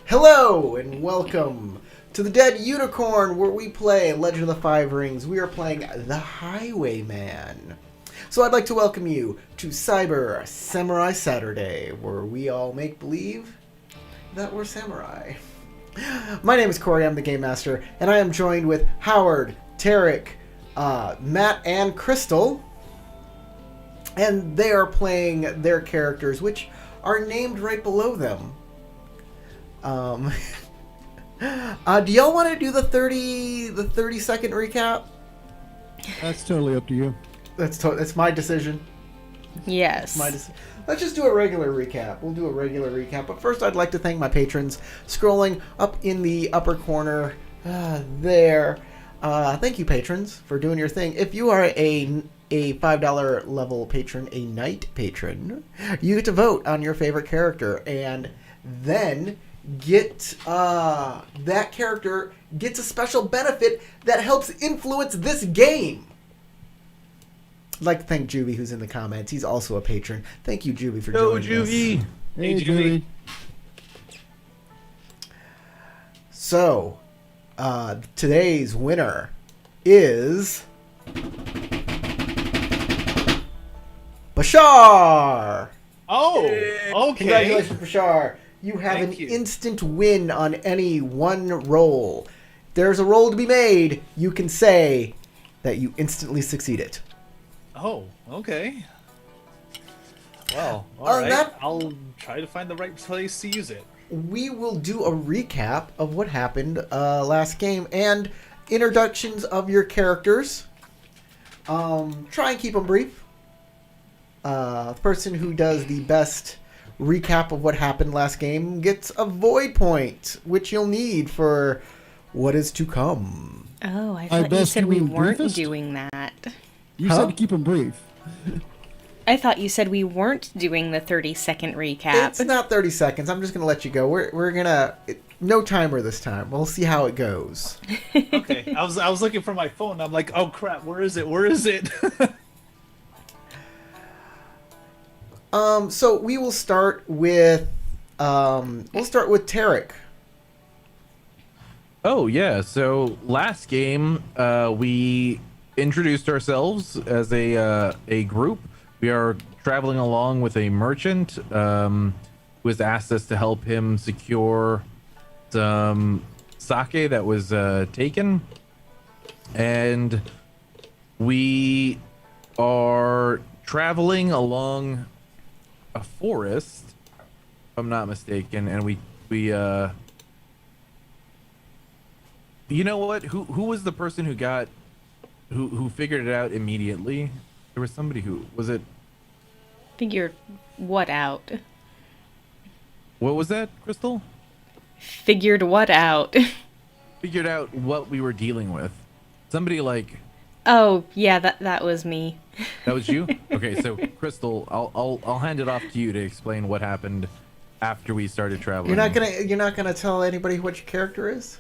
Hello and welcome to the Dead Unicorn, where we play Legend of the Five Rings. We are playing the Highwayman. So I'd like to welcome you to Cyber Samurai Saturday, where we all make believe that we're samurai. My name is Corey, I'm the Game Master, and I am joined with Howard, Tarek, Matt, and Crystal. And they are playing their characters, which are named right below them. Do y'all want to do the 30-second recap? That's totally up to you. That's my decision. Yes. Let's just do a regular recap. We'll do a regular recap. But first, I'd like to thank my patrons. Scrolling up in the upper corner there. Thank you, patrons, for doing your thing. If you are a $5 level patron, a knight patron, you get to vote on your favorite character, and then that character gets a special benefit that helps influence this game. I'd like to thank Juvie, who's in the comments. He's also a patron. Thank you, Juvie, for joining us. Hey, Juvie. So, today's winner is Bashar. Oh, okay. Congratulations, Bashar. You have Thank you. instant win on any one roll. If there's a roll to be made, you can say that you instantly succeeded. Oh, okay. Well, all On right. that- I'll try to find the right place to use it. We will do a recap of what happened last game and introductions of your characters. Try and keep them brief. The person who does the best recap of what happened last game gets a void point, which you'll need for what is to come. Oh, I I thought you best said you we mean weren't briefest? doing that. You Huh? said to keep them brief. I thought you said we weren't doing the 30-second recap. It's not 30 seconds. I'm just going to let you go. We're going to... No timer this time. We'll see how it goes. Okay. I was looking for my phone. I'm like, oh crap, where is it? Where is it? So we will start with... Tarek. Oh yeah, so last game we introduced ourselves as a group. We are traveling along with a merchant who has asked us to help him secure some sake that was taken, and we are traveling along a forest, if I'm not mistaken, and we you know what? Who was the person who figured it out immediately? There was somebody who was it. Figured what out? What was that, Crystal? Figured what out? Figured out what we were dealing with. Somebody like Oh, yeah, that was me. that was you. Okay, so Crystal, I'll hand it off to you to explain what happened after we started traveling. You're not gonna tell anybody what your character is?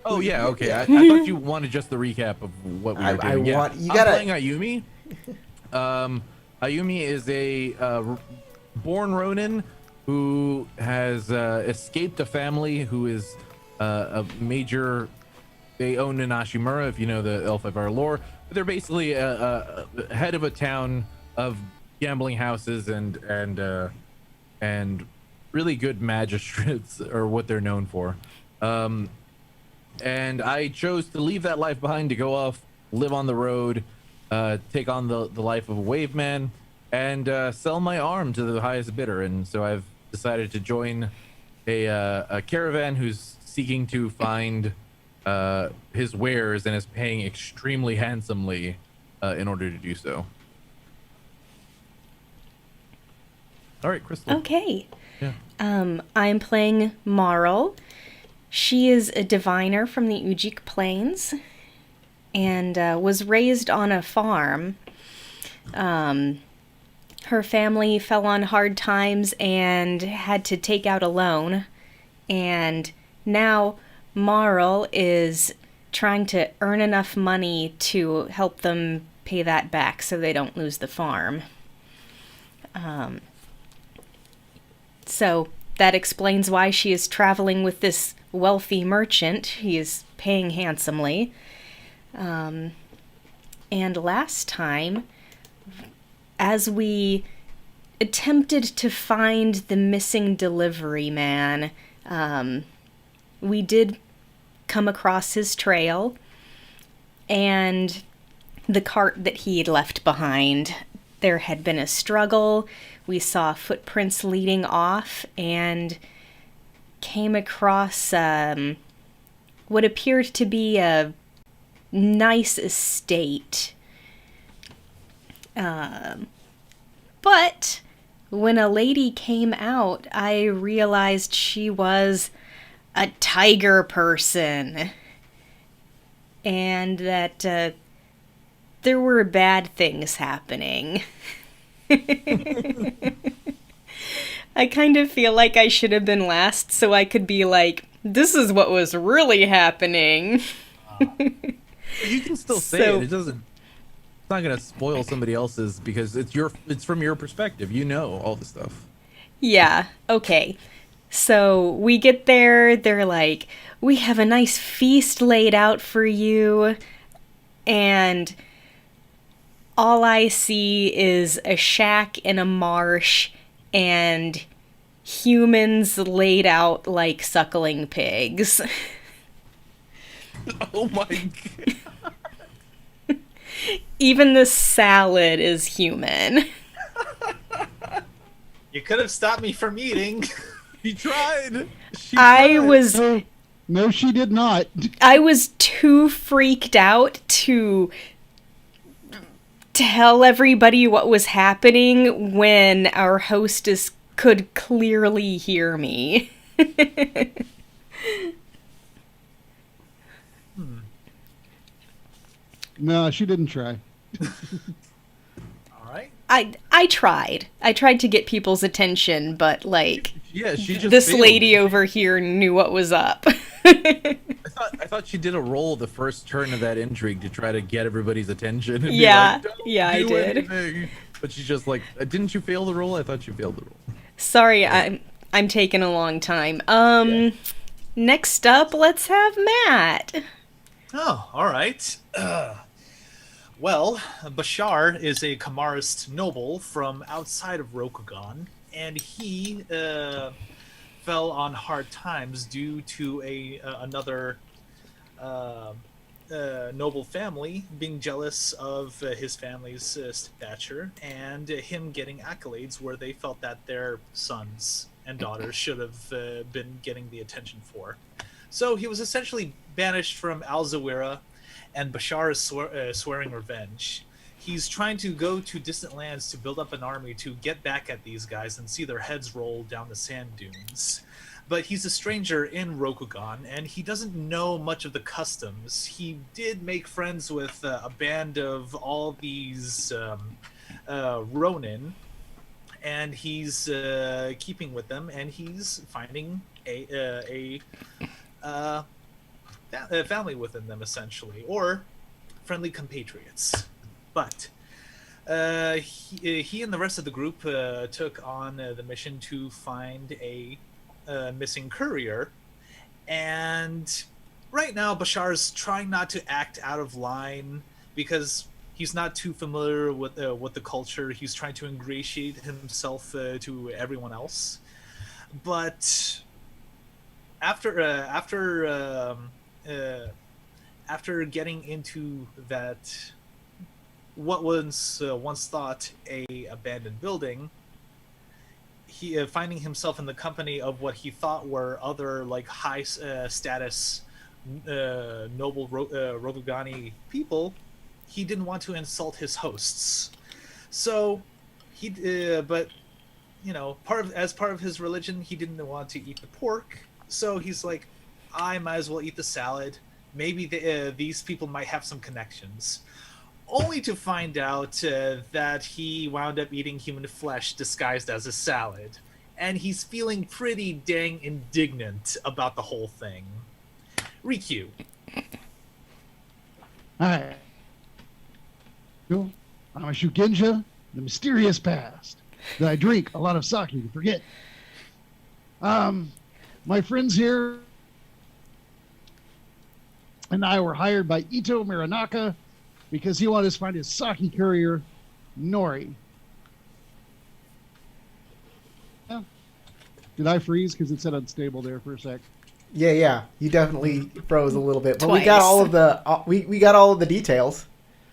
Oh yeah, okay. I thought you wanted just the recap of what we were doing. Yeah. You gotta... I'm playing Ayumi. Ayumi is a born Ronin who has escaped a family who is a major. They own an Ashimura, if you know the L5R lore. But they're basically a head of a town of gambling houses and really good magistrates are what they're known for. And I chose to leave that life behind to go off, live on the road, take on the life of a wave man, and sell my arm to the highest bidder. And so I've decided to join a caravan who's seeking to find his wares and is paying extremely handsomely in order to do so. All right, Crystal. Okay. Yeah. I'm playing Marl. She is a diviner from the Ujik Plains and was raised on a farm. Her family fell on hard times and had to take out a loan. And now Marl is trying to earn enough money to help them pay that back so they don't lose the farm. So that explains why she is traveling with this wealthy merchant. He is paying handsomely. And last time, as we attempted to find the missing delivery man, we did come across his trail and the cart that he had left behind. There had been a struggle. We saw footprints leading off and came across what appeared to be a nice estate. But when a lady came out, I realized she was a tiger person. And that there were bad things happening. I kind of feel like I should have been last so I could be like, this is what was really happening. You can still say it. It doesn't. It's not gonna spoil somebody else's because it's from your perspective. You know all the stuff. Yeah. Okay. So we get there. They're like, we have a nice feast laid out for you, and all I see is a shack in a marsh and humans laid out like suckling pigs. Oh my god. Even the salad is human. You could have stopped me from eating. She tried. No, she did not. I was too freaked out to tell everybody what was happening when our hostess could clearly hear me. No, she didn't try. All right. I tried. I tried to get people's attention, but like, Yeah, she just this failed. lady over here knew what was up. I thought she did a roll the first turn of that intrigue to try to get everybody's attention. And Yeah, be like, "Don't yeah, I do did." anything." But she's just like, didn't you fail the roll? I thought you failed the roll. Sorry, I'm taking a long time. Next up, let's have Matt. Oh, all right. Well, Bashar is a Kamarist noble from outside of Rokugan, and he fell on hard times due to another noble family being jealous of his family's stature and him getting accolades where they felt that their sons and daughters should have been getting the attention for. So he was essentially banished from Al-Zawira, and Bashar is swearing revenge. He's trying to go to distant lands to build up an army to get back at these guys and see their heads roll down the sand dunes. But he's a stranger in Rokugan, and he doesn't know much of the customs. He did make friends with a band of all these Ronin, and he's keeping with them, and he's finding a family within them, essentially, or friendly compatriots. But he and the rest of the group took on the mission to find a missing courier, and right now Bashar's trying not to act out of line because he's not too familiar with the culture. He's trying to ingratiate himself to everyone else, but after getting into that what was once thought a abandoned building, he finding himself in the company of what he thought were other like high status noble Rokugani people, he didn't want to insult his hosts. So he but you know, as part of his religion, he didn't want to eat the pork. So he's like, I might as well eat the salad. Maybe these people might have some connections. Only to find out that he wound up eating human flesh disguised as a salad. And he's feeling pretty dang indignant about the whole thing. Riku. Alright. I'm a Shugenja, the mysterious past. That I drink a lot of sake to forget. My friends here and I were hired by Ito Miranaka because he wanted us to find his sake courier, Nori. Yeah. Did I freeze? Because it said unstable there for a sec. Yeah. You definitely froze a little bit, but we Twice. got all of the we got all of the details.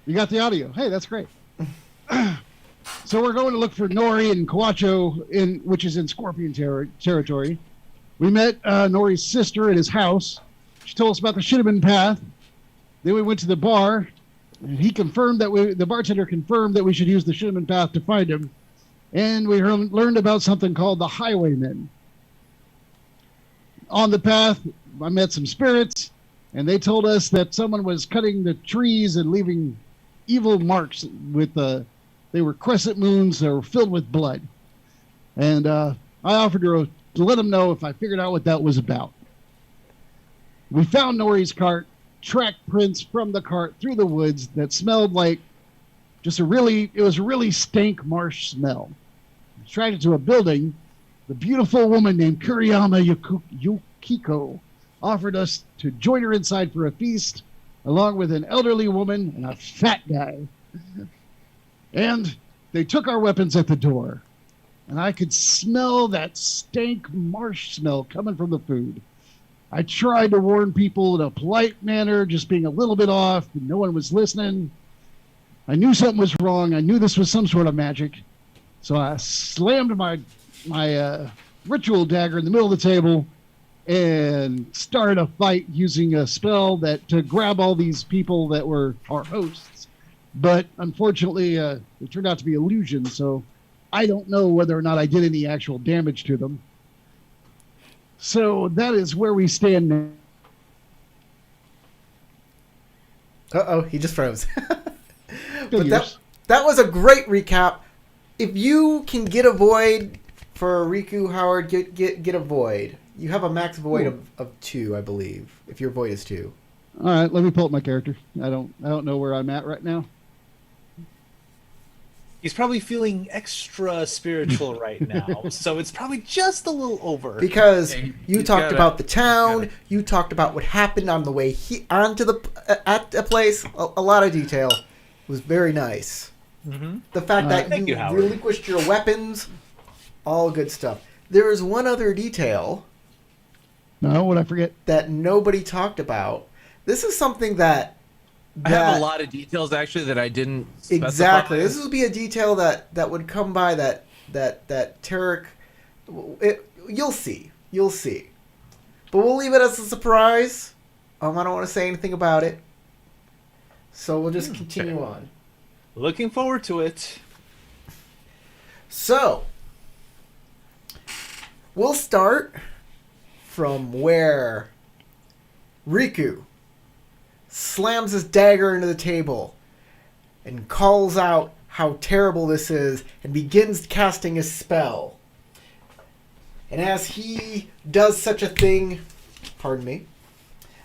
You got the audio. Hey, that's great. So we're going to look for Nori and Kawacho, which is in Scorpion territory. We met Nori's sister at his house. She told us about the Shinneman Path. Then we went to the bar, and he confirmed that the bartender confirmed that we should use the Shinneman Path to find him. And we learned about something called the Highwayman. On the path, I met some spirits, and they told us that someone was cutting the trees and leaving evil marks with they were crescent moons that were filled with blood. And I offered to let them know if I figured out what that was about. We found Nori's cart, tracked prints from the cart through the woods that smelled like it was a really stank marsh smell. Tracked it to a building. The beautiful woman named Kuriyama Yukiko offered us to join her inside for a feast, along with an elderly woman and a fat guy. And they took our weapons at the door. And I could smell that stank marsh smell coming from the food. I tried to warn people in a polite manner, just being a little bit off, but no one was listening. I knew something was wrong. I knew this was some sort of magic. So I slammed my ritual dagger in the middle of the table and started a fight using a spell to grab all these people that were our hosts. But unfortunately, it turned out to be illusion, so I don't know whether or not I did any actual damage to them. So that is where we stand now. Uh-oh, he just froze. But that was a great recap. If you can get a void for Riku, Howard, get a void. You have a max void of 2, I believe, if your void is 2. All right, let me pull up my character. I don't know where I'm at right now. He's probably feeling extra spiritual right now, so it's probably just a little over. Because Yeah, you he's talked got about it. the town, He's got you talked about what happened on the way onto at the place. A lot of detail. It was very nice. Mm-hmm. The fact that Thank you you, Howard. relinquished your weapons, all good stuff. There is one other detail No, what'd I forget? that nobody talked about. This is something that I have a lot of details actually that I didn't specify. exactly. This would be a detail that would come by that Tarek. You'll see. But we'll leave it as a surprise. I don't want to say anything about it. So we'll just continue on. Looking forward to it. So we'll start from where Riku slams his dagger into the table and calls out how terrible this is and begins casting his spell. And as he does such a thing, pardon me,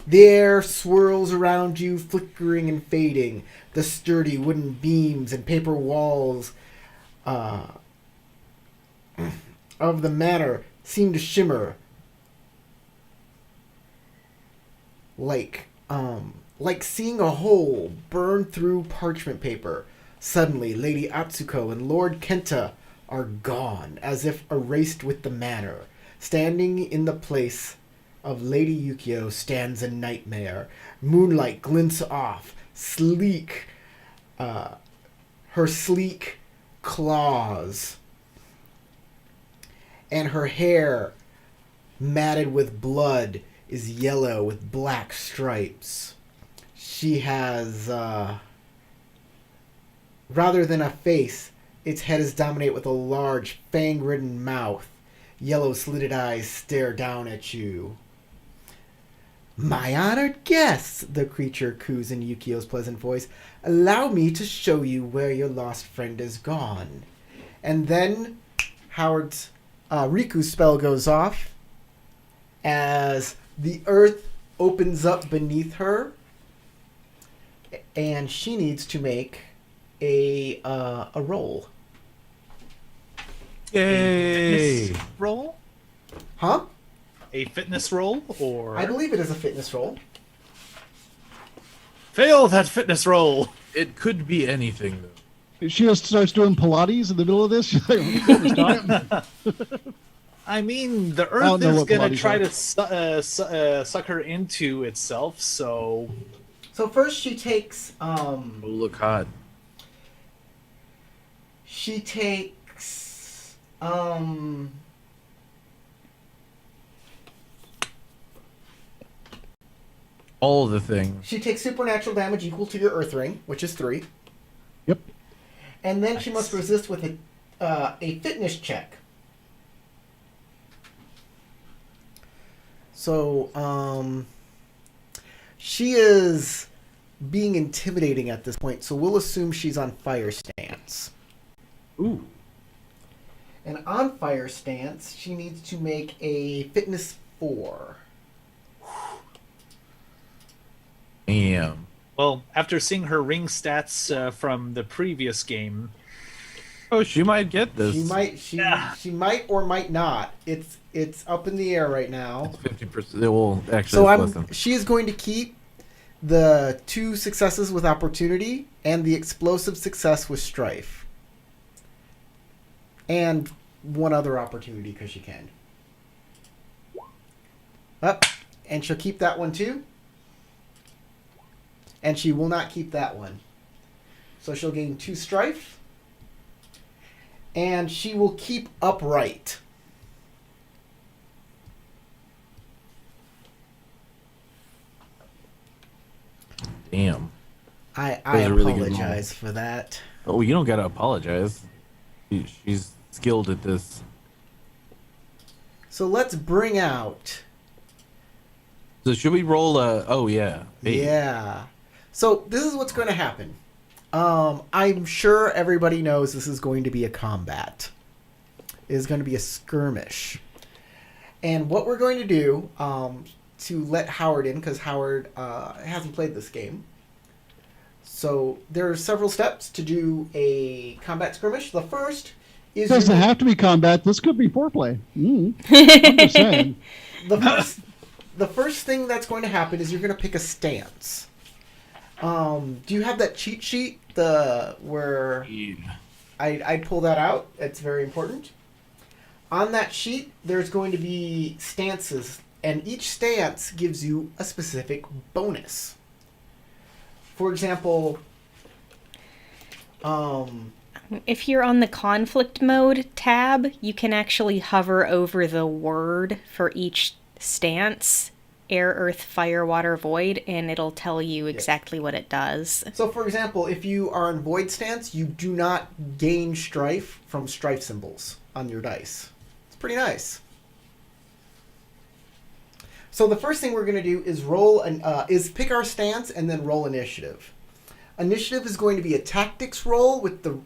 the air swirls around you, flickering and fading. The sturdy wooden beams and paper walls of the manor seem to shimmer like seeing a hole burn through parchment paper. Suddenly, Lady Atsuko and Lord Kenta are gone, as if erased with the manor. Standing in the place of Lady Yukio stands a nightmare. Moonlight glints off, her sleek claws, and her hair, matted with blood, is yellow with black stripes. She has, rather than a face, its head is dominated with a large, fang-ridden mouth. Yellow slitted eyes stare down at you. "My honored guests," the creature coos in Yukio's pleasant voice, "allow me to show you where your lost friend is gone." And then Riku's spell goes off as the earth opens up beneath her, and she needs to make a roll. Yay! Roll? Huh? A fitness roll, or I believe it is a fitness roll. fail that fitness roll? It could be anything though. She just starts doing Pilates in the middle of this. She's like, "Stop." I mean, the I don't Earth know is what gonna Pilates try are. to suck her into itself. So So first she takes Oh, look hot. she takes All the things. she takes supernatural damage equal to your earth ring, which is 3. Yep. And then she must resist with a fitness check. So, she is being intimidating at this point, so we'll assume she's on fire stance. Ooh. And on fire stance, she needs to make a fitness 4. Damn. well, after seeing her ring stats from the previous game, Oh, she might get this. She might or might not. It's up in the air right now. 50%. It will actually. So it's less than. she is going to keep the 2 successes with opportunity and the explosive success with strife. And 1 other opportunity because she can. Up. And she'll keep that one too. And she will not keep that one. So she'll gain 2 strife. And she will keep upright. Damn. I That was a really good apologize for that. Oh, you don't gotta apologize. She's skilled at this. So let's bring out. So should we roll a? Oh yeah. Hey. Yeah. So this is what's going to happen. I'm sure everybody knows this is going to be a combat. It is going to be a skirmish. And what we're going to do to let Howard in, because Howard hasn't played this game. So there are several steps to do a combat skirmish. The first is... It doesn't have to be combat. This could be foreplay. I'm just saying. The first thing that's going to happen is you're going to pick a stance. Do you have that cheat sheet? Where I'd pull that out. It's very important. On that sheet, there's going to be stances, and each stance gives you a specific bonus. For example, If you're on the conflict mode tab, you can actually hover over the word for each stance. Air, earth, fire, water, void, and it'll tell you exactly what it does. so for example, if you are on void stance, you do not gain strife from strife symbols on your dice. It's pretty nice. So the first thing we're going to do is pick our stance and then roll initiative. Initiative is going to be a tactics roll with the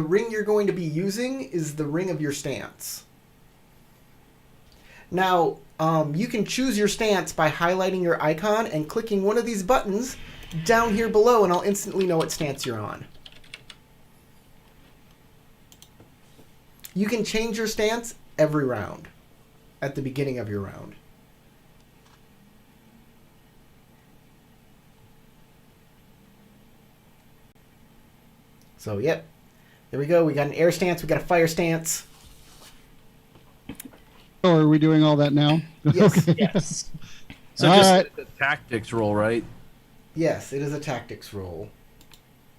ring you're going to be using is the ring of your stance. Now, you can choose your stance by highlighting your icon and clicking one of these buttons down here below, and I'll instantly know what stance you're on. You can change your stance every round at the beginning of your round. So, yep. There we go. We got an air stance. We got a fire stance. Oh, are we doing all that now? Yes. Okay. yes. So All just right. The tactics roll, right? Yes, it is a tactics roll.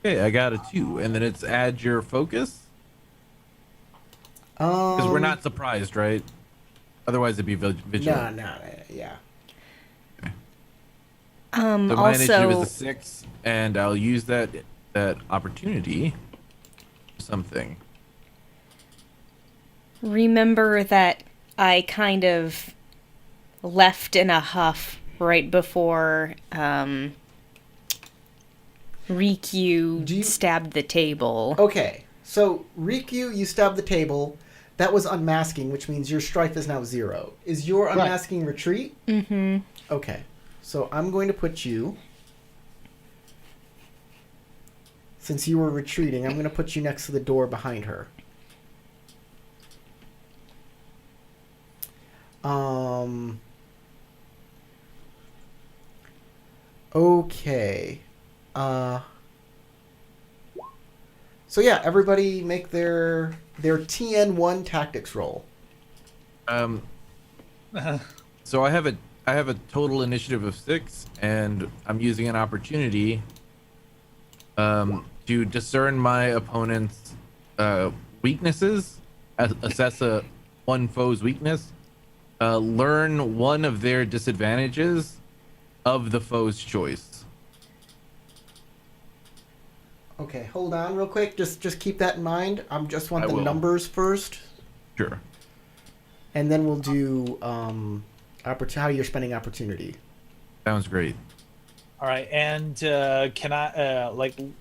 Okay, I got a 2, and then it's add your focus. Because we're not surprised, right? Otherwise, it'd be vigilant. No, yeah. So my initiative is Also, a 6, and I'll use that opportunity for something. remember that I kind of left in a huff right before Rikyu stabbed the table. Okay, so Rikyu, you stabbed the table. That was unmasking, which means your strife is now 0. Is your unmasking retreat? Mm-hmm. Okay, so I'm going to put you... Since you were retreating, I'm going to put you next to the door behind her. Okay. So yeah, everybody make their TN1 tactics roll. So I have a total initiative of 6, and I'm using an opportunity to discern my opponent's weaknesses, assess one foe's weakness, learn one of their disadvantages of the foe's choice. Okay, hold on real quick. Just keep that in mind. I just want I the will. numbers first, Sure. and then we'll do how you're spending opportunity. Sounds great. All right, and can I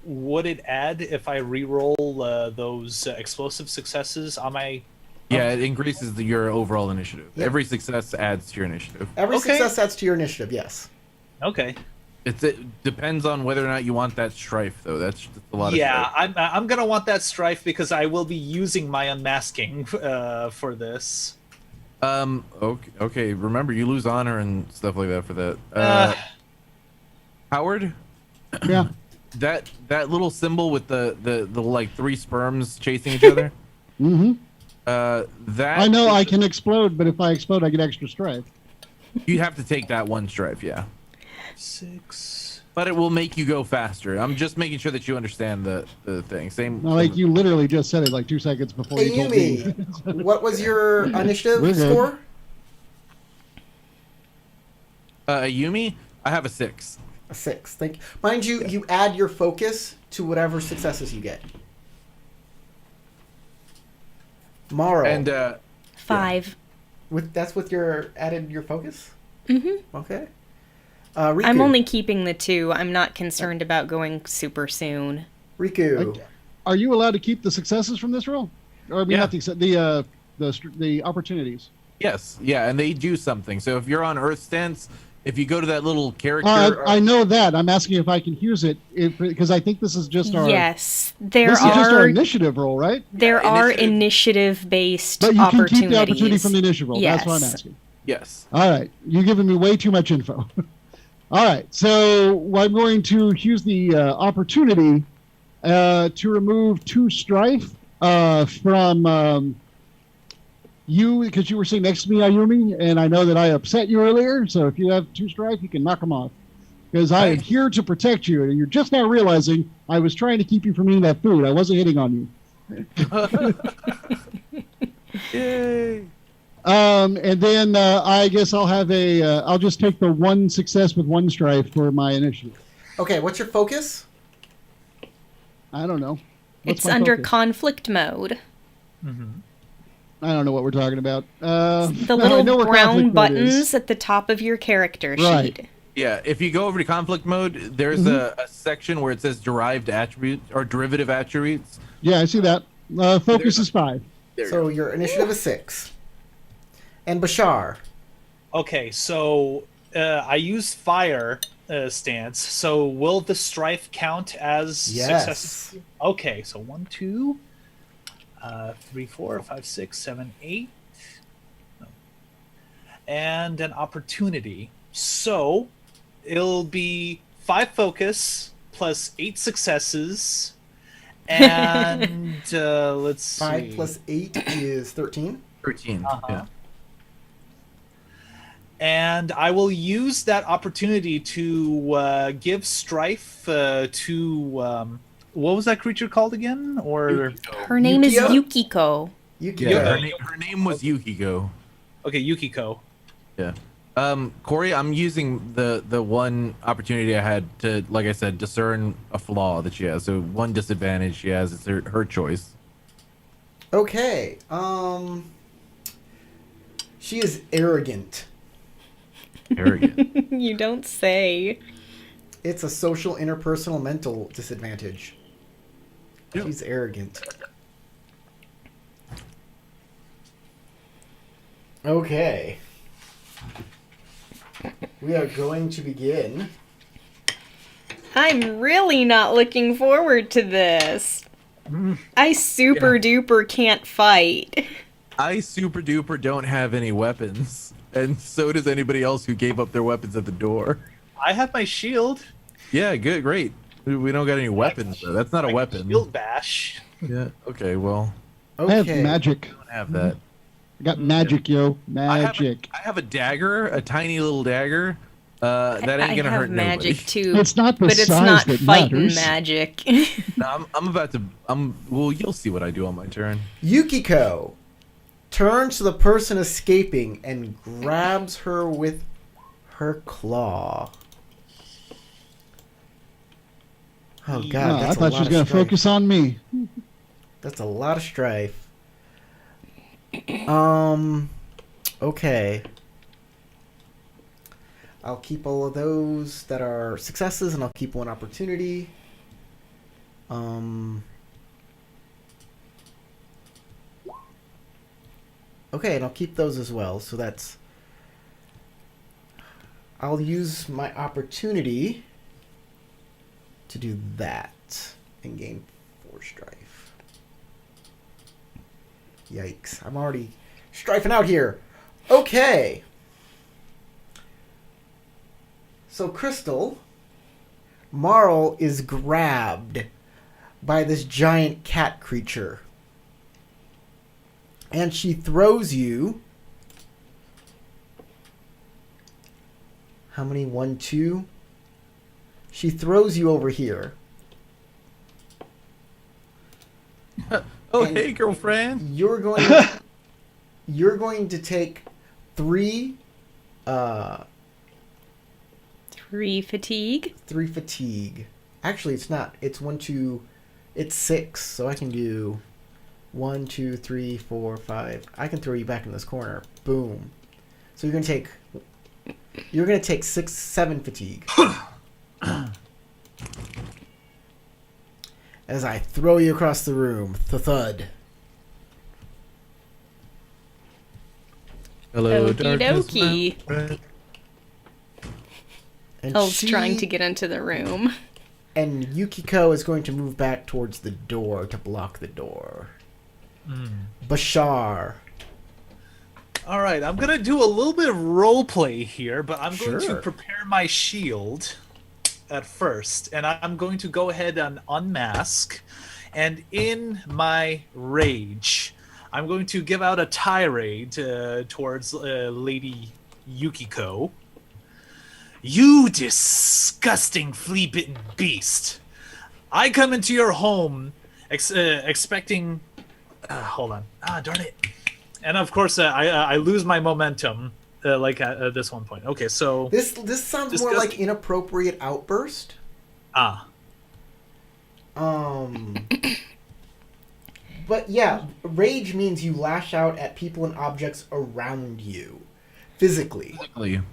would it add if I re-roll those explosive successes on my? Yeah, it increases your overall initiative. Yep. Every success adds to your initiative. Every Okay. success adds to your initiative. Yes. Okay. It depends on whether or not you want that strife, though. That's a lot of Yeah, strife. I'm gonna want that strife because I will be using my unmasking for this. Okay. Remember, you lose honor and stuff like that for that. Howard, Yeah. that little symbol with the like 3 sperms chasing each other. Mm-hmm. That I know I can explode, but if I explode, I get extra strife. you have to take that one strife, yeah. 6. But it will make you go faster. I'm just making sure that you understand the thing. Same. Not like you literally just said it like 2 seconds before Hey, you told me. Yumi, what was your initiative We're good. score? Yumi, I have a 6. A 6. Thank you. Mind you, you add your focus to whatever successes you get. Morrow. And 5. That's with your added your focus? Mm-hmm. Okay. Riku. I'm only keeping the 2. I'm not concerned about going super soon. Riku. Are you allowed to keep the successes from this roll? Or I mean, Yeah. not the opportunities. yes, yeah, and they do something. So if you're on Earth stance, if you go to that little character, I know that. I'm asking if I can use it because I think this is just our Yes, there this is just our are initiative roll, right? there Yeah, are initiative. initiative-based But you can opportunities. keep the opportunity from the initiative roll. Yes. That's what I'm asking. yes. All right, you're giving me way too much info. All right, so I'm going to use the opportunity to remove 2 strife from you because you were sitting next to me, Ayumi, and I know that I upset you earlier. So if you have 2 strife, you can knock them off. Because I am Nice. here to protect you, and you're just now realizing I was trying to keep you from eating that food. I wasn't hitting on you. Yay. And then I guess I'll have I'll just take the 1 success with 1 strife for my initiative. Okay, what's your focus? I don't know. What's It's my under focus? conflict mode. I don't know what we're talking about. The I know little where brown conflict mode is. buttons at the top of your character Right. sheet. Yeah, if you go over to conflict mode, there's a section where it says derived attributes or derivative attributes. Yeah, I see that. Focus There's- is 5. There So your initiative is 6. And Bashar. Okay, so I use fire stance. So will the strife count as successes? Yes. Okay, so 1, 2, 3, 4, 5, 6, 7, 8, and an opportunity. So it'll be 5 focus plus 8 successes, and let's see. 5 plus 8 is 13. 13. Uh-huh. Yeah. And I will use that opportunity to give strife to what was that creature called again? Or Her name is Yukio? Yukiko. Yukio. Yeah, her name was Yukiko. okay, Yukiko. Yeah. Corey, I'm using the one opportunity I had to, like I said, discern a flaw that she has. So one disadvantage she has is her choice. Okay. She is arrogant. Arrogant. You don't say. It's a social, interpersonal, mental disadvantage. Yep. She's arrogant. Okay. We are going to begin. I'm really not looking forward to this. I super duper can't fight. I super duper don't have any weapons, and so does anybody else who gave up their weapons at the door. I have my shield. Yeah, good, great. We don't got any weapons though. That's not a I can weapon. Shield bash. Yeah. Okay. Well, I have Okay. magic. I don't have that. I got magic, yo. Magic. I have a dagger, a tiny little dagger. That ain't gonna I have hurt magic nobody. too. It's not the but it's size not that fighting matters. magic. No, I'm about to. Well, you'll see what I do on my turn. Yukiko turns to the person escaping and grabs her with her claw. Oh god, No, I that's a thought lot she was of going to strife. focus on me. That's a lot of strife. Okay. I'll keep all of those that are successes, and I'll keep one opportunity. Okay, and I'll keep those as well. So that's... I'll use my opportunity to do that and gain 4 strife. Yikes. I'm already strifing out here. Okay. So, Crystal, Marl is grabbed by this giant cat creature. And she throws you... How many? 1, 2? She throws you over here. Oh, And hey, girlfriend. You're going to take 3 3 fatigue. 3 fatigue. Actually, it's not. It's 1, 2. It's 6. So I can do 1, 2, 3, 4, 5. I can throw you back in this corner. Boom. So you're gonna take 6, 7 fatigue. As I throw you across the room, thud. Hello, Okie darkness, dokie. my friend. And Elle's trying to get into the room. And Yukiko is going to move back towards the door to block the door. Bashar. All right, I'm gonna do a little bit of role play here, but I'm going Sure. to prepare my shield at first, and I'm going to go ahead and unmask. And in my rage, I'm going to give out a tirade towards Lady Yukiko. You disgusting flea-bitten beast! I come into your home expecting. Hold on. Darn it. And of course, I lose my momentum, at this one point. Okay, so This sounds more Disgust- like inappropriate outburst. But yeah, rage means you lash out at people and objects around you, physically.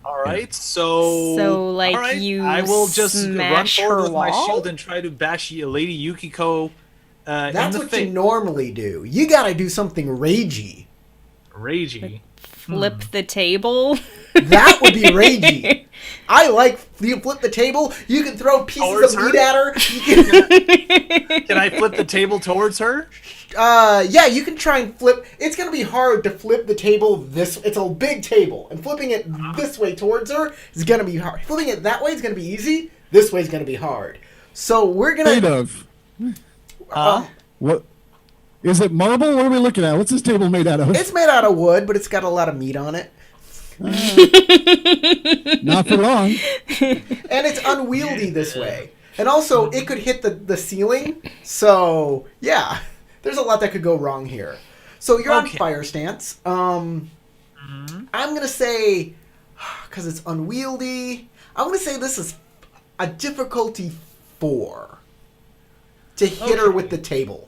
all right, so like, all right, you I will just run smash forward her with my wall? shield and try to bash Lady Yukiko in That's the what face. you normally do. You gotta do something ragey. Ragey. Flip the table. That would be ragey. I like you flip the table. You can throw pieces Towards of her? meat at her. You can, Can I flip the table towards her? yeah, you can try and flip. It's gonna be hard to flip the table this. It's a big table, and flipping it this way towards her is gonna be hard. Flipping it that way is gonna be easy. This way is gonna be hard. So we're Made gonna. of. Huh? What? Is it marble? What are we looking at? What's this table made out of? It's made out of wood, but it's got a lot of meat on it, Not for long. and it's unwieldy this way. And also, it could hit the ceiling. So yeah, there's a lot that could go wrong here. So you're on Okay. fire stance. I'm gonna say, because it's unwieldy, I'm gonna say this is a difficulty 4 to hit her Okay. with the table.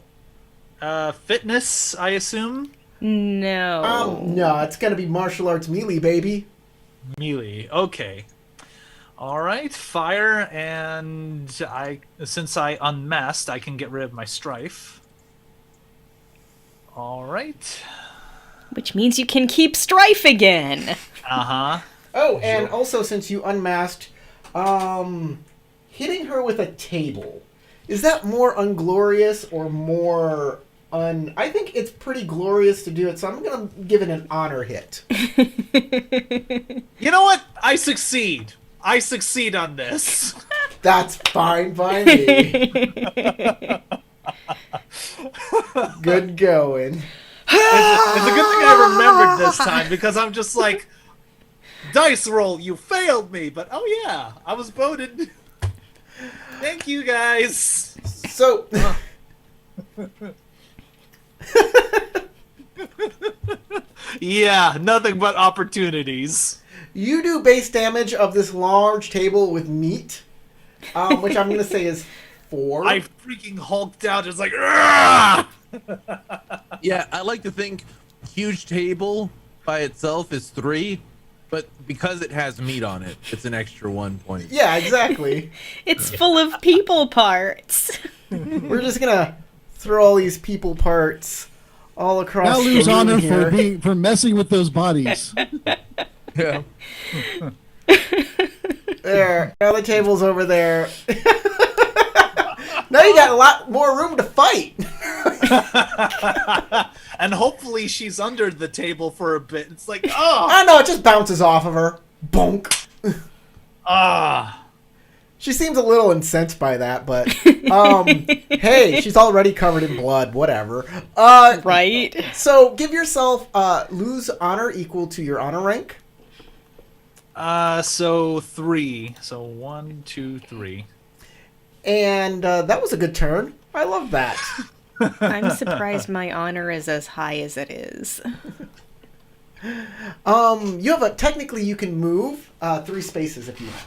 Fitness, I assume. No. No, it's gonna be martial arts melee, baby. Melee. Okay. All right. Fire, and since I unmasked, I can get rid of my strife. All right. Which means you can keep strife again. Uh-huh. Oh, and also since you unmasked, hitting her with a table, is that more unglorious or more I think it's pretty glorious to do it, so I'm going to give it an honor hit. You know what? I succeed. I succeed on this. That's fine by me. Good going. It's a good thing I remembered this time because I'm just like, dice roll, you failed me. But oh yeah, I was voted. Thank you guys. So... Yeah, nothing but opportunities. You do base damage of this large table with meat, which I'm going to say is 4. I freaking hulked out, just like, "Argh!" Yeah, I like to think huge table by itself is 3, but because it has meat on it, it's an extra 1 point. Yeah, exactly. It's full of people parts. We're just going to throw all these people parts all across Now the lose room honor here. for messing with those bodies. Yeah. There. Now the table's over there. Now you got a lot more room to fight. And hopefully she's under the table for a bit. It's like, oh, I know, it just bounces off of her. Bonk. ah. She seems a little incensed by that, but hey, she's already covered in blood. Whatever. Right? So give yourself lose honor equal to your honor rank. So 3. So 1, 2, 3. And that was a good turn. I love that. I'm surprised my honor is as high as it is. You have technically you can move 3 spaces if you want.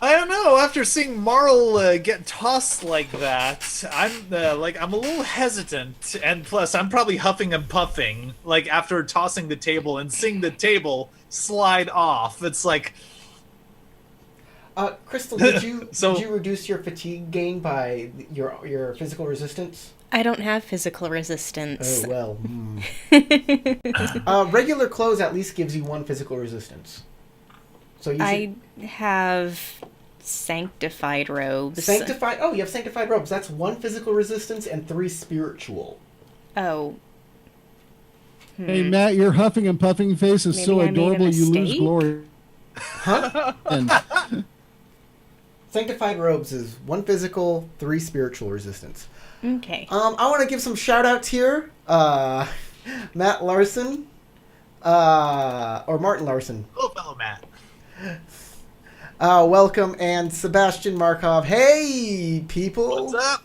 I don't know. After seeing Marl get tossed like that, I'm a little hesitant, and plus I'm probably huffing and puffing. Like after tossing the table and seeing the table slide off, it's like, Crystal, did you So- did you reduce your fatigue gain by your physical resistance? I don't have physical resistance. Oh well. Regular clothes at least gives you 1 physical resistance. So you I have sanctified robes. sanctified. Oh, you have sanctified robes. That's 1 physical resistance and 3 spiritual. Oh. Hey, Matt, your huffing and puffing face is Maybe so I made a adorable you lose mistake? glory. Huh? And Sanctified robes is 1 physical, 3 spiritual resistance. Okay. I want to give some shout outs here. Matt Larson, or Martin Larson. hello, fellow Matt. Welcome, and Sebastian Markov. Hey, people. What's up?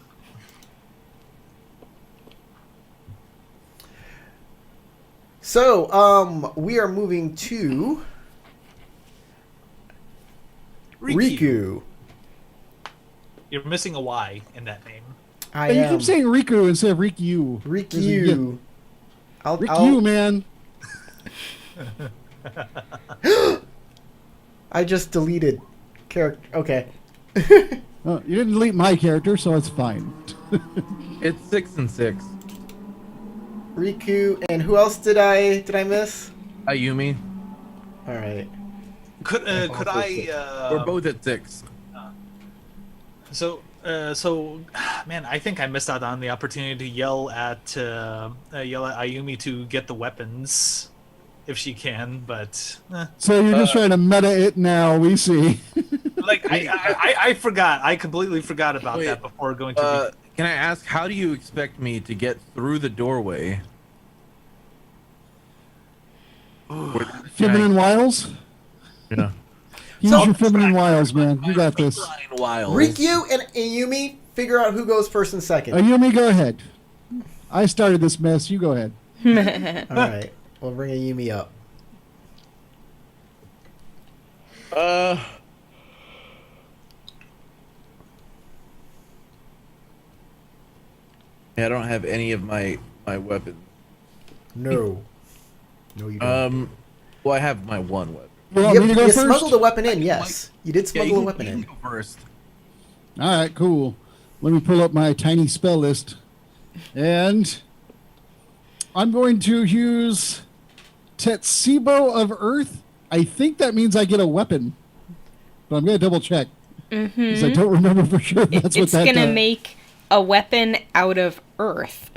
So, we are moving to Riku. You're missing a Y in that name. I you am keep saying Riku instead of Rikyu. Riku. Rikyu, man. I just deleted character. Okay. Oh, you didn't delete my character, so it's fine. It's 6 and 6. Riku, and who else did I miss? Ayumi. All right. Could I? We're both at 6. So, man, I think I missed out on the opportunity to yell at Ayumi to get the weapons, if she can. But So you're just trying to meta it now, we see. like, I forgot. I completely forgot about that before going to. Can I ask, how do you expect me to get through the doorway? Feminine wiles? Yeah. Use So- your feminine wiles, man. You got this. Wild. Riku and Ayumi, figure out who goes first and second. Ayumi, go ahead. I started this mess. You go ahead. All right. We'll bring Ayumi up. I don't have any of my weapons. No. No, you don't. Well, I have my one weapon. You want me to go you first? smuggled a weapon in, yes. You did Yeah, smuggle a you weapon can in. go first. All right, cool. Let me pull up my tiny spell list. And I'm going to use Tetsubo of Earth. I think that means I get a weapon. But I'm going to double check. Because I don't remember for sure if that's what It's that gonna does. make a weapon out of earth.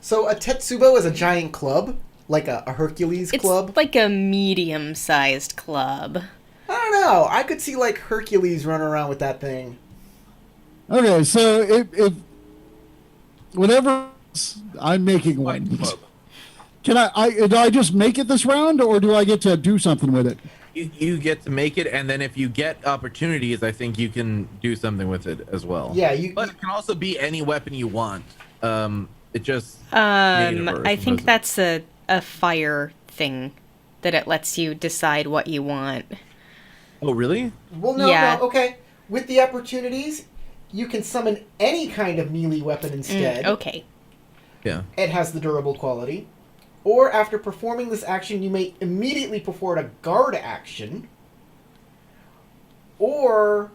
So a Tetsubo is a giant club, like a Hercules club. It's like a medium-sized club. I don't know. I could see like Hercules running around with that thing. Okay, so if whatever I'm making one, can do I just make it this round, or do I get to do something with it? You get to make it, and then if you get opportunities, I think you can do something with it as well. Yeah, but it can also be any weapon you want. It just I think that's a fire thing that it lets you decide what you want. Oh, really? Well, no, Yeah. no, okay. With the opportunities, you can summon any kind of melee weapon instead. Okay. Yeah. It has the durable quality. Or after performing this action, you may immediately perform a guard action. Or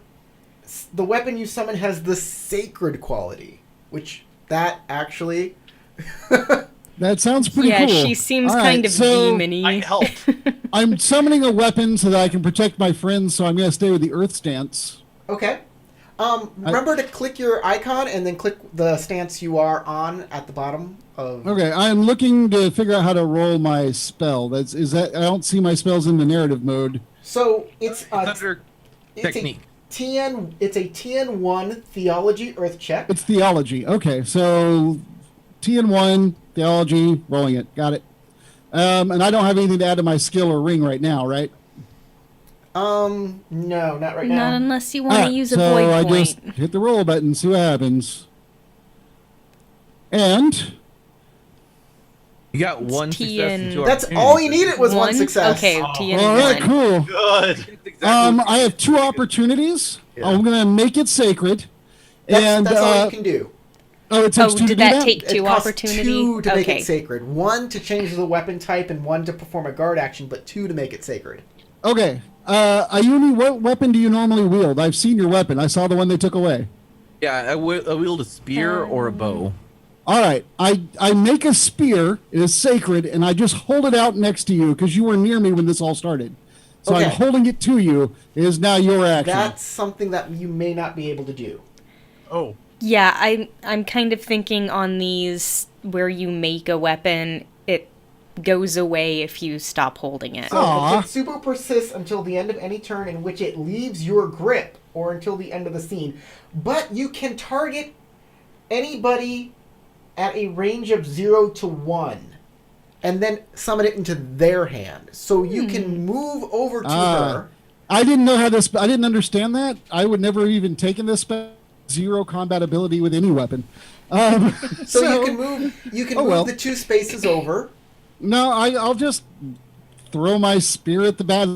the weapon you summon has the sacred quality, which that actually... That sounds pretty yeah, cool. she seems All kind right, of so demon-y. I help. I'm summoning a weapon so that I can protect my friends, so I'm going to stay with the Earth stance. Okay. Remember to click your icon and then click the stance you are on at the bottom of... Okay, I'm looking to figure out how to roll my spell. I don't see my spells in the narrative mode. So it's Under it's technique. it's a TN1 theology earth check. It's theology. Okay, so TN1, theology, rolling it. Got it. And I don't have anything to add to my skill or ring right now, right? No, not right Not now. unless you want to Alright, use a so void I point. just hit the roll button, see what happens. And You got one success and TN. two That's opportunities. all you needed was one success. Okay, Oh. TN1. all right, cool. Good. That's exactly what I have 2 opportunities. Yeah. I'm gonna make it sacred. That's all you can do. Oh, it takes 2 to did do that that? take It 2 costs opportunity? 2 to make Okay. it sacred. 1 to change the weapon type and 1 to perform a guard action, but 2 to make it sacred. Okay. Ayumi, what weapon do you normally wield? I've seen your weapon. I saw the one they took away. Yeah, I wield a spear or a bow. All right. I make a spear. It is sacred, and I just hold it out next to you because you were near me when this all started. So Okay. I'm holding it to you. It is now your action. That's something that you may not be able to do. Oh. Yeah, I'm kind of thinking on these where you make a weapon, it goes away if you stop holding it. So Aw. the Tetsubo persists until the end of any turn in which it leaves your grip, or until the end of the scene. But you can target anybody at a range of 0 to 1, and then summon it into their hand. So you can move over to her. I didn't know how this. I didn't understand that. I would never have even taken this spell. 0 combat ability with any weapon. So you can move. You can Oh, move well. the 2 spaces over. No, I'll just throw my spear at the bad.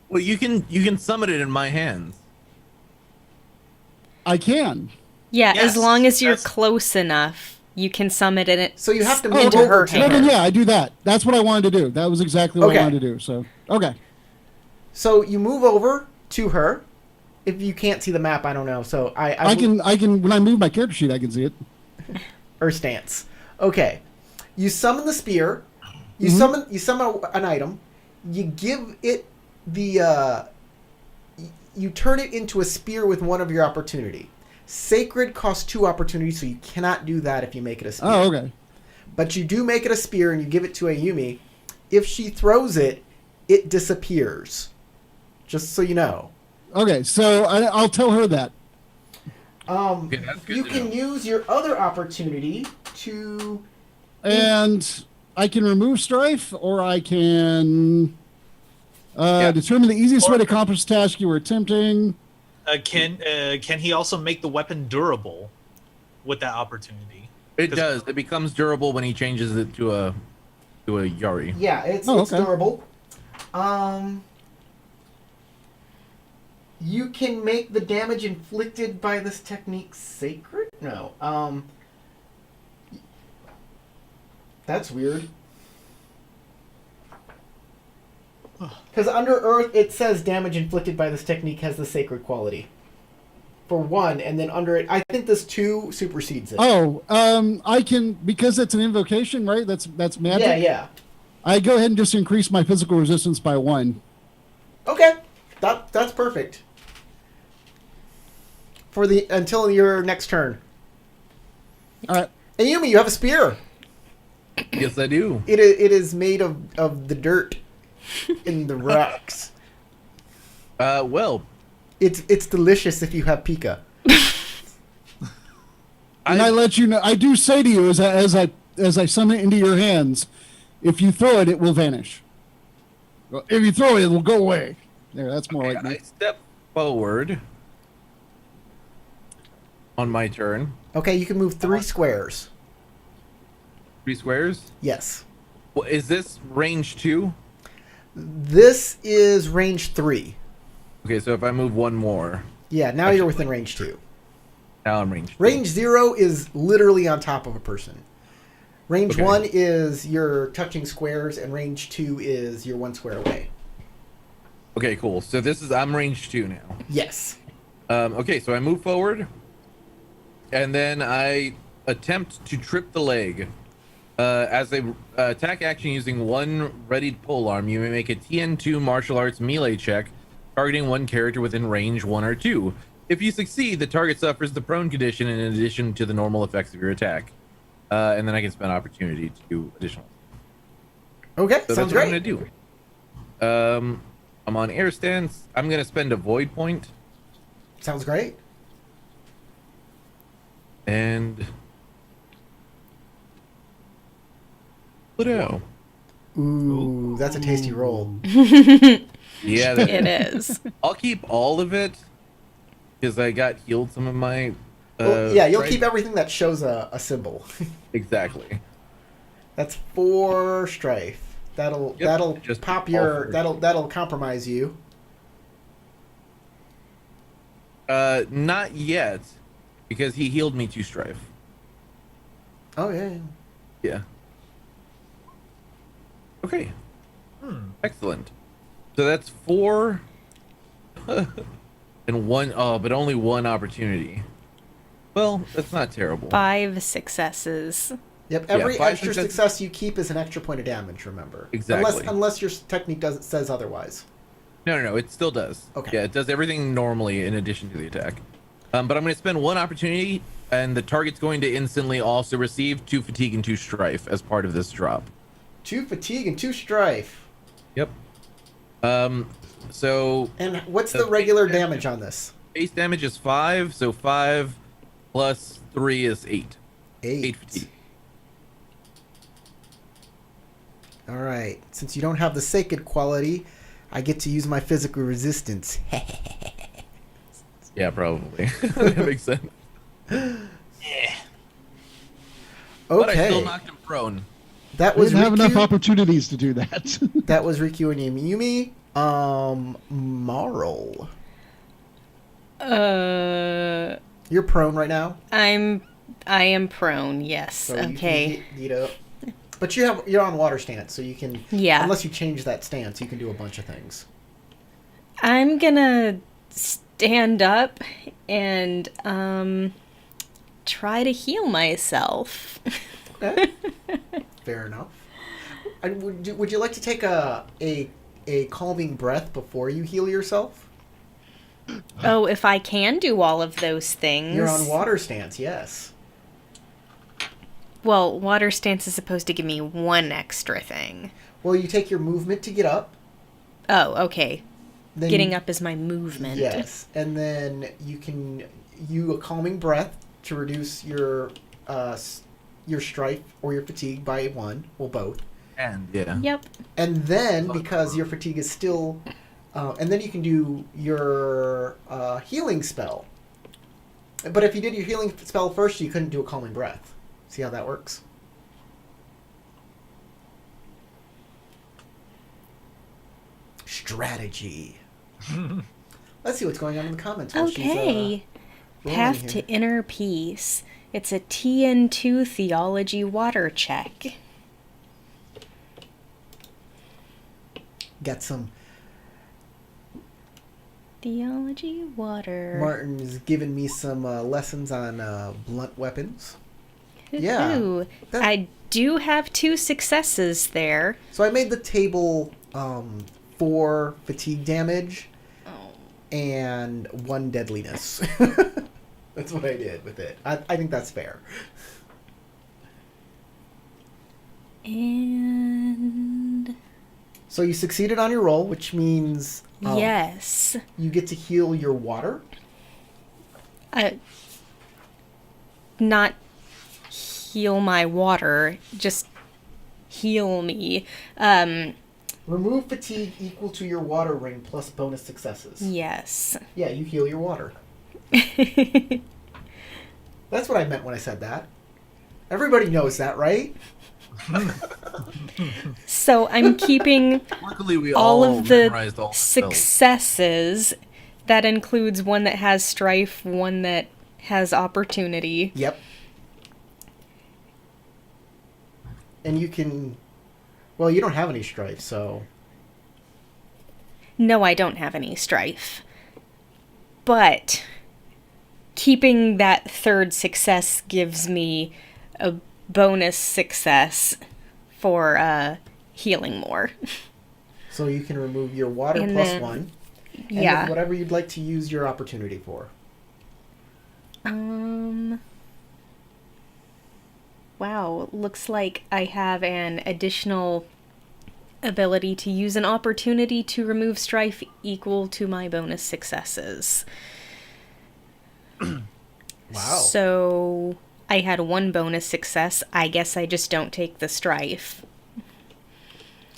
Well, you can summon it in my hands. I can. Yeah, Yes, as long as you're that's- close enough, you can summon it. So you have to Oh, move into over her to Well, her. then, yeah, I do that. That's what I wanted to do. That was exactly what Okay. I wanted to do. So, okay. So you move over to her. If you can't see the map, I don't know. So I can. When I move my character sheet, I can see it. Or stance. Okay. You summon the spear. You summon an item. You give it the you turn it into a spear with one of your opportunity. Sacred costs 2 opportunities, so you cannot do that if you make it a spear. Oh, okay. But you do make it a spear and you give it to Ayumi. If she throws it, it disappears. Just so you know. Okay, so I'll tell her that. Okay, that's good You to can know. use your other opportunity to And I can remove strife, or I can determine the easiest way to accomplish the task you were attempting. Can he also make the weapon durable with that opportunity? It does. It becomes durable when he changes it to a Yari. Yeah, it's okay. durable. You can make the damage inflicted by this technique sacred? No. That's weird. Because under Earth, it says damage inflicted by this technique has the sacred quality. For 1, and then under it, I think this 2 supersedes it. Oh, I can, because it's an invocation, right? That's magic. Yeah. I go ahead and just increase my physical resistance by 1. Okay. That's perfect. until your next turn. All right. Ayumi, you have a spear. Yes, I do. It is made of the dirt in the rocks. Well, It's delicious if you have pika. And I let you know. I do say to you as I summon it into your hands, if you throw it, it will vanish. Well, if you throw it, it will go away. There, that's more like I me. step forward on my turn. Okay, you can move 3 squares. 3 squares. Yes. Well, is this range 2? This is range 3. Okay, so if I move one more, Yeah, now you're within range 2. now I'm range 2. Range 0 is literally on top of a person. Range Okay. 1 is you're touching squares, and range 2 is you're 1 square away. Okay, cool. So I'm range 2 now. Yes. Okay, so I move forward, and then I attempt to trip the leg. As a attack action using one readied polearm, you may make a TN2 martial arts melee check, targeting one character within range 1 or 2. If you succeed, the target suffers the prone condition in addition to the normal effects of your attack. And then I can spend opportunity to do additional. Okay, So sounds that's what I'm great. gonna do. I'm on air stance. I'm gonna spend a void point Sounds great. and Pluto. Ooh, that's a tasty roll. Yeah, It is. I'll keep all of it because I got healed some of my. Well, yeah, you'll strike. keep everything that shows a symbol. Exactly. That's 4 strife. That'll just pop all your 4. that'll compromise you. Not yet, because he healed me 2 strife. Oh yeah. Yeah. Okay. Excellent. So that's 4 and 1. Oh, but only 1 opportunity. Well, that's not terrible. 5 successes. Yep. Every 5 extra success you keep is an extra point of damage. Remember. Exactly. Unless your technique says otherwise. No, it still does. Okay. Yeah, it does everything normally in addition to the attack. But I'm going to spend 1 opportunity, and the target's going to instantly also receive 2 fatigue and 2 strife as part of this drop. 2 fatigue and 2 strife. Yep. So And what's the regular damage on this? base damage is 5, so 5 plus 3 is 8. 8 fatigue. All right. Since you don't have the sacred quality, I get to use my physical resistance. Yeah, probably. That makes sense. But I still Okay. knocked him prone. That We was didn't have enough Riku. opportunities to do that. That was Riku and Yumi. Marl. You're prone right now. I am prone. Yes. So you Okay. can get up. But you're on water stance, so you can. Yeah. Unless you change that stance, you can do a bunch of things. I'm gonna stand up and try to heal myself. Okay. Fair enough. Would you like to take a calming breath before you heal yourself? Oh, if I can do all of those things. You're on water stance, yes. Well, water stance is supposed to give me 1 extra thing. Well, you take your movement to get up. Oh, okay. Then Getting you- up is my movement. Yes, and then you can a calming breath to reduce your strife or your fatigue by 1, well both. And yeah. Yep. And then because your fatigue is still, and then you can do your healing spell. But if you did your healing spell first, you couldn't do a calming breath. See how that works? Strategy. Let's see what's going on in the comments. while she's, Okay. rolling Path here. to inner peace. It's a TN2 theology water check. Got some. Theology water. Martin's given me some lessons on blunt weapons. Yeah. Ooh, That- I do have 2 successes there. So I made the table 4 fatigue damage Oh. and 1 deadliness. That's what I did with it. I think that's fair. And So you succeeded on your roll, which means yes. you get to heal your water. Not heal my water, just heal me. Remove fatigue equal to your water ring plus bonus successes. Yes. Yeah, you heal your water. That's what I meant when I said that. Everybody knows that, right? So I'm keeping Luckily, we all of the memorized all the spells. successes. That includes one that has strife, one that has opportunity. Yep. And you can... Well, you don't have any strife, so... No, I don't have any strife. But keeping that third success gives me a bonus success for healing more. So you can remove your water And plus then- 1. And Yeah. then whatever you'd like to use your opportunity for. Wow, looks like I have an additional ability to use an opportunity to remove strife equal to my bonus successes. Wow. So I had one bonus success. I guess I just don't take the strife.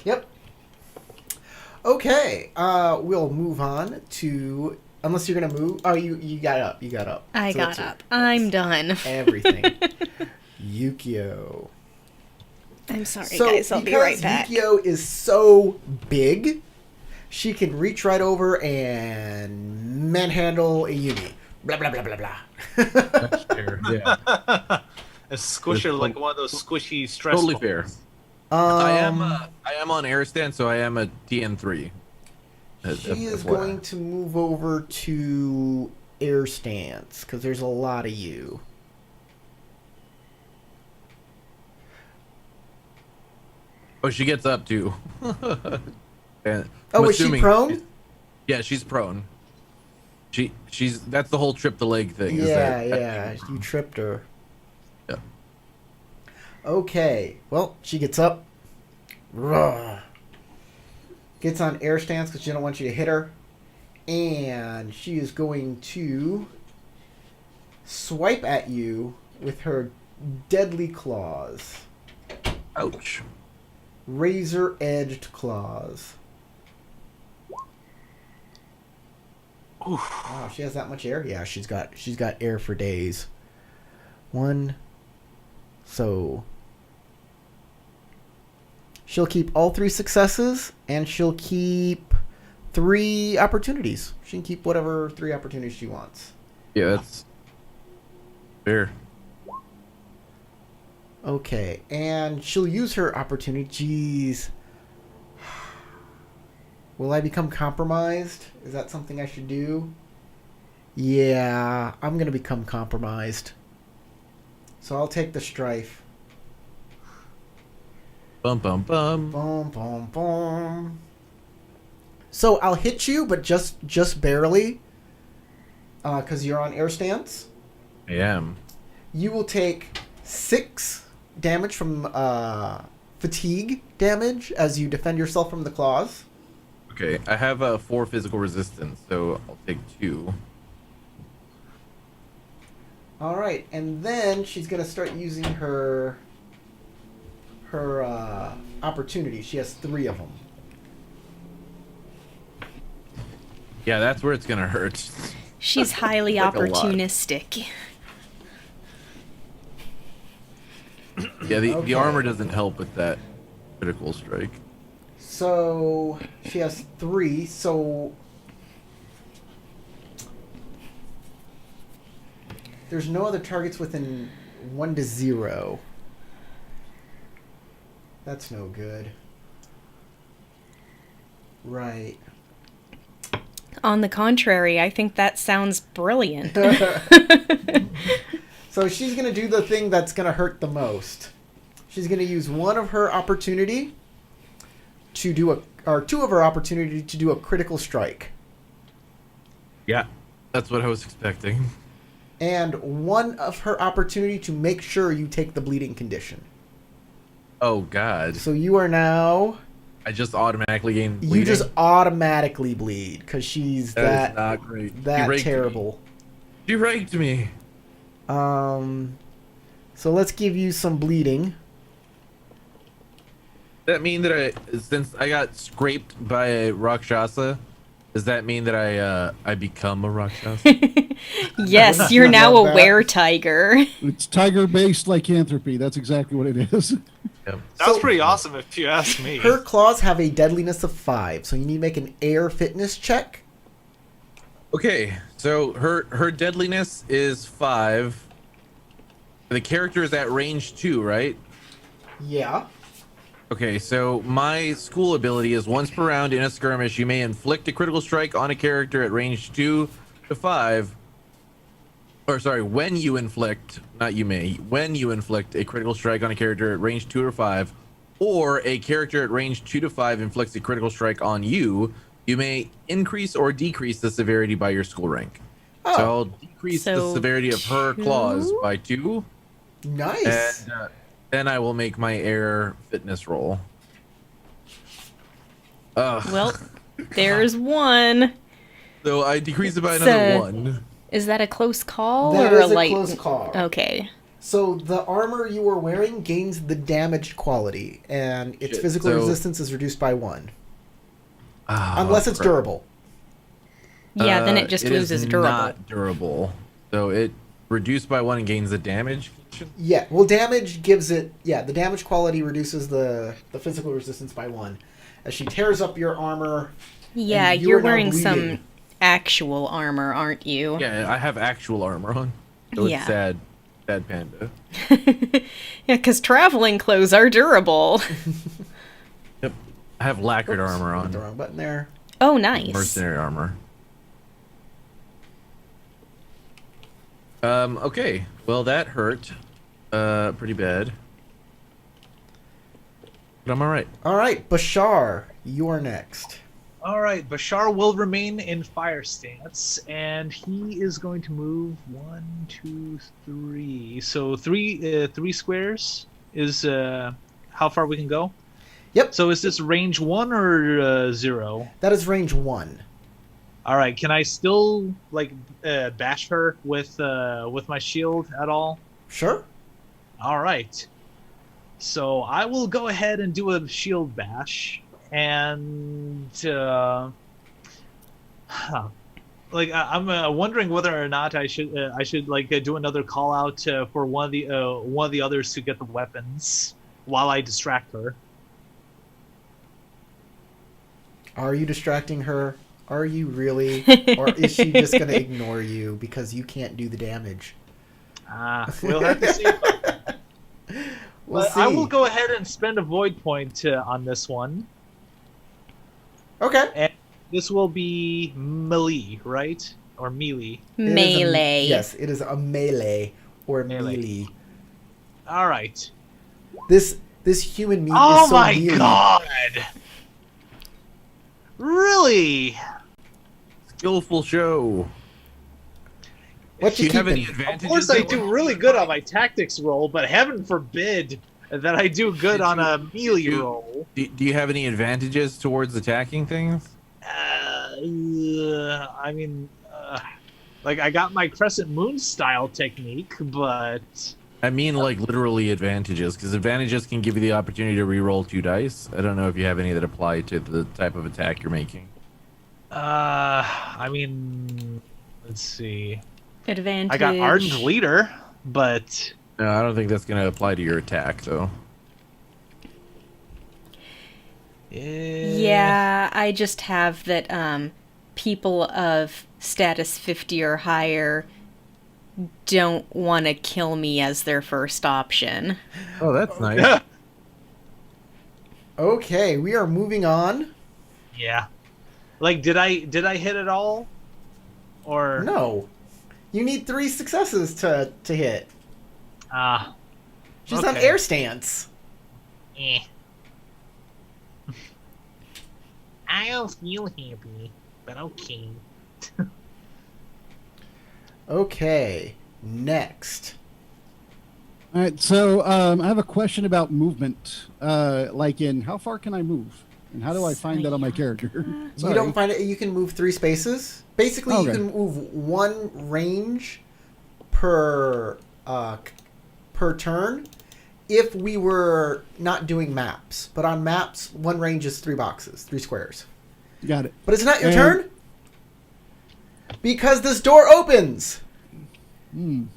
Yep. Okay, we'll move on to... Unless you're going to move... Oh, you got up. You got up. I So got that's it. up. I'm done. Everything. Yukio. I'm sorry, guys. I'll be right back. Yukio is so big, she can reach right over and manhandle a Yugi. Blah, blah, blah, blah, blah. That's fair. Yeah, A squisher, like one of those squishy stress totally balls. fair. I am on air stand, so I am a DN3. She is going to move over to air stance, because there's a lot of you. Oh, she gets up too. And Oh, I'm is she assuming- prone? Yeah, she's prone. She's that's the whole trip the leg thing. is Yeah, that- yeah. You tripped her. Yeah. Okay. Well, she gets up. Rawr. Gets on air stance because she don't want you to hit her. And she is going to swipe at you with her deadly claws. Ouch. Razor-edged claws. Oof. Wow, she has that much air? Yeah, she's got air for days. One. So she'll keep all 3 successes, and she'll keep 3 opportunities. She can keep whatever 3 opportunities she wants. Yeah, that's fair. Okay, and she'll use her opportunity. Jeez. Will I become compromised? Is that something I should do? Yeah, I'm going to become compromised. So I'll take the strife. Bum bum bum. Boom, boom, boom. So I'll hit you, but just barely. Because you're on air stance. I am. You will take 6 damage from fatigue damage as you defend yourself from the claws. Okay, I have a 4 physical resistance, so I'll take 2. All right, and then she's gonna start using her opportunity. She has 3 of them. Yeah, that's where it's gonna hurt. She's highly Like a lot. opportunistic. Yeah, the Okay. armor doesn't help with that critical strike. So she has 3. So there's no other targets within 1 to 0. That's no good. Right. On the contrary, I think that sounds brilliant. So she's going to do the thing that's going to hurt the most. She's going to use one of her opportunity to do or 2 of her opportunity to do a critical strike. Yeah, that's what I was expecting. and 1 of her opportunity to make sure you take the bleeding condition. Oh God! So you are now. I just automatically gain bleeding. You just automatically bleed because she's That is not great. She that raked terrible. Me. She raked me. So let's give you some bleeding. Does that mean that since I got scraped by a Rakshasa, does that mean that I become a Rakshasa? Yes, you're now a were-tiger. It's tiger-based lycanthropy. That's exactly what it is. Yep. That was pretty awesome, if you ask me. Her claws have a deadliness of 5, so you need to make an air fitness check. Okay, so her deadliness is 5. The character is at range 2, right? Yeah. Okay, so my school ability is once per round in a skirmish, you may inflict a critical strike on a character at range 2 to 5. Or sorry, when you inflict, not you may, when you inflict a critical strike on a character at range 2 or 5, or a character at range 2 to 5 inflicts a critical strike on you, you may increase or decrease the severity by your school rank. Oh. So I'll decrease the severity of her claws by 2. Nice. And then I will make my air fitness roll. Well, there's 1. So I decrease it by another So- 1. Is that a close call That or is a a light? close call. Okay. So the armor you are wearing gains the damaged quality, and its Shit, physical so- resistance is reduced by 1. Oh, Unless it's crap. durable. Yeah, then it just loses is durable. Not durable. So it reduced by 1 and gains the damage. Yeah, well, damage gives it... Yeah, the damage quality reduces the physical resistance by 1. As she tears up your armor... Yeah, and you you're are now wearing bleeding. some actual armor, aren't you? Yeah, I have actual armor on. So Yeah. it's sad panda. Yeah, because traveling clothes are durable. Yep. I have lacquered Oops, armor hit the on. wrong button there. Oh, nice. Mercenary armor. Okay. Well, that hurt. Pretty bad. But I'm alright. All right, Bashar, you are next. All right, Bashar will remain in fire stance, and he is going to move 1, 2, 3. So three squares is how far we can go. Yep. So is this range 1 or 0? That is range 1. All right. Can I still bash her with my shield at all? Sure. All right. So I will go ahead and do a shield bash, and I'm wondering whether or not I should do another call out for one of the others to get the weapons while I distract her. Are you distracting her? Are you really? Or is she just going to ignore you because you can't do the damage? We'll have to see. We'll But see. I will go ahead and spend a void point on this one. Okay. And this will be melee, right? Or melee. It is a- Melee. yes, it is a melee or Melee. melee. All right. This human meat Oh is so my mealy. god! Really? Skillful show. What Do you you have any keeping? advantages? Of course, I though? do really good on my tactics roll, but heaven forbid that I do good on a melee you- roll. Do you have any advantages towards attacking things? I mean, I got my crescent moon style technique, but I mean, like, literally advantages, because advantages can give you the opportunity to re-roll 2 dice. I don't know if you have any that apply to the type of attack you're making. I mean, let's see. Advantage. I got ardent leader, but No, I don't think that's going to apply to your attack, though. Yeah, I just have that people of status 50 or higher don't want to kill me as their first option. Oh, that's nice. Okay, we are moving on. Yeah. Like, did I hit it all? Or No. You need 3 successes to hit. She's on okay. air stance. Eh. I don't feel happy, but okay. Okay. next. All right, so I have a question about movement. Like in how far can I move? And how do I find that on my character? You Sorry. don't find it. You can move 3 spaces. Basically, you Okay. can move 1 range per turn. If we were not doing maps, but on maps, 1 range is 3 boxes, 3 squares. Got it. But it's not your And- turn because this door opens. And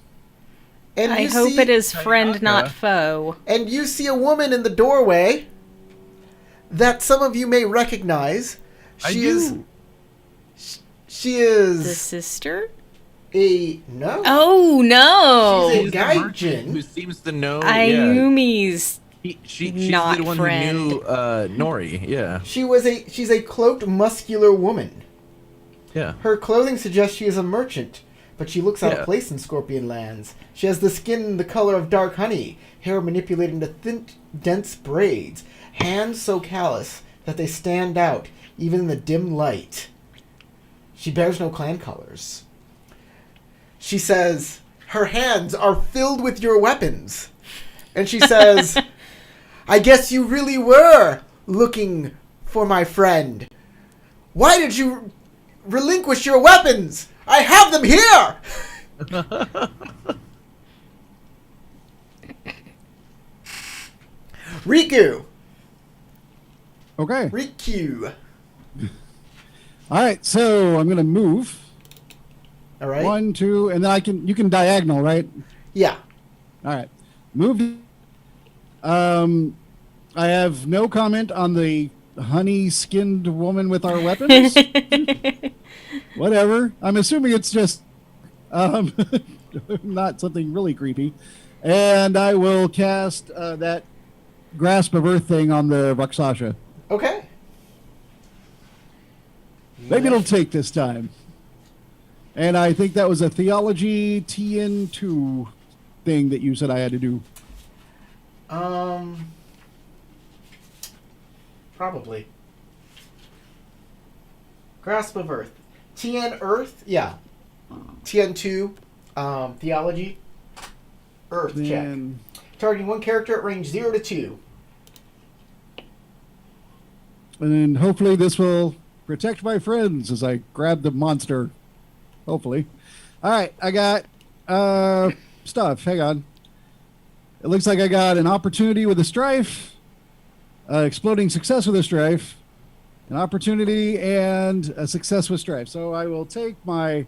I you hope see, it is friend, Ayaka. not foe. And you see a woman in the doorway that some of you may recognize. I She do. She The is sister? no. Oh, no. She's a She's the gaijin. merchant who seems to know. Ayumi's She's not the one friend. who knew Nori. Yeah, She's a cloaked, muscular woman. yeah. Her clothing suggests she is a merchant, but she looks out Yeah. of place in Scorpion lands. She has the skin the color of dark honey, hair manipulated into thin, dense braids, hands so callous that they stand out even in the dim light. She bears no clan colors. She says, her hands are filled with your weapons. And she says, I guess you really were looking for my friend. Why did you relinquish your weapons? I have them here! Riku! Okay. Riku. All right, so I'm gonna move All right? 1, 2, and then you can diagonal, right? Yeah. All right, move. I have no comment on the honey-skinned woman with our weapons. Whatever. I'm assuming it's just not something really creepy. And I will cast that Grasp of Earth thing on the Rakshasa. Okay. Maybe it'll take this time. And I think that was a Theology TN2 thing that you said I had to do. Probably. Grasp of Earth. TN Earth? Yeah. TN2, Theology. Earth check. Then, Targeting 1 character at range 0 to 2. and then hopefully this will protect my friends as I grab the monster. Hopefully. All right, I got stuff. Hang on. It looks like I got an opportunity with a strife, exploding success with a strife, an opportunity, and a success with strife. So I will take my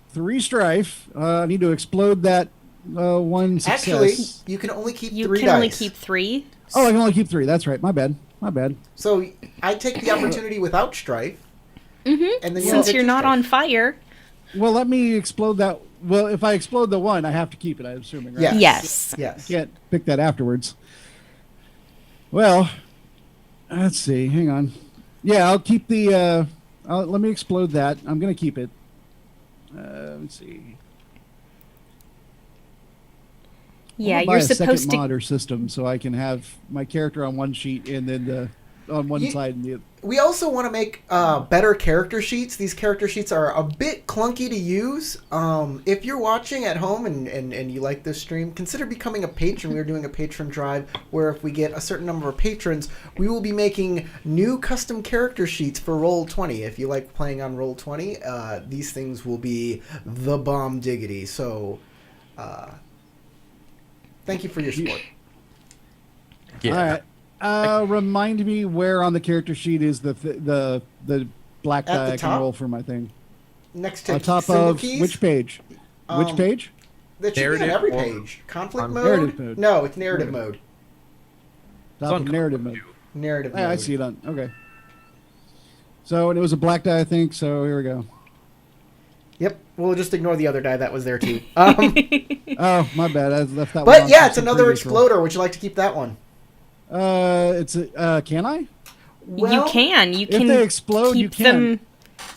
3 strife. I need to explode that 1 success. Actually, you can only keep You 3 can dice. only keep 3. Oh, I can only keep 3. That's right. My bad. My bad. So I take the opportunity without strife. Mm-hmm. And then you Since take you're your not strife. on fire. Well, let me explode that. Well, if I explode the 1, I have to keep it, I'm assuming, right? Yes. Yes. Yes. Can't pick that afterwards. Well, let's see. Hang on. Yeah, I'll keep the. Let me explode that. I'm gonna keep it. Let's see. Yeah, I'll buy you're a supposed second to. modder system so I can have my character on one sheet and then on one You- side and the other. We also want to make better character sheets. These character sheets are a bit clunky to use. If you're watching at home and you like this stream, consider becoming a patron. We're doing a patron drive where if we get a certain number of patrons, we will be making new custom character sheets for Roll20. If you like playing on Roll20, these things will be the bomb diggity. So, thank you for your support. Yeah. All right. Remind me where on the character sheet is the black At die the I top? can roll for my thing. Next to On top symbol of keys, which page? Which Um, page? that should be on Narrative every or- page. Conflict on mode? narrative mode. No, it's narrative mode. Top on of narrative mode. Narrative Yeah, I mode. see it on. Okay. So, and it was a black die, I think. So here we go. Yep. We'll just ignore the other die that was there too. Oh, my bad. I left that one. but on yeah, from it's some another previous roll. exploder. Would you like to keep that one? It's can I? You can. You If can they explode, keep you can. them.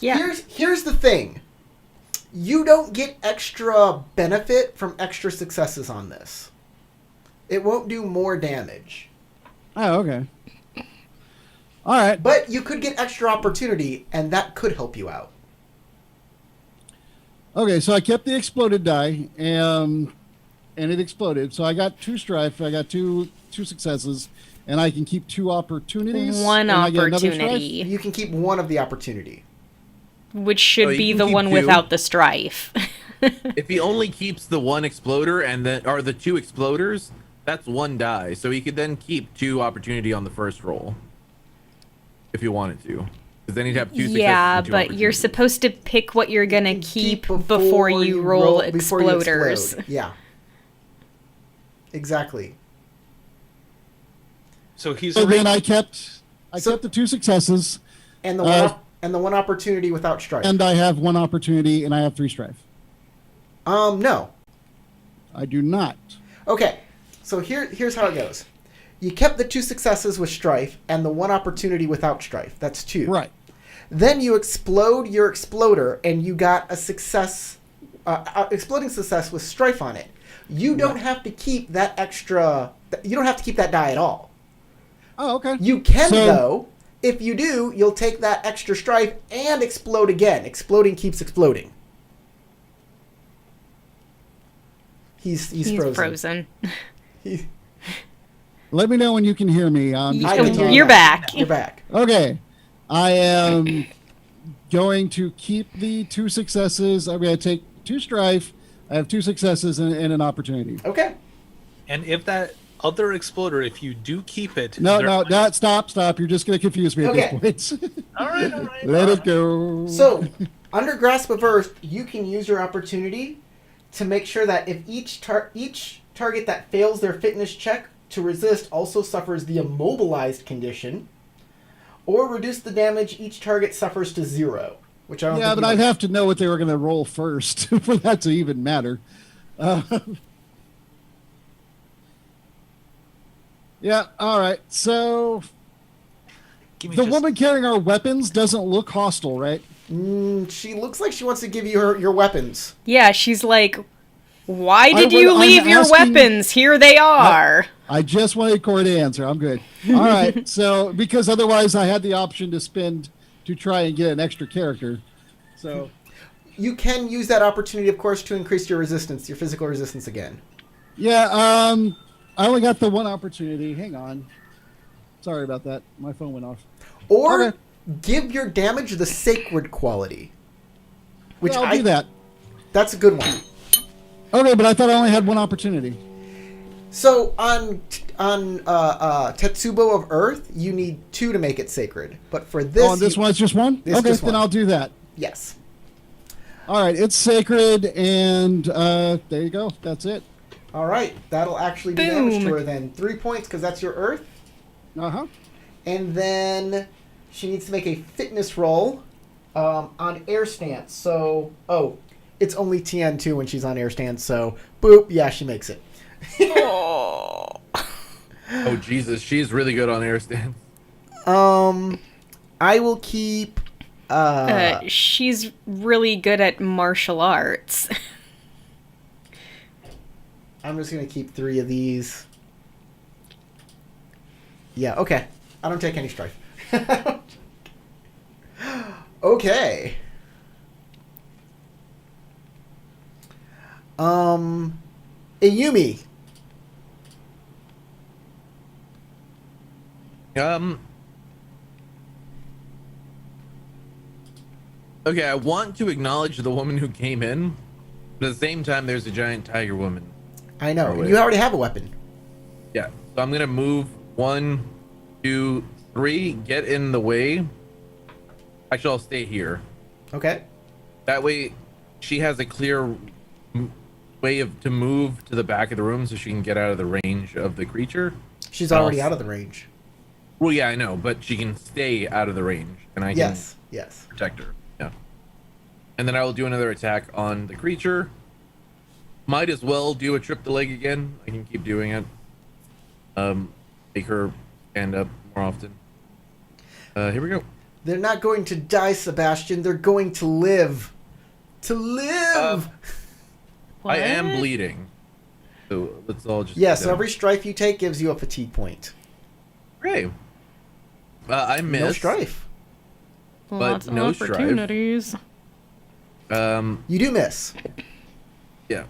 Yeah. Here's the thing. You don't get extra benefit from extra successes on this. It won't do more damage. Oh, okay. All right. But you could get extra opportunity, and that could help you out. Okay, so I kept the exploded die, and it exploded. So I got 2 strife. I got two successes, and I can keep 2 opportunities. One and I get another strife? opportunity, You can keep one of the opportunity. which should Oh, you be can the keep one 2. without the strife. If he only keeps the 1 exploder and then or the 2 exploders, that's 1 die. So he could then keep 2 opportunity on the first roll if he wanted to. Because then he'd have 2 successes. Yeah, and 2 but you're opportunities. supposed to pick what you're gonna You keep before you roll before you exploders. explode. Yeah. Exactly. So he's So already, then I kept the 2 successes, And the one opportunity without strife. and I have 1 opportunity, and I have 3 strife. No. I do not. Okay. So here's how it goes. You kept the 2 successes with strife and the 1 opportunity without strife. That's 2. Right. Then you explode your exploder and you got a success, exploding success with strife on it. You don't have to keep that extra. You don't have to keep that die at all. Oh, okay. You can So- though. If you do, you'll take that extra strife and explode again. Exploding keeps exploding. He's frozen. He- Let me know when you can hear me. I'm just I gonna can talk. hear You're you. back. You're back. Okay. I am going to keep the 2 successes. I'm going to take 2 strife. I have 2 successes and an opportunity. Okay. and if that other exploder, if you do keep it, No, there- stop. You're just going to confuse me at Okay. this point. All right. Let it go. So, under Grasp of Earth, you can use your opportunity to make sure that if each target that fails their fitness check to resist also suffers the immobilized condition, or reduce the damage each target suffers to 0. Which I don't. Yeah, think but you I'd want. have to know what they were going to roll first for that to even matter. Yeah, all right. So Give me the just- woman carrying our weapons doesn't look hostile, right? She looks like she wants to give you your weapons. Yeah, she's like, why did I'm you leave your asking- weapons? Here they are. I just wanted Corey to answer. I'm good. All right. So because otherwise I had the option to spend to try and get an extra character. So You can use that opportunity, of course, to increase your resistance, your physical resistance again. yeah, I only got the 1 opportunity. Hang on. Sorry about that. My phone went off. Or Okay. give your damage the sacred quality. Which Yeah, I'll do that. That's a good one. Okay, but I thought I only had 1 opportunity. So on Tetsubo of Earth, you need 2 to make it sacred. But for this, Oh, and this one's just 1? This Okay, just then 1. I'll do that. Yes. All right, it's sacred, and there you go. That's it. All right, that'll actually be Boom. damage to her then. 3 points because that's your Earth, Uh-huh. and then she needs to make a fitness roll on air stance. So, it's only TN2 when she's on air stance. So, boop, yeah, she makes it. Oh. Oh Jesus, she's really good on air stance. I will keep. She's really good at martial arts. I'm just gonna keep 3 of these. Yeah, okay. I don't take any strife. Okay. Ayumi. Okay, I want to acknowledge the woman who came in, but at the same time, there's a giant tiger woman. I know. Oh, wait. You already have a weapon. Yeah, so I'm gonna move 1, 2, 3, get in the way. Actually, I'll stay here. Okay. That way, she has a clear way to move to the back of the room so she can get out of the range of the creature. She's already out of the range. Well, yeah, I know, but she can stay out of the range, and I can Yes. protect her. Yeah. And then I will do another attack on the creature. Might as well do a trip the leg again. I can keep doing it. Make her stand up more often. Here we go. They're not going to die, Sebastian. They're going to live. To live! I am What? bleeding. So let's all just... Yeah, so every strife you take gives you a fatigue point. Okay. I missed. No strife. But Lots no of strife. opportunities. You do miss. Yeah.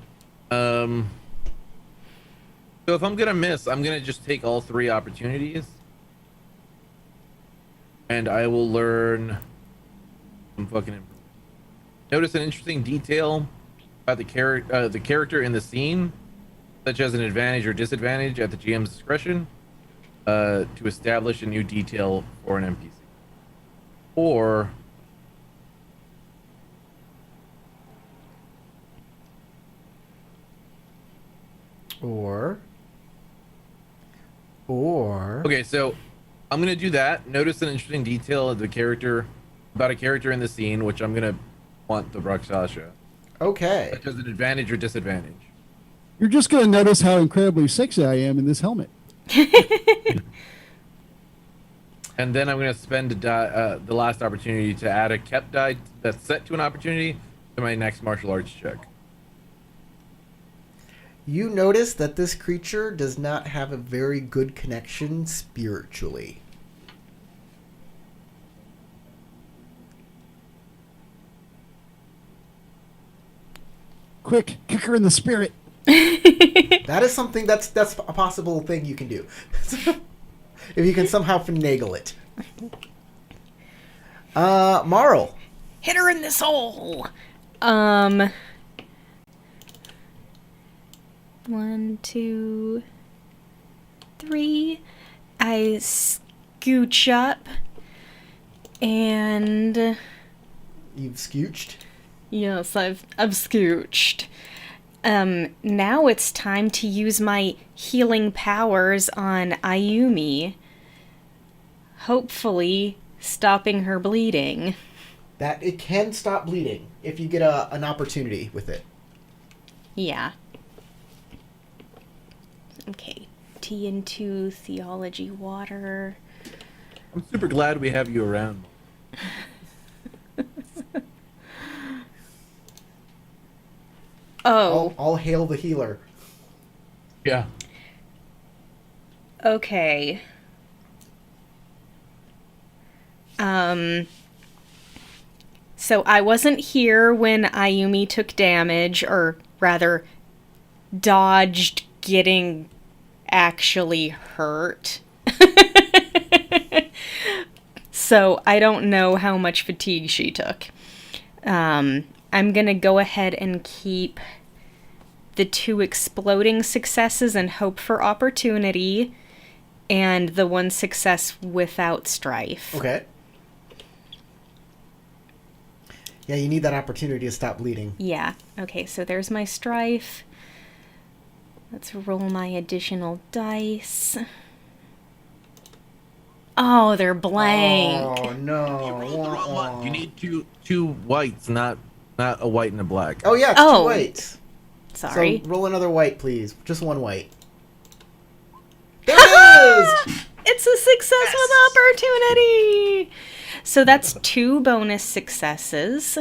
So if I'm gonna miss, I'm gonna just take all 3 opportunities, and I will learn some fucking. Notice an interesting detail about the character in the scene, such as an advantage or disadvantage at the GM's discretion, to establish a new detail for an NPC, or okay. So I'm gonna do that. Notice an interesting detail of the character about a character in the scene, which I'm gonna want the Rakshasha, Okay. such as an advantage or disadvantage. You're just going to notice how incredibly sexy I am in this helmet. And then I'm going to spend the last opportunity to add a kept die that's set to an opportunity to my next martial arts check. You notice that this creature does not have a very good connection spiritually. Quick, kick her in the spirit. That is something that's a possible thing you can do. If you can somehow finagle it. Marl. Hit her in the soul. 1, 2, 3. I scooch up and You've scooched. yes, I've scooched. Now it's time to use my healing powers on Ayumi. Hopefully stopping her bleeding. That it can stop bleeding if you get an opportunity with it. Yeah. Okay. Tea into theology water. I'm super glad we have you around. Oh, All hail the healer. Yeah. okay. So I wasn't here when Ayumi took damage, or rather, dodged getting actually hurt. So I don't know how much fatigue she took. I'm gonna go ahead and keep the 2 exploding successes and hope for opportunity, and the 1 success without strife. Okay. Yeah, you need that opportunity to stop bleeding. Yeah. Okay, so there's my strife. Let's roll my additional dice. Oh, they're blank. Oh no! You rolled the wrong one. You need two whites, not a white and a black. Oh yeah, it's Oh. 2 whites. Sorry. So roll another white, please. Just 1 white. There it is! It's a success with opportunity. So that's 2 bonus successes.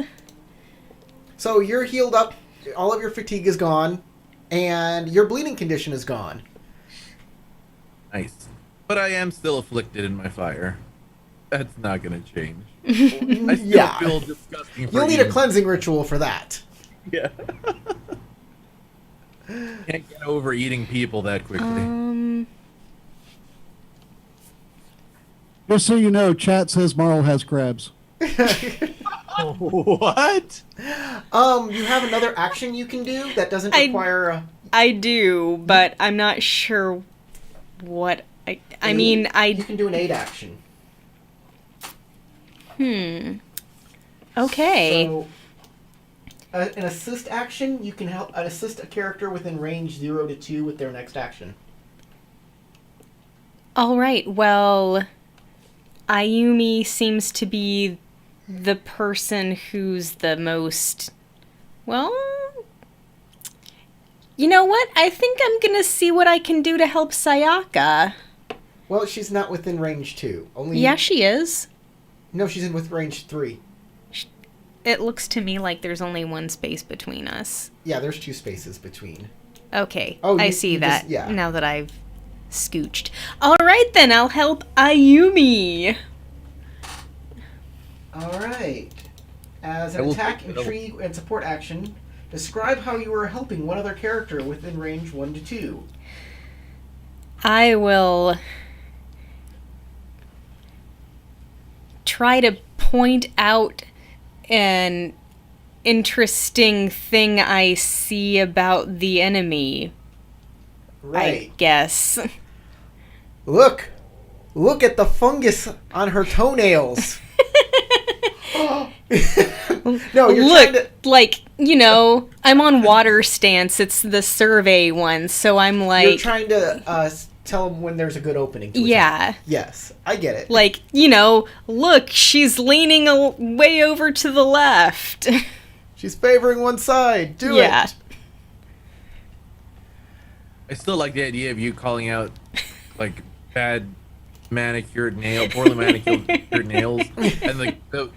So you're healed up. All of your fatigue is gone, and your bleeding condition is gone. Nice. But I am still afflicted in my fire. That's not gonna change. I still Yeah. feel disgusting. You'll need a cleansing ritual for that. Yeah. Can't get over eating people that quickly. Just so you know, chat says Marl has crabs. What? You have another action you can do that doesn't require a... I do, but I'm not sure what I mean, You can do an aid action. Okay. So, an assist action, you can help assist a character within range 0 to 2 with their next action. All right. Well, Ayumi seems to be the person who's the most... Well... You know what? I think I'm gonna see what I can do to help Sayaka. Well, she's not within range 2. Only Yeah, she is. No, she's in with range 3. It looks to me like there's only 1 space between us. Yeah, there's 2 spaces between. Okay, Oh, I you- see you that just- yeah. now that I've scooched. All right, then, I'll help Ayumi. All right. As I an will- attack, I will- intrigue, and support action, describe how you are helping one other character within range 1 to 2. I will try to point out an interesting thing I see about the enemy, I Right. guess. Look! Look at the fungus on her toenails! No, you're trying to... Like, I'm on water stance. It's the survey one, so I'm You're like, trying to tell them when there's a good opening to attack. yeah. Yes, I get it. Like, look, she's leaning way over to the left. She's favoring one side. Do Yeah. it. I still like the idea of you calling out like bad poorly manicured nails, and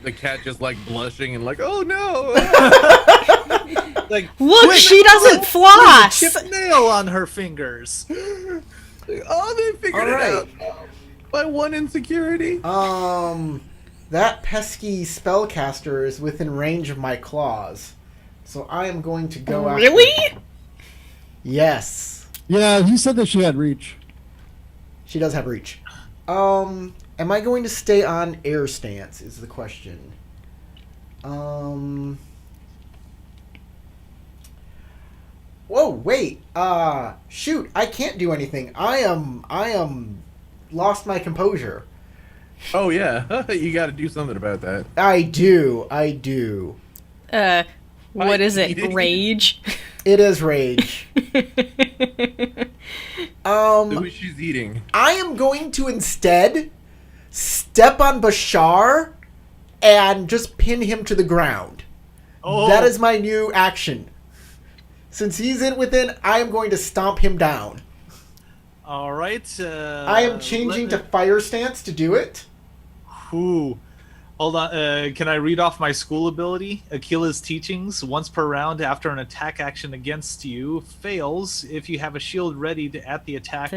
the cat just like blushing and like, oh no! Like, Look, quick, she doesn't floss. Chip nail on her fingers. Oh, they figured All it right. out. My one insecurity. That pesky spellcaster is within range of my claws. So I am going to go after... Really? Yes. Yeah, he said that she had reach. She does have reach. Am I going to stay on air stance is the question. Whoa, wait. Shoot, I can't do anything. I am lost my composure. Oh yeah, you got to do something about that. I do. What is it? eating? Rage? It is rage. Who she's eating? I am going to instead step on Bashar and just pin him to the ground. Oh, That is my new action. Since he's within, I am going to stomp him down. all right. I am changing to fire stance to do it. Ooh. Hold on. Can I read off my school ability? Aquila's teachings. Once per round, after an attack action against you fails, if you have a shield ready at the attack,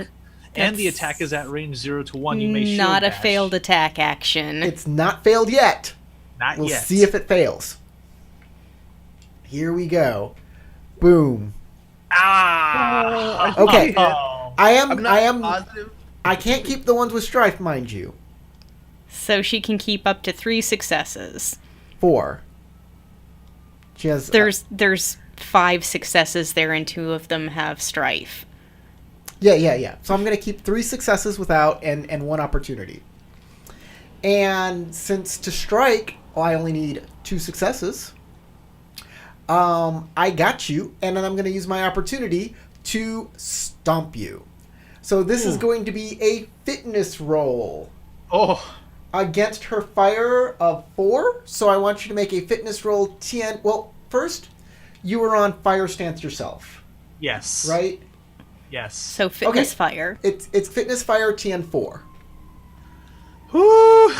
and the that's attack is at range 0 to 1, you may shield Not a bash. failed attack action. It's not failed yet. Not We'll yet. see if it fails. Here we go. Boom. Ah. Okay. Oh. I I'm not am. positive. I can't keep the ones with strife, mind you. So she can keep up to 3 successes. 4. She has. There's 5 successes there, and 2 of them have strife. Yeah. So I'm going to keep 3 successes without and 1 opportunity. And since to strike, I only need 2 successes. I got you, and then I'm going to use my opportunity to stomp you. So this is going to be a fitness roll Oh. against her fire of 4. So I want you to make a fitness roll 10. Well, first, you were on fire stance yourself, Yes. right? Yes. So fitness Okay. fire. It's fitness fire TN4. Whew.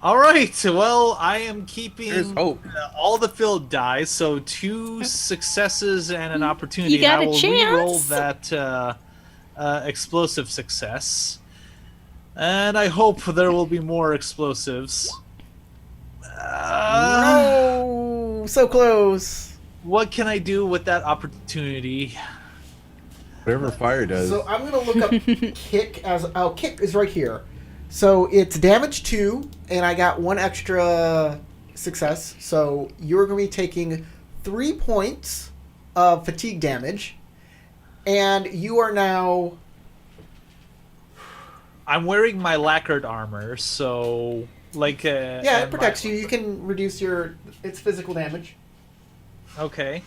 All right. Well, I am keeping There's hope. all the filled dice, so 2 successes and an opportunity. You got and I a will chance. re-roll that explosive success, and I hope there will be more explosives. No, so close. What can I do with that opportunity? Whatever fire does. So I'm gonna look up kick as kick is right here. So it's damage 2, and I got 1 extra success. So you're gonna be taking 3 points of fatigue damage, and you are now. I'm wearing my lacquered armor, so like Yeah, it and protects my- you. You can reduce its physical damage. Okay.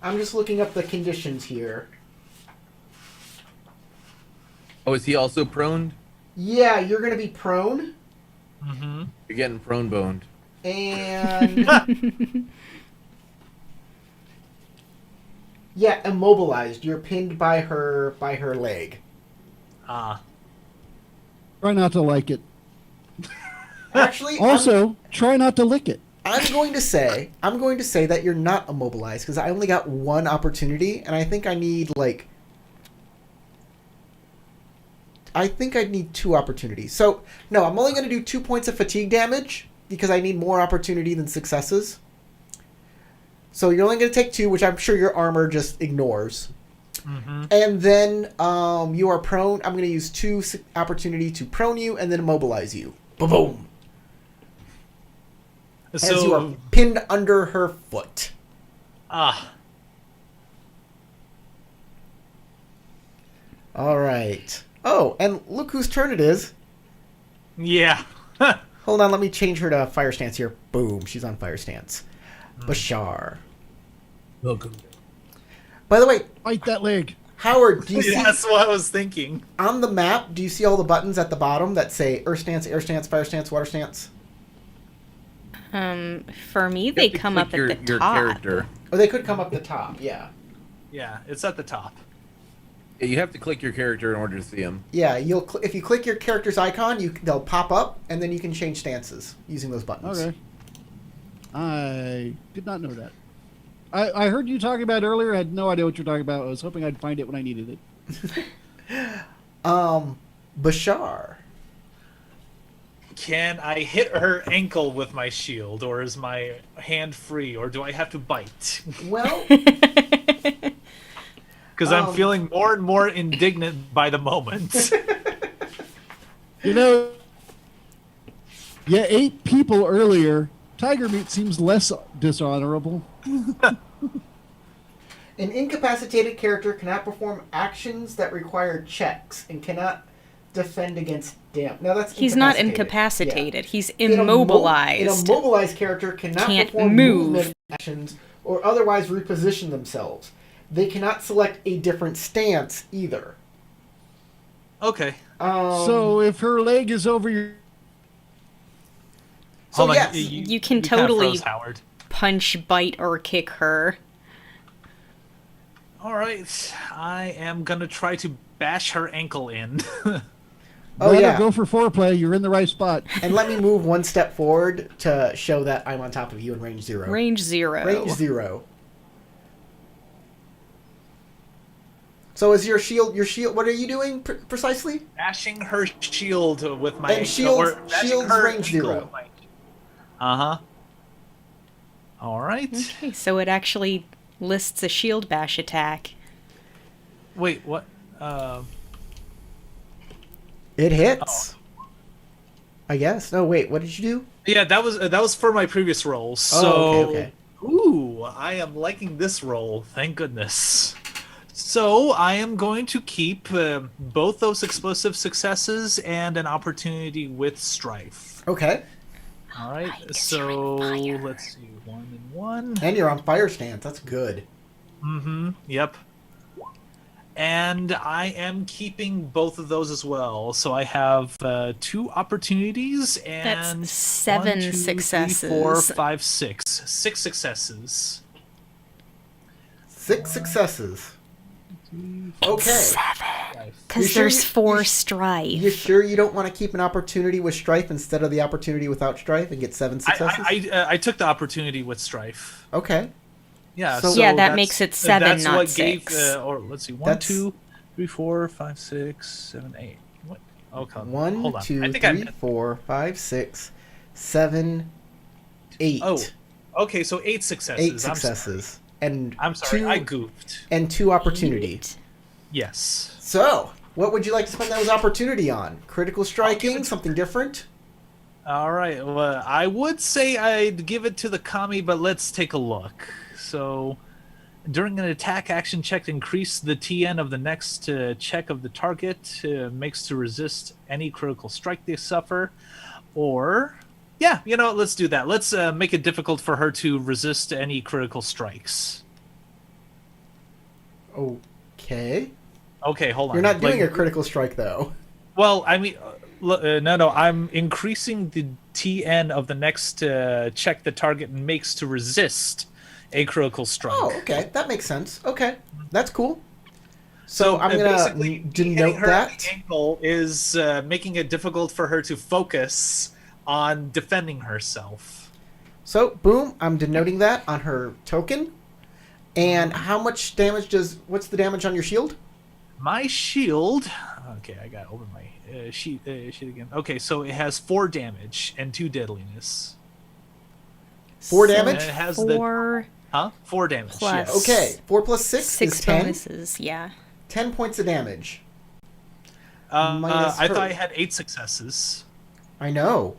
I'm just looking up the conditions here. Oh, is he also prone? Yeah, you're gonna be prone, Mm-hmm. You're getting prone boned. and yeah, immobilized. You're pinned by her leg. Ah. Try not to like it. Actually, Also, try not to lick it. I'm going to say that you're not immobilized because I only got 1 opportunity, and I think I need like I think I'd need 2 opportunities. So, no, I'm only going to do 2 points of fatigue damage because I need more opportunity than successes. So you're only going to take 2, which I'm sure your armor just ignores. Mm-hmm. And then you are prone. I'm going to use 2 opportunity to prone you and then immobilize you. Boom. As you are pinned under her foot. Ah. All right. Oh, and look whose turn it is. Yeah. Hold on, let me change her to fire stance here. Boom, she's on fire stance. Bashar. Welcome. By the way, Fight that leg. Howard, do you see That's what I was thinking. on the map? Do you see all the buttons at the bottom that say Earth stance, air stance, fire stance, water stance? For me, they come up at the your top. character. Or they could come up the top. Yeah. Yeah, it's at the top. Yeah, you have to click your character in order to see him. Yeah, if you click your character's icon, they'll pop up, and then you can change stances using those buttons. Okay. I did not know that. I heard you talking about it earlier. I had no idea what you're talking about. I was hoping I'd find it when I needed it. Bashar. Can I hit her ankle with my shield, or is my hand free, or do I have to bite? Well, Because I'm feeling more and more indignant by the moment. You know, you ate people earlier. Tiger meat seems less dishonorable. an incapacitated character cannot perform actions that require checks and cannot defend against damage. Now that's He's not incapacitated. He's immobilized. An immobilized character can't perform movement actions or otherwise reposition themselves. They cannot select a different stance either. Okay. So if her leg is over your... So Hold on, yes, You can kinda totally froze, Howard. punch, bite, or kick her. All right, I am gonna try to bash her ankle in. Oh, Let her yeah. go for foreplay. You're in the right spot. and let me move one step forward to show that I'm on top of you in range 0. Range 0. Range 0. So is your shield, what are you doing precisely? Bashing her shield with my And shield's range 0. Uh-huh. All right. Okay, so it actually lists a shield bash attack. Wait, what? It hits. I guess. No, wait, what did you do? Yeah, that was for my previous roll. So, Oh, okay. Ooh, I am liking this roll. Thank goodness. So I am going to keep both those explosive successes and an opportunity with strife. Okay. All right. Right, 'cause So you're in fire. let's see, 1 and 1. And you're on fire stance. That's good. Mm-hmm. Yep. And I am keeping both of those as well. So I have 2 opportunities and That's 7 1, 2, 3, successes. 4, 5, 6. 6 successes. 6 successes. Okay. 7. You Because sure there's you- 4 you strife. You sure you don't want to keep an opportunity with strife instead of the opportunity without strife and get 7 successes? I took the opportunity with strife. Okay. Yeah. So- Yeah, that that's- makes it 7, that's not what 6. Gave, or let's see, 1, That's- 2, 3, 4, 5, 6, 7, 8. What? Okay. 1, hold on. 2, I think 3, 4, 5, 6, 7, 8. Oh, okay, so 8 successes. 8 successes. And I'm sorry, 2, I goofed. and 2 opportunity. Yes. So, what would you like to spend those opportunity on? Critical striking? Something different? All right. Well, I would say I'd give it to the kami, but let's take a look. So, during an attack action check, increase the TN of the next check of the target, makes to resist any critical strike they suffer. Or, yeah, let's do that. Let's make it difficult for her to resist any critical strikes. Okay. Okay, hold on. You're not doing a critical strike, though. Well, I mean, no. I'm increasing the TN of the next check the target makes to resist a critical strike. Oh, okay. That makes sense. Okay. That's cool. So I'm basically, going to hitting denote her at that. the ankle is making it difficult for her to focus on defending herself. So, boom, I'm denoting that on her token. And how much damage what's the damage on your shield? My shield, Okay, I got to open my sheet again. Okay, so it has 4 damage and 2 deadliness. 4 So damage? And it has 4 4 damage. plus- Yes. Okay, 4 plus 6 6 is 10. bonuses, yeah. 10 points of damage. Minus I thought I her. had 8 successes. I know.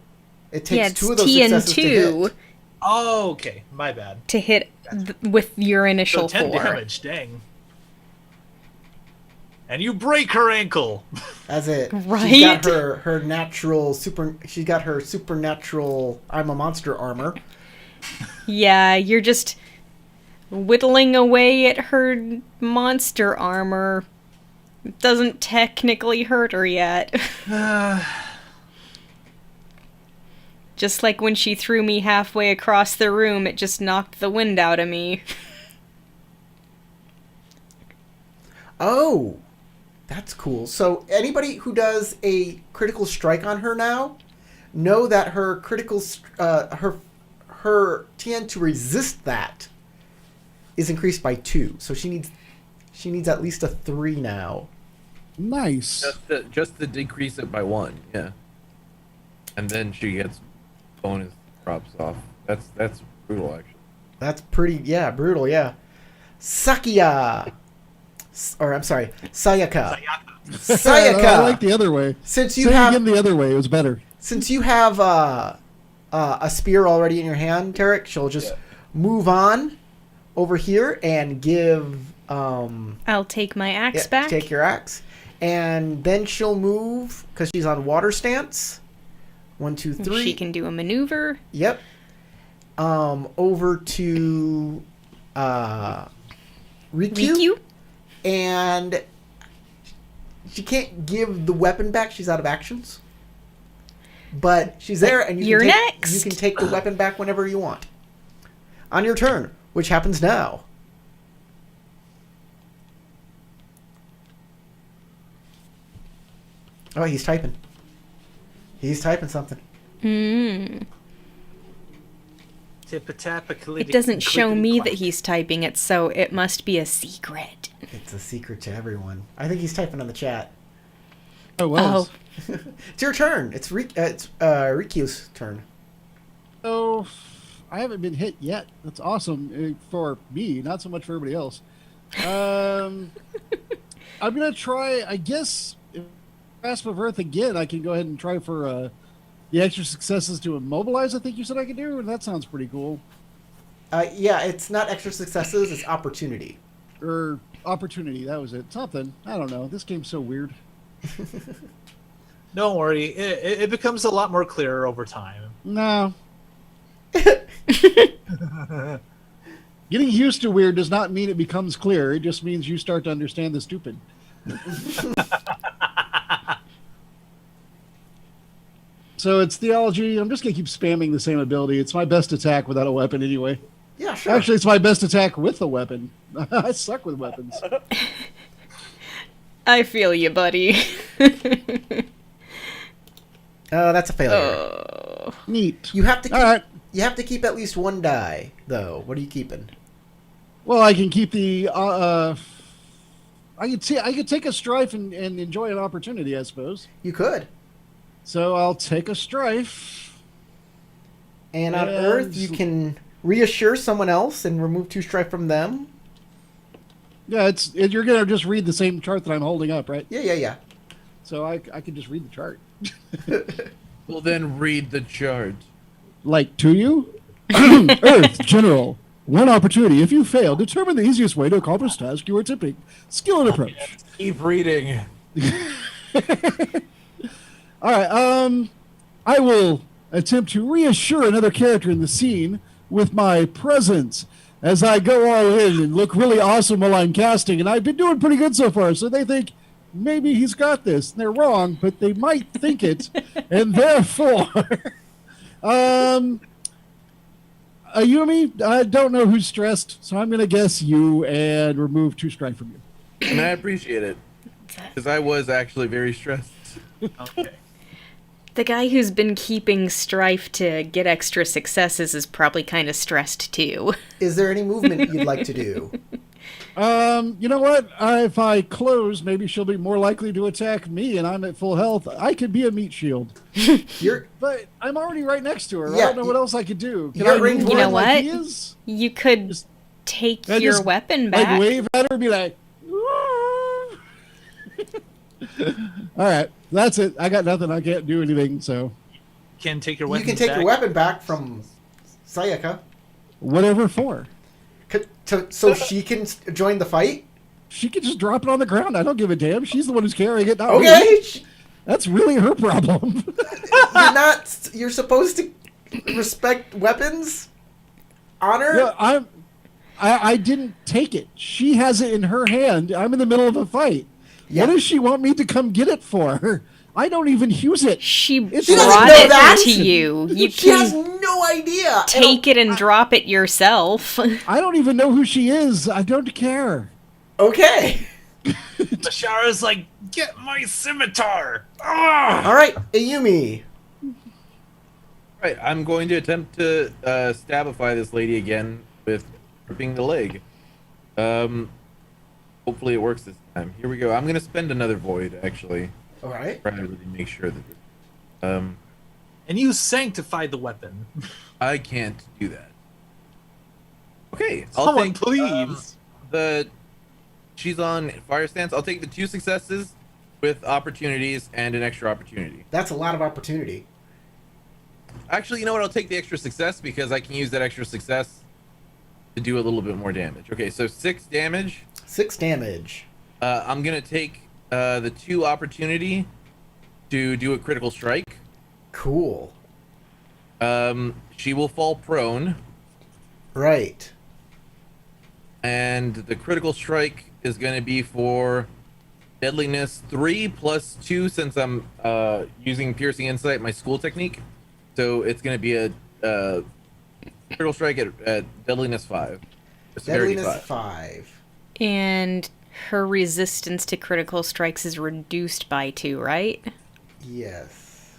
It Yeah, takes it's 2 of those T and successes to 2 hit. Oh, okay. My bad. to hit with your So initial 10 4. damage, dang. And you break her ankle. As it, she's Right? got her natural she's got her supernatural I'm a monster armor. Yeah, you're just whittling away at her monster armor. It doesn't technically hurt her yet. Just like when she threw me halfway across the room, it just knocked the wind out of me. Oh, that's cool. So anybody who does a critical strike on her now, know that her critical her TN to resist that is increased by 2. So she needs at least a 3 now. Nice. Just to decrease it by 1, yeah. And then she gets bonus drops off. That's brutal, actually. That's pretty, brutal, yeah. Sakia. Or, I'm sorry, Sayaka. Sayaka. I like the other way. Since you Say have, again the other way. It was better. since you have a spear already in your hand, Tarek, she'll just move on over here and give, I'll take my axe back. take your axe. And then she'll move, because she's on water stance. 1, 2, 3. She can do a maneuver. Yep. Over to Riku. Riku? And she can't give the weapon back. She's out of actions. But she's there, and You're you next. can take the weapon back whenever you want. On your turn, which happens now. Oh, he's typing. He's typing something. Mm. Tip-a-tap-a-clitty- It doesn't show me that clickety-clack. he's typing it, so it must be a secret. It's a secret to everyone. I think he's typing on the chat. Oh, well. Oh, It's your turn. It's Riku's turn. Oh, I haven't been hit yet. That's awesome for me, not so much for everybody else. I'm gonna try. I guess, if Grasp of Earth again. I can go ahead and try for the extra successes to immobilize. I think you said I could do, and that sounds pretty cool. Yeah, it's not extra successes. It's opportunity. Or opportunity. That was it. Something. I don't know. This game's so weird. Don't worry, it becomes a lot more clearer over time. No. Getting used to weird does not mean it becomes clear. It just means you start to understand the stupid. So it's theology. I'm just going to keep spamming the same ability. It's my best attack without a weapon anyway. Yeah, sure. Actually, it's my best attack with a weapon. I suck with weapons. I feel you, buddy. That's a failure. Oh. Neat. You have to keep, All right. You have to keep at least 1 die, though. What are you keeping? Well, I can keep the... I could take a strife and enjoy an opportunity, I suppose. You could. So I'll take a strife. And on Earth, you can reassure someone else and remove 2 strife from them. Yeah, you're going to just read the same chart that I'm holding up, right? Yeah. So I can just read the chart. Well, then read the chart. Like, to you? Earth, General. 1 opportunity. If you fail, determine the easiest way to accomplish the task you are attempting. Skill and approach. Keep reading. All right, I will attempt to reassure another character in the scene with my presence as I go all in and look really awesome while I'm casting, and I've been doing pretty good so far, so they think maybe he's got this. And they're wrong, but they might think it, and therefore, Ayumi, I don't know who's stressed, so I'm going to guess you and remove 2 strike from you. And I appreciate it. Because I was actually very stressed. Okay. The guy who's been keeping strife to get extra successes is probably kind of stressed too. Is there any movement you'd like to do? You know what? If I close, maybe she'll be more likely to attack me, and I'm at full health. I could be a meat shield, You're but I'm already right next to her. I Yeah, don't know what else I could do. Can you're I at range move one. You in know like he what? is? You could Just- take I your just, weapon back. Like wave at her and be like, "Woo!" All right, that's it. I got nothing. I can't do anything. So Can take your You weapon. can take your weapon back from Sayaka whatever for. so she can join the fight. She could just drop it on the ground. I don't give a damn. She's the one who's carrying it. Not Okay, me. That's really her problem. you're not. You're supposed to respect weapons, honor. Yeah, I didn't take it. She has it in her hand. I'm in the middle of a fight. Yeah. What does she want me to come get it for? I don't even use it. She It's doesn't brought know it that. to you. You She has can no idea. take it and drop it yourself. I don't even know who she is. I don't care. Okay. Bashara's like, get my scimitar. Ah! All right, Ayumi. Right, I'm going to attempt to stabify this lady again with ripping the leg. Hopefully it works this time. Here we go. I'm gonna spend another void actually. All right. Trying to really make sure that. And you sanctified the weapon. I can't do that. Okay, Someone take, please. She's on fire stance. I'll take the 2 successes with opportunities and an extra opportunity. That's a lot of opportunity. Actually, you know what? I'll take the extra success because I can use that extra success to do a little bit more damage. Okay, so 6 damage. 6 damage. I'm gonna take the 2 opportunity to do a critical strike. Cool. She will fall prone, Right. and the critical strike is gonna be for deadliness 3 plus 2 since I'm using piercing insight, my school technique. So it's gonna be a critical strike at deadliness 5. Severity Deadliness 5. And her resistance to critical strikes is reduced by 2, right? Yes.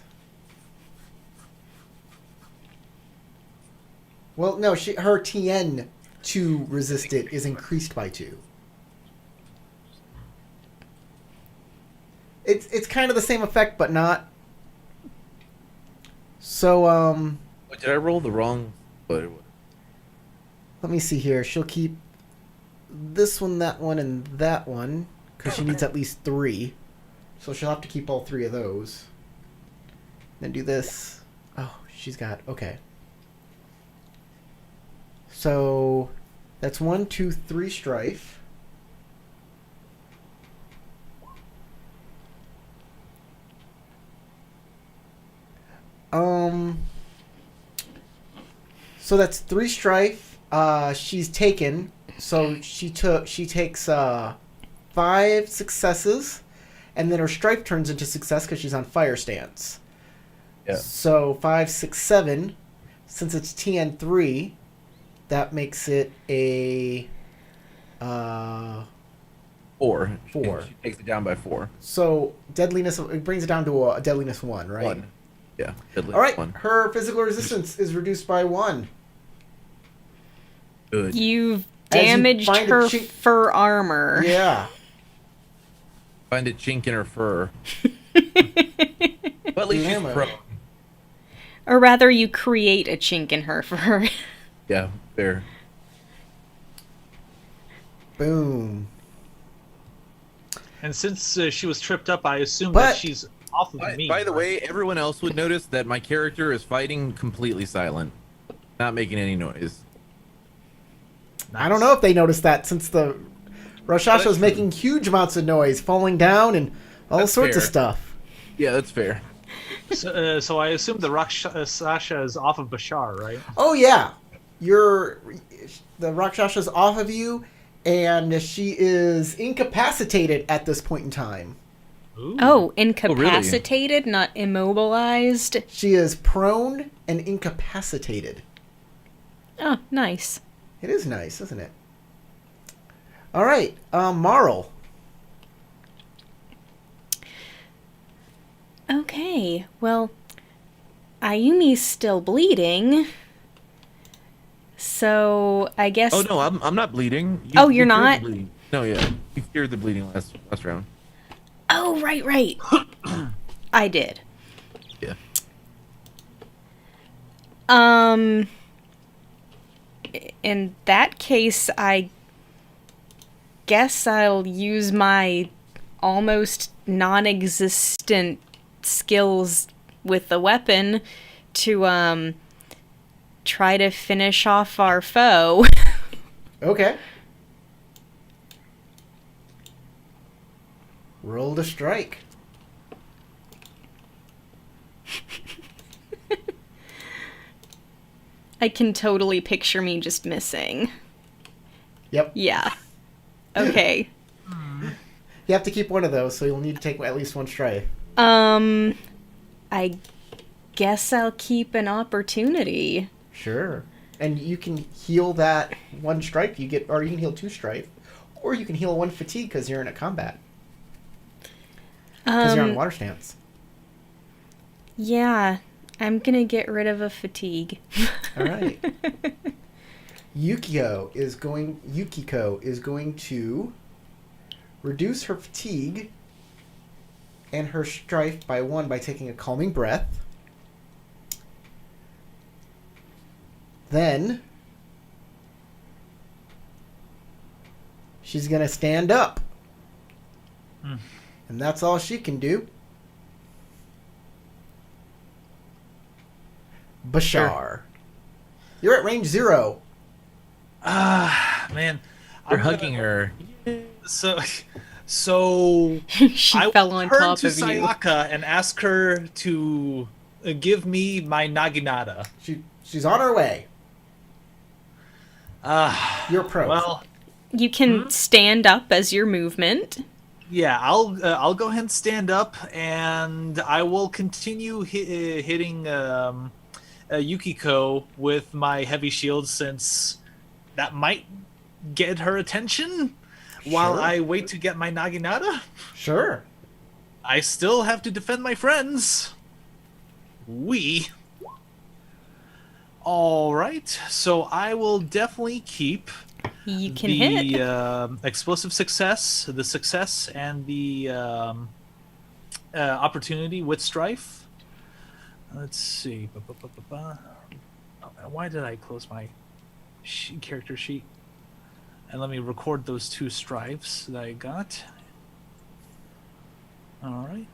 Well, no, her TN to resist it is increased by 2. It's kind of the same effect, but not. So, Wait, did I roll the wrong? What? let me see here. She'll keep this one, that one, and that one, because she needs at least 3. So she'll have to keep all 3 of those. Then do this. Oh, she's got... Okay. So, that's 1, 2, 3 strife. So that's 3 strife. She's taken. So she takes 5 successes, and then her strife turns into success because she's on fire stance. Yeah. So 5, 6, 7. Since it's TN3, that makes it a 4. 4. She takes it down by 4. So deadliness. It brings it down to a deadliness 1, right? 1. Yeah. Deadliness All right. 1. Her physical resistance is reduced by 1. Good. You've As you damaged find a her chink- fur armor. Yeah. Find a chink in her fur. But at least she's Ammo. prone. Or rather, you create a chink in her fur. Yeah, fair. Boom. And since she was tripped up, I assume But- that she's off of me. By the right? way, everyone else would notice that my character is fighting completely silent, not making any noise. I don't know if they noticed that since the Rashasha was making huge amounts of noise, falling down, and all That's sorts of fair. stuff. Yeah, that's fair. So I assume the Sasha is off of Bashar, right? Oh yeah, the Rakshasha's off of you, and she is incapacitated at this point in time. Ooh. Oh, incapacitated, not immobilized. She is prone and incapacitated. Oh, nice. It is nice, isn't it? All right, Marl. Okay, well, Ayumi's still bleeding. So I guess. Oh no, I'm not bleeding. Oh, you you're cured the not? bleeding. No, yeah, you cured the bleeding last round. Oh, right. I did. Yeah. In that case, I guess I'll use my almost non-existent skills with the weapon to try to finish off our foe. Okay. Roll to strike. I can totally picture me just missing. Yep. Yeah. Okay. You have to keep one of those, so you'll need to take at least one strike. I guess I'll keep an opportunity. Sure. And you can heal that one strike you get, or you can heal 2 strife, or you can heal 1 fatigue because you're in a combat. Because you're on water stance. Yeah, I'm gonna get rid of a fatigue. All right. Yukiko is going to reduce her fatigue and her strife by 1 by taking a calming breath. Then she's going to stand up. And that's all she can do. Bashar. Sure. You're at range 0. Man. You're hugging her. So She I fell will on turn top to of you. Sayaka and ask her to give me my Naginata. She's on her way. Ah, You're pro. well, You can stand up as your movement. yeah, I'll go ahead and stand up, and I will continue hitting Yukiko with my heavy shield, since that might get her attention while Sure. I wait to get my Naginata. Sure. I still have to defend my friends. All right, so I will definitely keep You can the hit. explosive success, the success, and the opportunity with strife. Let's see. Why did I close my character sheet? And let me record those 2 strifes that I got. All right.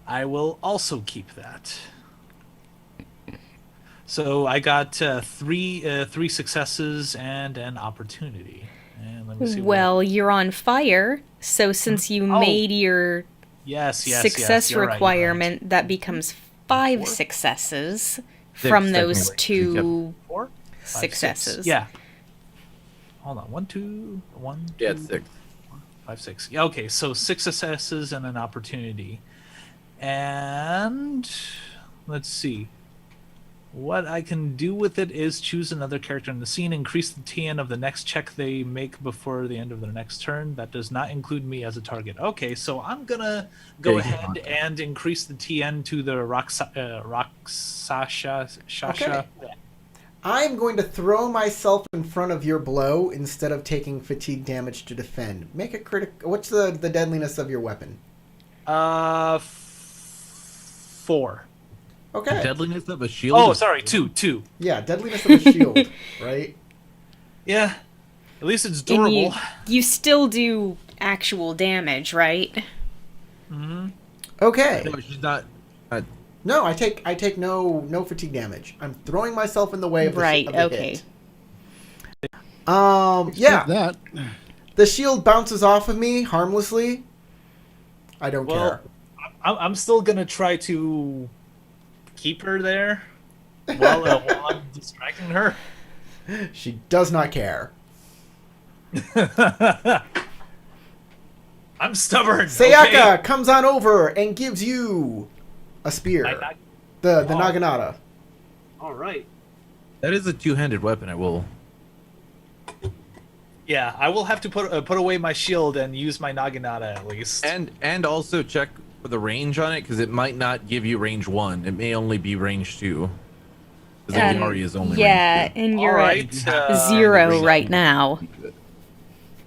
I will also keep that. So I got 3 successes and an opportunity. And let me see. Well, you're on fire, so since you made your yes, success you're right, you're right. requirement, that becomes 5 successes from those technically. 2 4, 5, successes. 6. Yeah. Hold on. 1, 2, 1, 2, Yeah, it's 6. 5, 6. Yeah, okay, so 6 successes and an opportunity. And let's see. What I can do with it is choose another character in the scene, increase the TN of the next check they make before the end of their next turn. That does not include me as a target. Okay, so I'm gonna go ahead and increase the TN to the Shasha. Okay. I'm going to throw myself in front of your blow instead of taking fatigue damage to defend. Make a critical. What's the deadliness of your weapon? 4. Okay. Deadliness of a shield. Oh, sorry, 2. Yeah, deadliness of a shield, right? Yeah. At least it's And durable. you still do actual damage, right? Okay. No, she's not. No, I take no fatigue damage. I'm throwing myself in the way of the, Right, of the okay. hit. Yeah. That. The shield bounces off of me harmlessly. I don't Well, care. I'm still gonna try to keep her there while I'm distracting her. She does not care. I'm stubborn. Sayaka okay? comes on over and gives you a spear. The Oh. Naginata. All right. That is a 2-handed weapon. I will. Yeah, I will have to put away my shield and use my Naginata at least. And also check for the range on it because it might not give you range 1. It may only be range 2. Because the Yari is only yeah, range 2. and you're Alright, at 0 range right two. now.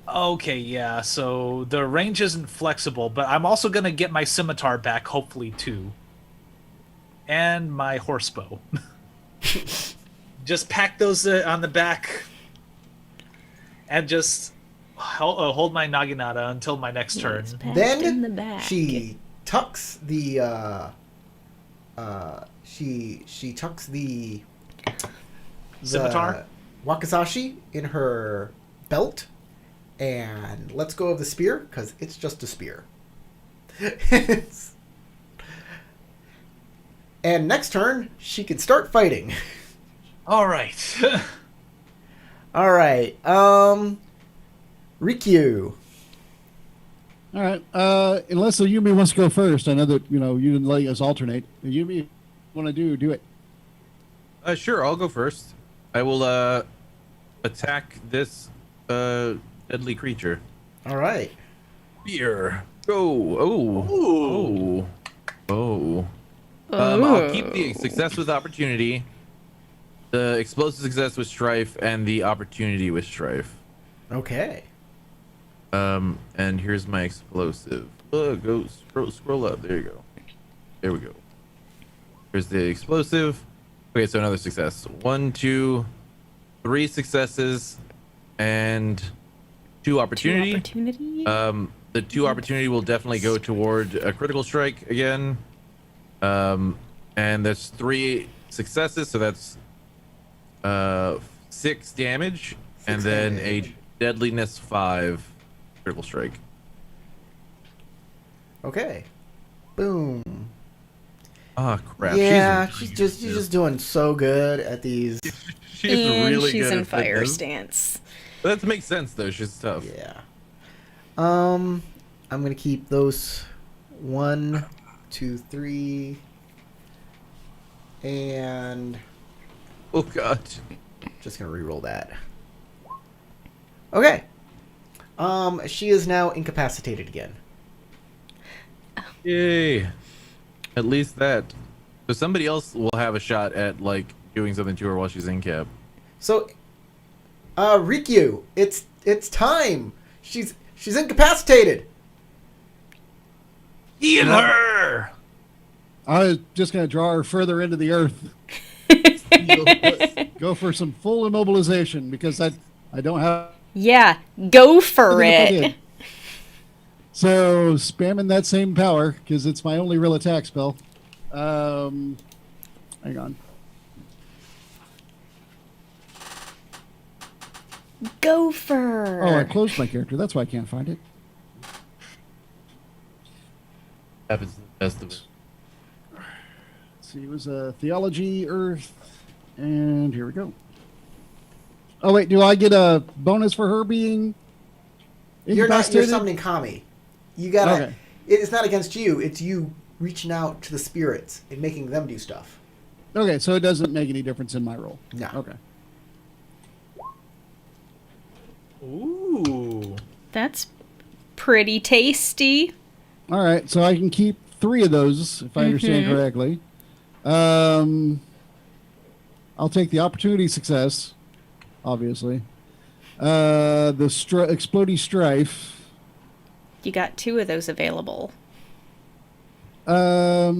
Okay, yeah, so the range isn't flexible, but I'm also going to get my scimitar back, hopefully, too. And my horse bow. Just pack those on the back. And just hold my naginata until my next turn. It's packed in the Then back. she tucks the she tucks the Scimitar? wakizashi in her belt and lets go of the spear because it's just a spear. And next turn she can start fighting. Alright. All right, Rikyu. All right. Unless the Yumi wants to go first, I know that you didn't let us alternate. The Yumi want to do it. Sure, I'll go first. I will attack this deadly creature. All right. Spear. Go. Oh. I'll keep the success with opportunity, the explosive success with strife, and the opportunity with strife. Okay. And here's my explosive. Go scroll up. There you go. There we go. Here's the explosive. Okay, so another success. 1, 2, 3 successes, and 2 opportunity. 2 opportunity? The 2 opportunity will definitely go toward a critical strike again. And there's 3 successes, so that's 6 damage, and then damage. a deadliness 5 critical strike. Okay. Boom. Oh crap! Yeah, she's just doing so good at these. she's and really she's good in at fire fitness. stance. That makes sense though. She's tough. Yeah. I'm gonna keep those 1, 2, 3, and Oh god. just gonna re-roll that. Okay. She is now incapacitated again. Yay! At least that. So somebody else will have a shot at like doing something to her while she's in cap. So, Rikyu, it's time. She's incapacitated. Heal her! I was just going to draw her further into the earth. Go for some full immobilization because I don't have. Yeah, go for anything if I it. did. So spamming that same power because it's my only real attack spell. Hang on. Go for. Oh, I closed my character. That's why I can't find it. Happens to the best of us. Let's see, it was a theology earth, and here we go. Oh wait, do I get a bonus for her being You're incapacitated? summoning Kami. You gotta. Okay. It's not against you. It's you reaching out to the spirits and making them do stuff. Okay, so it doesn't make any difference in my roll. No. Okay. Ooh. That's pretty tasty. All right, so I can keep 3 of those if I understand correctly. I'll take the opportunity success, obviously. The explodey strife. You got 2 of those available. Yeah,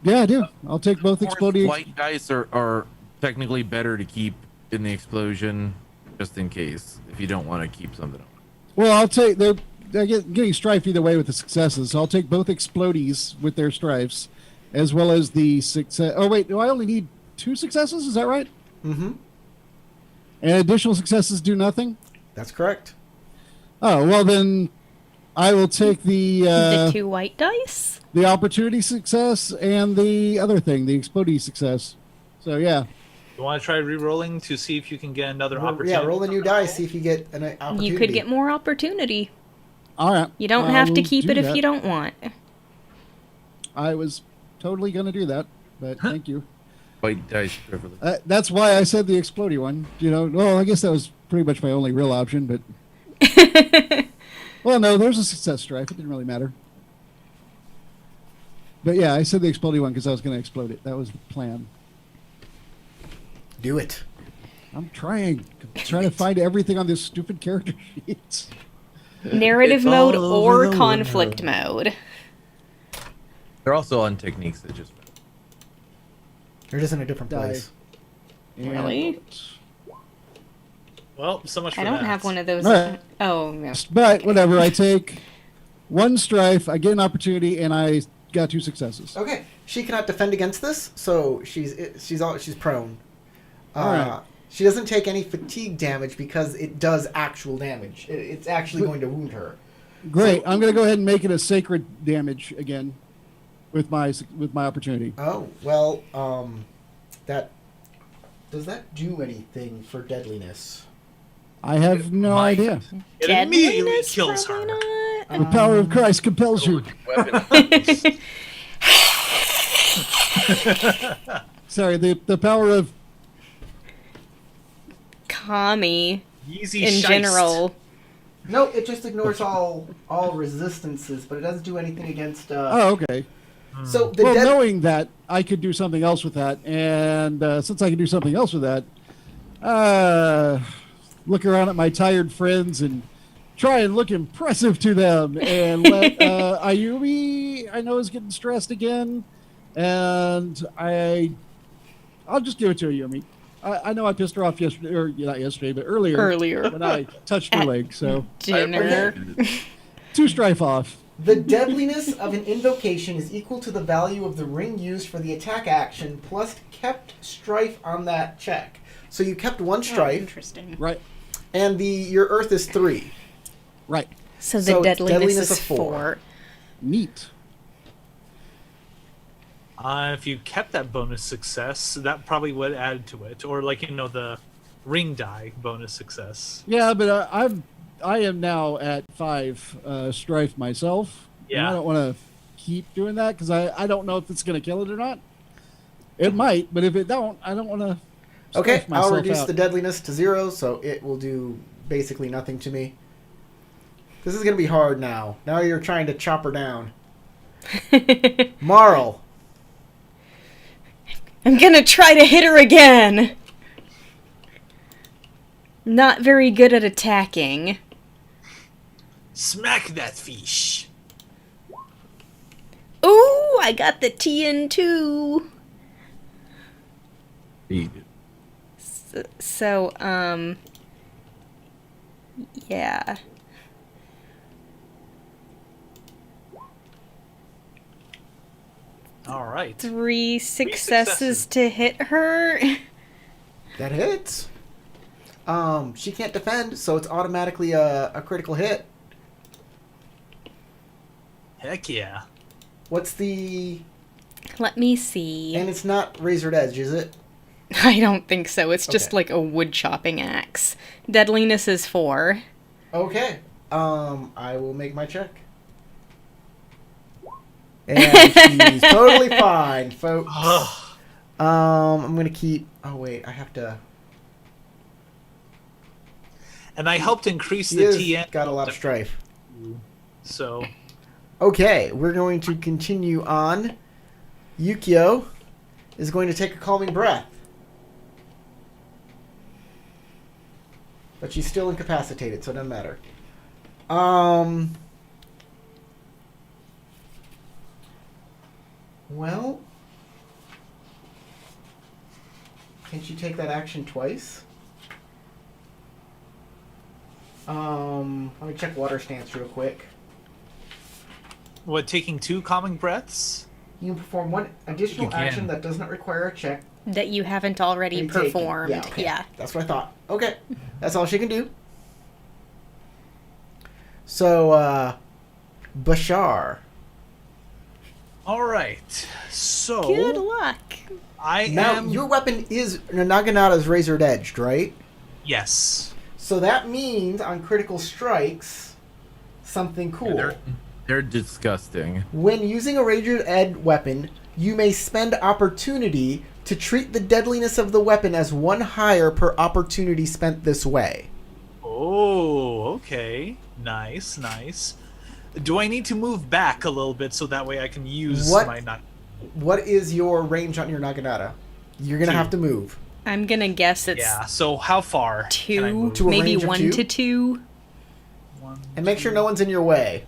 I do. I'll take both Of course, exploding. white dice are technically better to keep in the explosion, just in case if you don't want to keep something. Well, I'll take they're getting strife either way with the successes. So I'll take both explodies with their strifes, as well as the success. Oh wait, do I only need 2 successes? Is that right? Mm-hmm. And additional successes do nothing. That's correct. Oh well, then I will take the The 2 white dice? the opportunity success and the other thing, the explodey success. So yeah. You want to try re-rolling to see if you can get another opportunity? Yeah, roll the new dice. See if you get an opportunity. You could get more opportunity. All right. You don't I have to will keep do it if that. you don't want. I was totally going to do that, but thank you. White dice privilege. That's why I said the explodey one. Well, I guess that was pretty much my only real option, but well, no, there's a success strife. It didn't really matter. But yeah, I said the exploding one because I was going to explode it. That was the plan. Do it. I'm trying to find everything on this stupid character sheet. Narrative It's mode all over or the conflict world. mode. They're also on techniques that just. They're just in a different Die. place. And Really? Well, so much for I don't that. have one of those. Right. Oh, no. But whatever, I take one strife, I get an opportunity, and I got 2 successes. Okay, she cannot defend against this, so she's prone. Alright. She doesn't take any fatigue damage because it does actual damage. It's actually going to wound her. Great. I'm going to go ahead and make it a sacred damage again with my opportunity. Oh well, that does that do anything for deadliness? I have no Might. idea. It immediately Deadliness? kills Probably her. not. The power of Christ compels you. Sorry, the power of Kami Easy in shiest. general. No, it just ignores all resistances, but it doesn't do anything against. Oh, okay. So the Well, dead. knowing that, I could do something else with that, and since I can do something else with that, look around at my tired friends and try and look impressive to them, and let Ayumi, I know, is getting stressed again, and I'll just give it to Ayumi. I know I pissed her off yesterday, or not yesterday, but earlier when I touched her At leg. So Dinner. 2 strife off. The deadliness of an invocation is equal to the value of the ring used for the attack action plus kept strife on that check. So you kept 1 Oh, strife, interesting. Right, and your earth is 3. right. So the So deadliness, deadliness is of 4. 4. Neat. If you kept that bonus success, that probably would add to it, or like the ring die bonus success. Yeah, but I am now at 5 strife myself. And Yeah. I don't want to keep doing that because I don't know if it's going to kill it or not. It might, but if it don't, I don't want to. Okay, I'll reduce the deadliness to 0, so it will do basically nothing to me. This is going to be hard now. Now you're trying to chop her down. Marl. I'm gonna try to hit her again. Not very good at attacking. Smack that fish. Ooh, I got the TN2. So, yeah. All right. 3 successes to hit her. That hits. She can't defend, so it's automatically a critical hit. Heck yeah. What's the... Let me see. And it's not Razored Edge, is it? I don't think so. It's just Okay. like a wood chopping axe. Deadliness is 4. Okay. I will make my check. And she's totally fine, folks. Ugh. I'm gonna keep... Oh, wait, I have to... And I helped increase She the has TN. got a lot of strife. So Okay, we're going to continue on. Yukio is going to take a calming breath. But she's still incapacitated, so it doesn't matter. Well... Can she take that action twice? Let me check water stance real quick. what? Taking 2 calming breaths. You can perform one additional You can. action that does not require a check. That you haven't already Be taken. performed. Yeah, okay. Yeah. That's what I thought. Okay. That's all she can do. So, Bashar. All right. So Good luck. I Now, am. your weapon is Naginata's Razored Edged, right? Yes. So that means on critical strikes, something cool. They're disgusting. When using a Razored Edge weapon, you may spend opportunity to treat the deadliness of the weapon as 1 higher per opportunity spent this way. Oh, okay. Nice, nice. Do I need to move back a little bit so that way I can use What? my not? What is your range on your Naginata? You're gonna 2. have to move. I'm gonna guess it's Yeah. So how far? Can I 2, move? To a maybe range of 1 2? to 2. 1, And make sure 2. no one's in your way.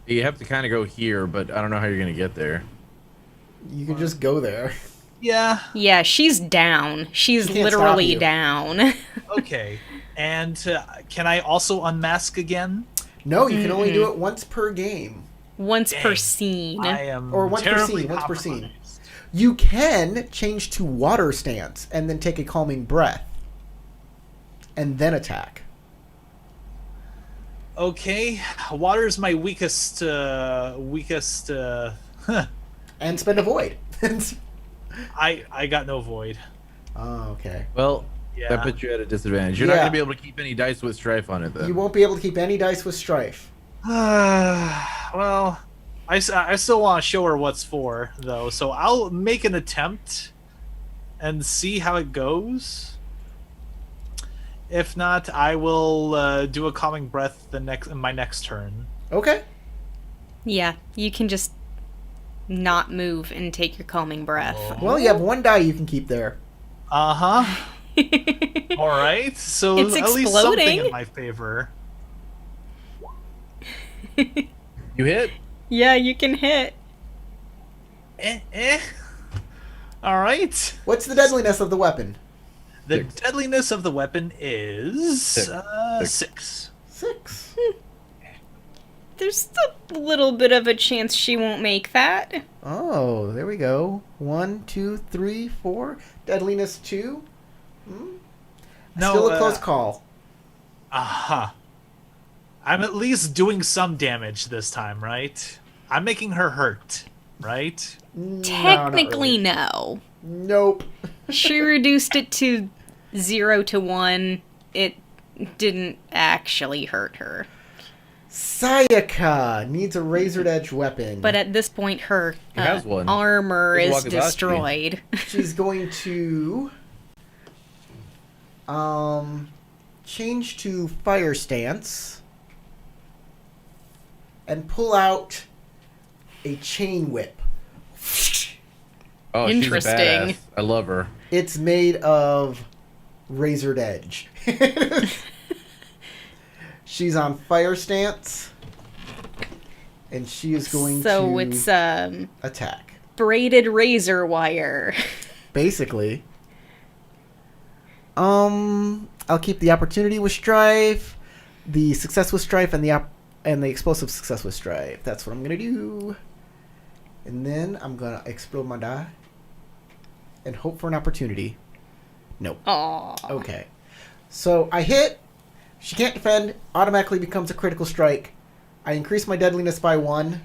You have to kind of go here, but I don't know how you're gonna get there. You can just go there. Yeah. Yeah, she's down. She's She can't literally stop you. down. Okay. And can I also unmask again? No, you can only do it once per game. Once per Dang. scene. I am Or once per terribly scene, once per scene. compromised. You can change to water stance and then take a calming breath. And then attack. Okay, water is my weakest. And spend a void. I got no void. Oh, okay. Well, Yeah. that puts you at a disadvantage. You're Yeah. not gonna be able to keep any dice with strife on it then. You won't be able to keep any dice with strife. Well, I still want to show her what's for though, so I'll make an attempt and see how it goes. If not, I will do a calming breath in my next turn. Okay. Yeah, you can just not move and take your calming breath. Well, you have one die you can keep there. Uh huh. All right, so It's at least something in exploding. my favor. You hit? Yeah, you can hit. All right. What's the deadliness of the weapon? The 6. deadliness of the weapon is 6. 6. There's a little bit of a chance she won't make that. Oh, there we go. 1, 2, 3, 4. Deadliness 2. No, Still a close call. Aha. I'm at least doing some damage this time, right? I'm making her hurt, right? Technically, No. Not no. really. Nope. She reduced it to 0 to 1. It didn't actually hurt her. Sayaka needs a razored edge weapon. But at this point, her She has one. armor It's is Wakazashi. destroyed. She's going to change to fire stance and pull out a chain whip. Oh, Interesting. She's a badass. I love her. It's made of razored edge. She's on fire stance and she is going So to it's attack. braided razor wire. Basically. I'll keep the opportunity with strife, the success with strife, and the explosive success with strife. That's what I'm gonna do. And then I'm gonna explode my die and hope for an opportunity. Nope. Aww. Okay. So I hit. She can't defend. Automatically becomes a critical strike. I increase my deadliness by 1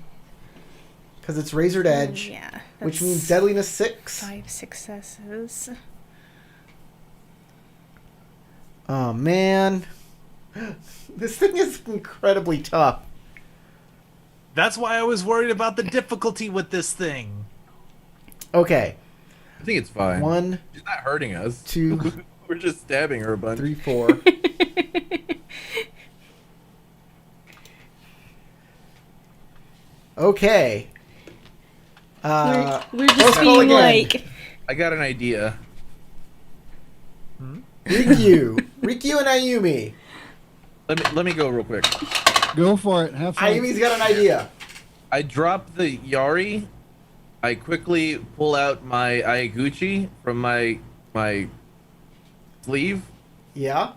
because it's razored edge, Yeah. which that's means deadliness 6. 5 successes. Oh man, this thing is incredibly tough. That's why I was worried about the difficulty with this thing. Okay, I think it's fine. 1, She's not hurting us. 2, We're just stabbing her a bunch. 3, 4. Okay. We're just let's roll being again. like, I got an idea. Rikyu and Ayumi. Let me go real quick. Go for it. Have fun. Ayumi's got an idea. I drop the Yari. I quickly pull out my Ayaguchi from my sleeve. Yeah.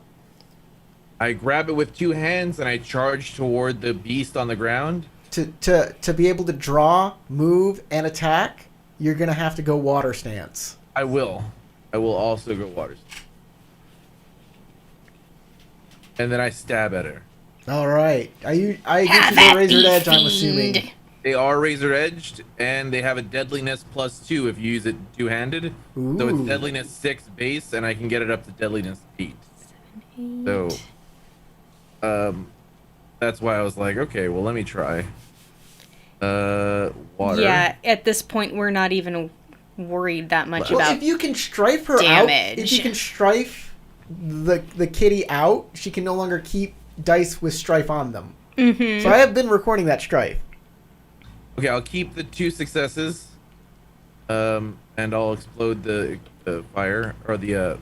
I grab it with 2 hands and I charge toward the beast on the ground. To be able to draw, move, and attack, you're gonna have to go water stance. I will also go water. And then I stab at her. All right. I have get you at the razored thee, edge. I'm fiend. assuming. They are razor edged and they have a deadliness +2 if you use it two-handed. So it's Ooh. deadliness 6 base and I can get it up to deadliness 8. So that's why I was like, okay, well let me try. Water. yeah, at this point, we're not even worried that much Well, about if you can strife her damage. out, if you can strife the kitty out, she can no longer keep dice with strife on them. Mm-hmm. So I have been recording that strife. Okay, I'll keep the 2 successes. And I'll explode the fire or the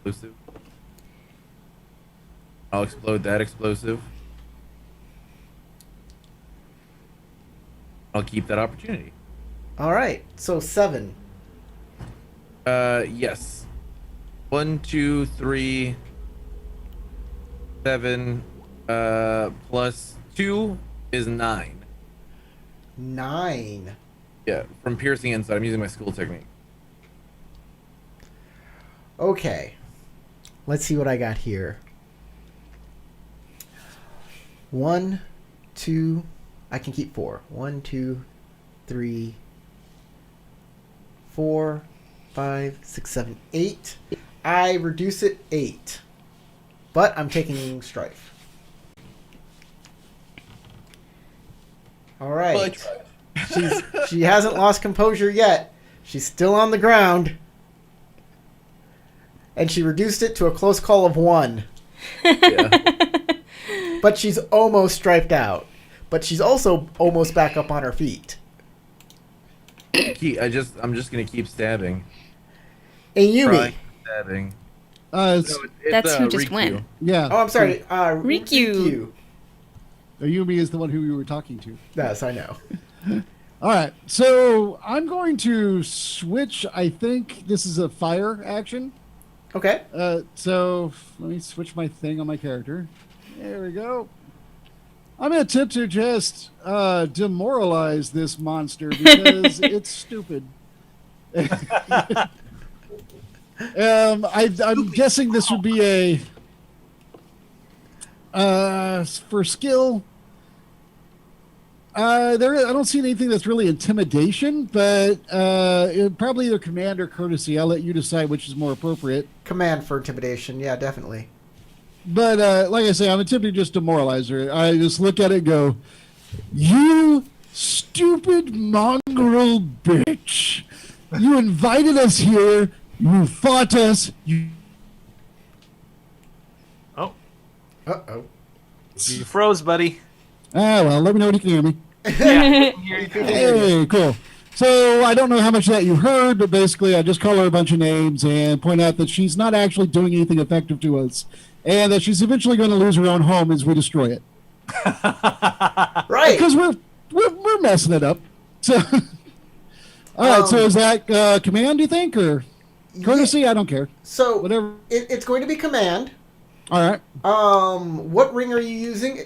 explosive. I'll explode that explosive. I'll keep that opportunity. All right. So 7. Yes. 1, 2, 3, 7. Plus 2 is 9. 9. Yeah, from piercing inside. I'm using my school technique. Okay. Let's see what I got here. 1, 2. I can keep 4. 1, 2, 3, 4, 5, 6, 7, 8. I reduce it 8. But I'm taking strife. All right. Well, I tried. She hasn't lost composure yet. She's still on the ground. And she reduced it to a close call of 1. Yeah. But she's almost striped out. But she's also almost back up on her feet. I'm just gonna keep stabbing. And Yumi. Trying stabbing. It's, That's who just Riku. went. yeah. Oh, I'm sorry. Riku. Yumi is the one who we were talking to. Yes, I know. All right, so I'm going to switch. I think this is a fire action. Okay. So let me switch my thing on my character. There we go. I'm going to attempt to just demoralize this monster because it's stupid. I'm guessing this would be for skill. I don't see anything that's really intimidation, but probably either command or courtesy. I'll let you decide which is more appropriate. Command for intimidation. Yeah, definitely. But like I say, I'm attempting to just demoralize her. I just look at it and go, "You stupid mongrel bitch! You invited us here. You fought us. You Oh, Uh-oh. you froze, buddy. well, let me know when you can hear me. Yeah, here you go. Hey, cool. So I don't know how much of that you heard, but basically I just call her a bunch of names and point out that she's not actually doing anything effective to us, and that she's eventually going to lose her own home as we destroy it. Right. Because we're messing it up. So, all right. So is that command? Do you think, or courtesy? I don't care. So Whatever. it's going to be command. All right. What ring are you using?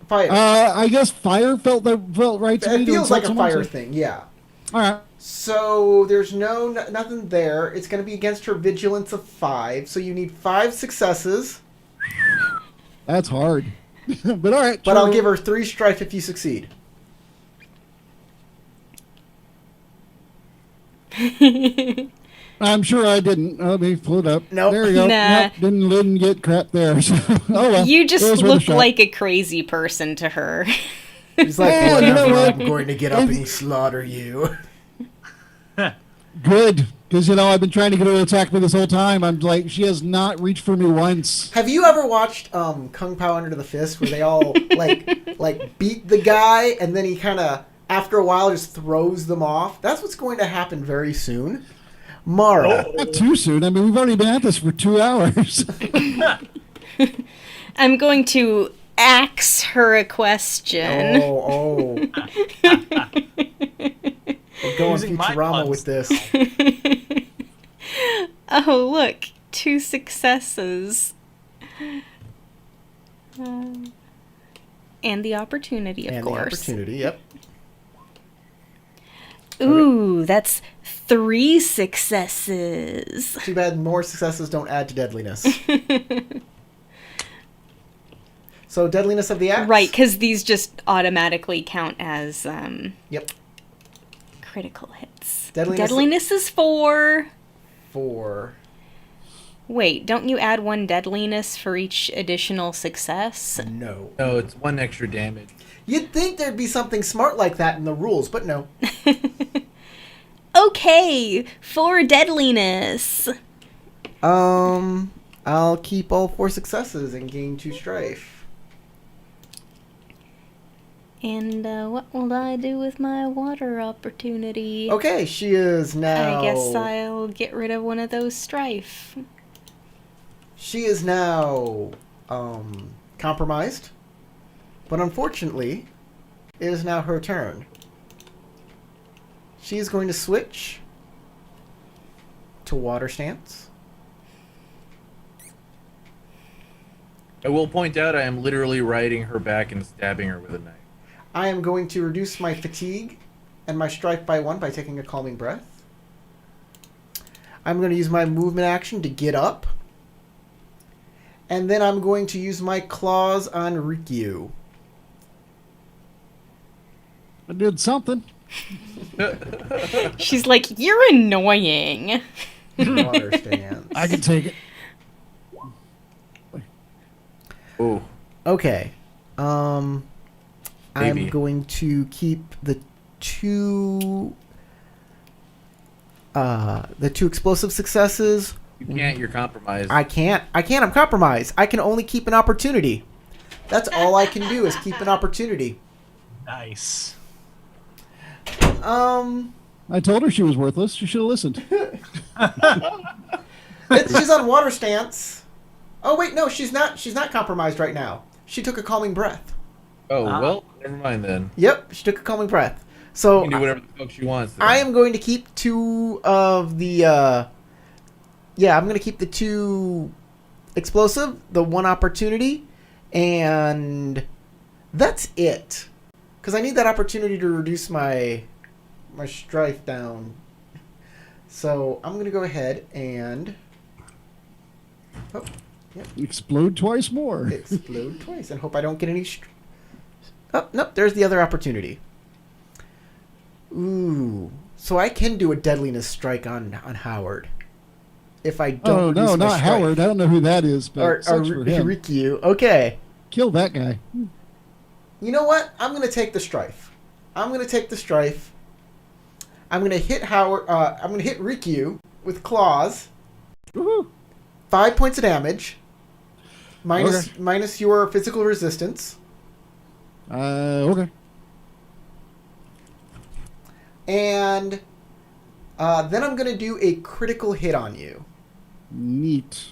Fire. I guess fire felt right to me. It to feels insult like a someone, fire so- thing. Yeah. All right. So there's nothing there. It's going to be against her vigilance of 5. So you need 5 successes. That's hard. But all right. But I'll sure. give her 3 strife if you succeed. I'm sure I didn't. Let me pull it up. Nope. There you go. Nah. Nope, didn't get crap there. So, oh well. You It just was worth a look shot. like a crazy person to her. He's like, Hey, you know whatever, what? I'm going to get up and slaughter you. Good, because I've been trying to get her to attack me this whole time. I'm like, she has not reached for me once. Have you ever watched Kung Pao Under the Fist, where they all like beat the guy, and then he kind of after a while just throws them off? That's what's going to happen very soon. Mara, Not too soon. I mean, we've already been at this for 2 hours. I'm going to ask her a question. oh, we're going Using my Futurama puns with this. Oh, look. 2 successes. And the opportunity, of And course. the opportunity. Yep. Ooh, that's 3 successes. Too bad more successes don't add to deadliness. So deadliness of the axe. Right, because these just automatically count as Yep. critical hits. Deadliness- is 4. 4. Wait, don't you add 1 deadliness for each additional success? No. No, it's 1 extra damage. You'd think there'd be something smart like that in the rules, but no. Okay, 4 deadliness. I'll keep all 4 successes and gain 2 strife. And what will I do with my water opportunity? Okay, she is now. I guess I'll get rid of one of those strife. She is now compromised. But unfortunately, it is now her turn. She is going to switch to water stance. I will point out I am literally riding her back and stabbing her with a knife. I am going to reduce my fatigue and my strife by 1 by taking a calming breath. I'm going to use my movement action to get up. And then I'm going to use my claws on Rikyu. I did something. She's like, you're annoying. Water stance. I can take it. Oh, Okay. I'm Maybe. going to keep the two explosive successes. you can't. You're compromised. I can't. I'm compromised. I can only keep an opportunity. That's all I can do is keep an opportunity. Nice. I told her she was worthless. She should have listened. She's on water stance. Oh wait, no, she's not. She's not compromised right now. She took a calming breath. Oh, well, never mind then. Yep, she took a calming breath. She So can do whatever the fuck she wants. Then. I am going to keep 2 of the. Yeah, I'm going to keep the 2 explosive, the 1 opportunity, and that's it. Because I need that opportunity to reduce my strife down. So I'm going to go ahead and. Oh, yep. Explode twice more. Explode twice and hope I don't get any. Oh, nope, there's the other opportunity. Ooh. So I can do a deadliness strike on Howard. If I don't. Oh, reduce no, my not strike. Howard. I don't know who that is, but Or sucks for him. Rikyu. Okay. Kill that guy. You know what? I'm going to take the strife. I'm going to take the strife. I'm going to hit Howard. I'm going to hit Rikyu with claws. Woohoo. 5 points of damage. Okay. Minus your physical resistance. Okay. And then I'm going to do a critical hit on you. Neat.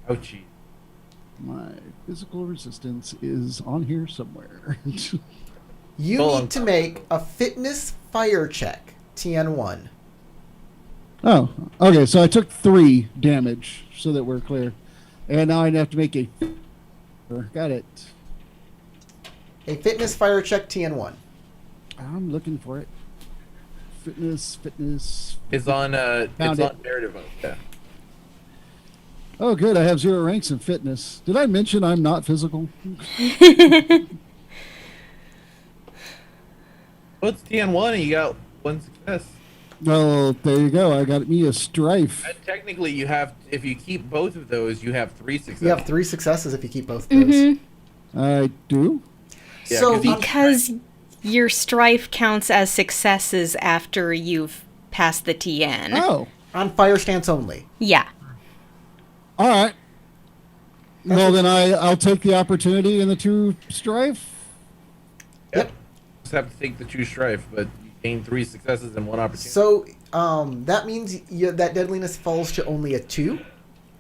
Ouchie. My physical resistance is on here somewhere. You Hold need on. to make a fitness fire check, TN1. Oh, okay. So I took 3 damage, so that we're clear. And now I have to make a... Got it. A fitness fire check, TN1. I'm looking for it. Fitness. It's on. Found It's it. on narrative mode. Yeah. Oh, good. I have 0 ranks in fitness. Did I mention I'm not physical? Well, it's TN1 and you got 1 success. Well, there you go. I got me a strife. And technically, you have. If you keep both of those, you have 3 successes. You have 3 successes if you keep both of those. I do? Yeah, So 'cause each- Because your strife counts as successes after you've passed the TN. Oh, on fire stance only. Yeah. all right. Well, then I'll take the opportunity in the 2 strife. Yep. Just have to take the 2 strife, but you gain 3 successes and 1 opportunity. So that means that deadliness falls to only a 2,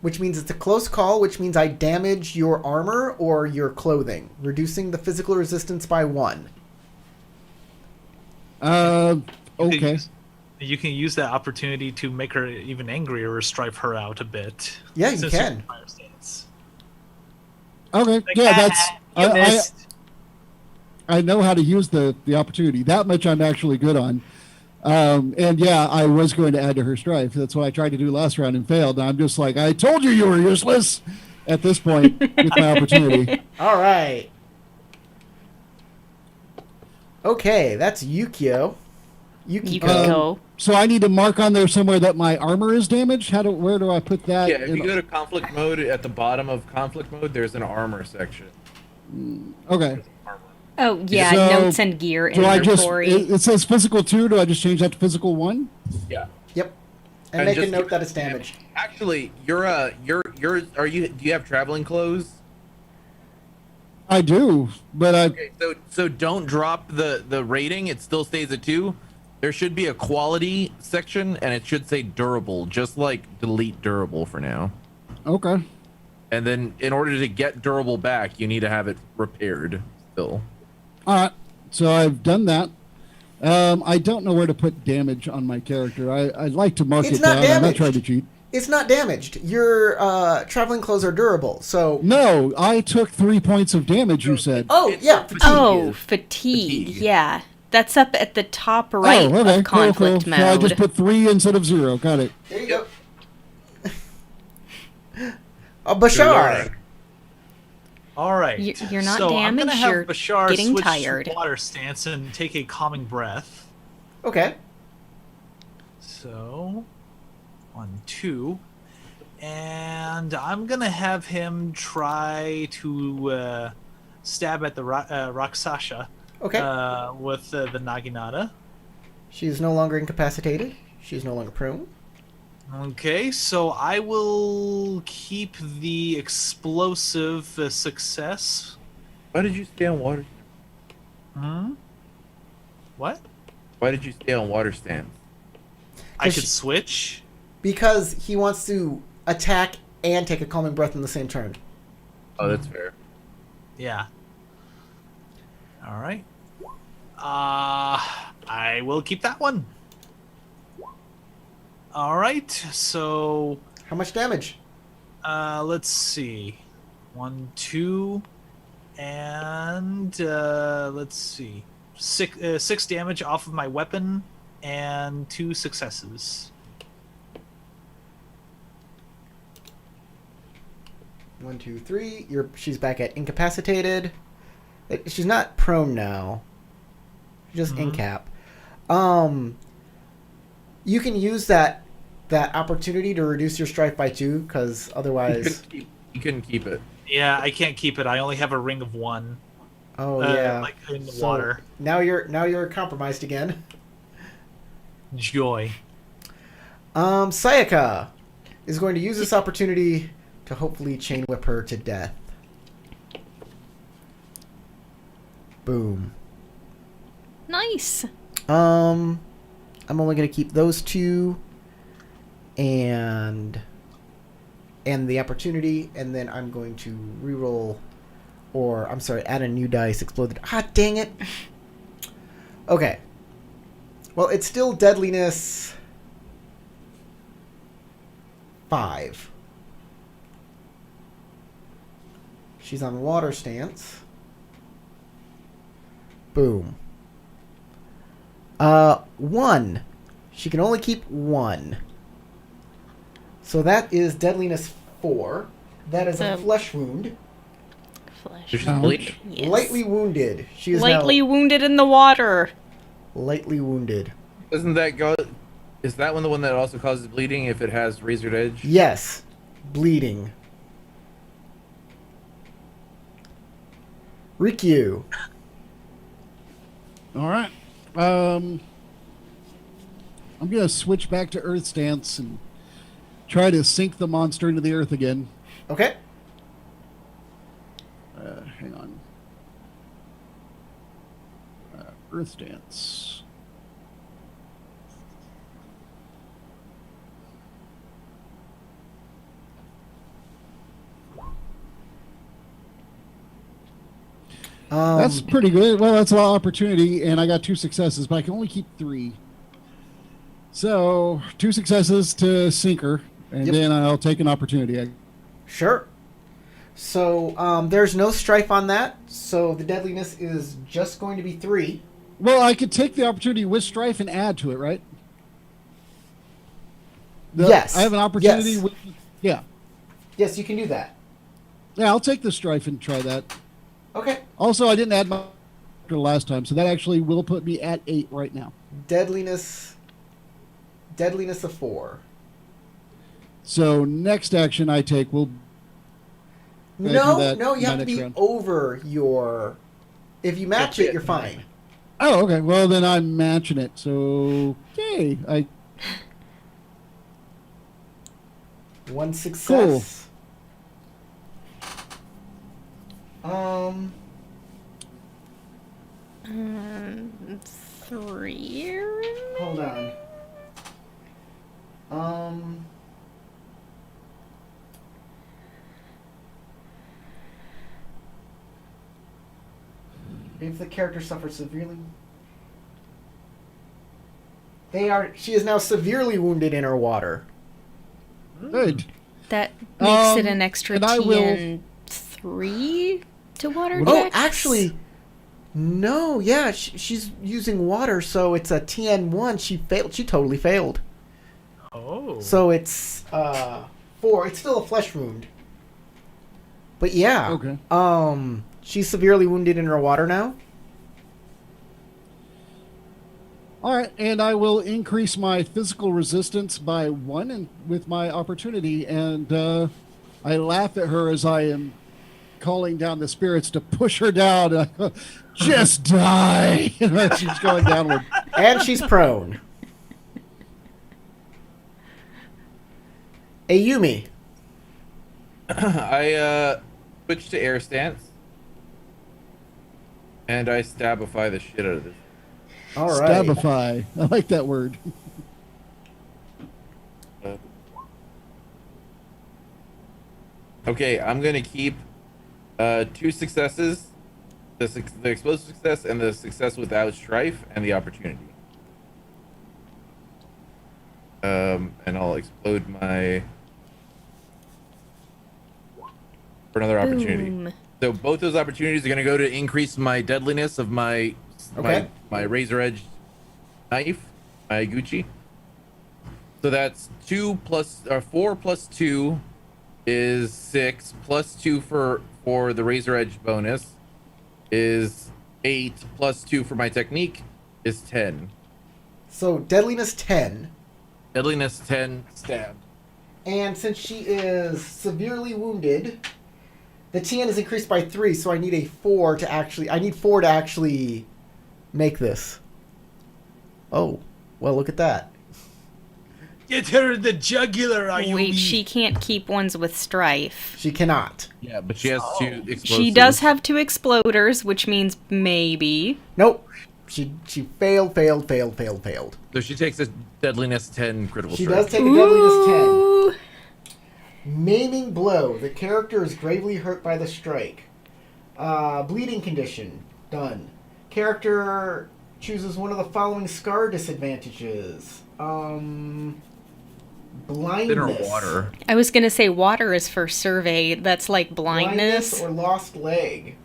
which means it's a close call, which means I damage your armor or your clothing, reducing the physical resistance by 1. Okay. You can use that opportunity to make her even angrier or strife her out a bit. Yeah, you Since can. you're in fire stance. Okay. Like, Yeah, that's... you missed. I know how to use the opportunity. That much I'm actually good on. And yeah, I was going to add to her strife. That's what I tried to do last round and failed. And I'm just like, I told you were useless at this point with my opportunity. All right. Okay, that's Yukio. Yukiko. So I need to mark on there somewhere that my armor is damaged. Where do I put that? Yeah, if you go to conflict mode, at the bottom of conflict mode, there's an armor section. Okay. Armor. Oh, yeah, So, notes and gear Do I just? inventory. It says physical 2. Do I just change that to physical 1? Yeah. Yep. And And make a just note keep that it it's damaged. Actually, do you have traveling clothes? I do, but I Okay, so don't drop the rating. It still stays at 2. There should be a quality section, and it should say durable. Just like delete durable for now. okay. And then in order to get durable back, you need to have it repaired still. All right, so I've done that. I don't know where to put damage on my character. I'd like to mark It's it not down. I'm not damaged. trying to cheat. It's not damaged. Your traveling clothes are durable. So. No, I took 3 points of damage. You said. Oh yeah. Fatigue. Oh, fatigue. Yeah. That's up at the top right okay, of conflict cool. mode. So I just put 3 instead of 0. Got it. There you go. Bashar. All right. You're not so damaged, I'm gonna have you're Bashar getting switch tired. to water stance and take a calming breath. Okay. So, 1, 2, and I'm gonna have him try to stab at the Rakshasa Okay. with the Naginata. She's no longer incapacitated. She's no longer prone. Okay, so I will keep the explosive success. Why did you stay on water? What? Why did you stay on water stance? I could switch? Because he wants to attack and take a calming breath in the same turn. Oh, that's fair. Yeah. All right. I will keep that one. All right. So, How much damage? let's see. 1, 2, and let's see. 6 damage off of my weapon and 2 successes. 1, 2, 3. She's back at incapacitated. She's not prone now. She's just incap. You can use that opportunity to reduce your strife by 2, because otherwise. You couldn't keep it. Yeah, I can't keep it. I only have a ring of 1. Oh yeah. Like in the So, water. Now you're compromised again. Joy. Sayaka is going to use this opportunity to hopefully chain whip her to death. Boom. Nice. I'm only going to keep those 2 and the opportunity, and then I'm going to reroll, or I'm sorry, add a new dice. Exploded. Ah, dang it. Okay. Well, it's still deadliness 5. She's on water stance. Boom. 1. She can only keep 1. So that is deadliness 4. That is a flesh wound. Flesh. She's bleeding. Yes. Lightly wounded. She is Lightly now wounded in the water. lightly wounded. Doesn't that go? Is that one the one that also causes bleeding if it has razored edge? Yes. Bleeding. Rikyu. All right. I'm gonna switch back to Earth stance and try to sink the monster into the earth again. Okay. Hang on. Earth stance. That's pretty good. Well, that's a lot of opportunity, and I got 2 successes, but I can only keep 3. So 2 successes to sinker, and then I'll take an opportunity. Sure. So there's no strife on that, so the deadliness is just going to be 3. Well, I could take the opportunity with strife and add to it, right? Yes. I have an opportunity. Yes. Yeah. Yes, you can do that. Yeah, I'll take the strife and try that. Okay. Also, I didn't add my last time, so that actually will put me at 8 right now. Deadliness of 4. So next action I take will. No, you have to be round. over your. If you match it, you're fine. Oh, okay. Well, then I'm matching it. So, okay. 1 success. Um, 3. hold on. If the character suffers severely, she is now severely wounded in her water. Good. That makes it Um, an extra and I will- TN3 to water Oh, checks. actually, no. Yeah, she's using water, so it's a TN1. She failed. She totally failed. Oh. So it's 4. It's still a flesh wound. But yeah. Okay. She's severely wounded in her water now. All right, and I will increase my physical resistance by 1 with my opportunity, and I laugh at her as I am calling down the spirits to push her down. I go, just die! And she's going downward. And she's prone. Ayumi. I switch to air stance, and I stabify the shit out of this. All right. Stabify. I like that word. Okay, I'm gonna keep 2 successes, the explosive success and the success without strife and the opportunity. And I'll explode my for another opportunity. Boom. So both those opportunities are gonna go to increase my deadliness of my Okay. my razor edge knife, my Gucci. So that's 4 plus 2 is 6 plus 2 for the razor edge bonus is 8 plus 2 for my technique is 10. So deadliness 10. Deadliness 10 stab. And since she is severely wounded, the TN is increased by 3, so I need 4 to actually make this. Oh, well, look at that. Get her in the jugular, Ayumi. Wait, she can't keep ones with strife. She cannot. Yeah, but she has 2 explosives. She does have 2 exploders, which means maybe. Nope. She failed. So she takes a deadliness 10 critical She strike. does take a deadliness 10. Ooh. Maiming blow. The character is gravely hurt by the strike. Bleeding condition. Done. Character chooses one of the following scar disadvantages. Blindness. In her water. I was gonna say water is for survey. That's like blindness. Or lost leg.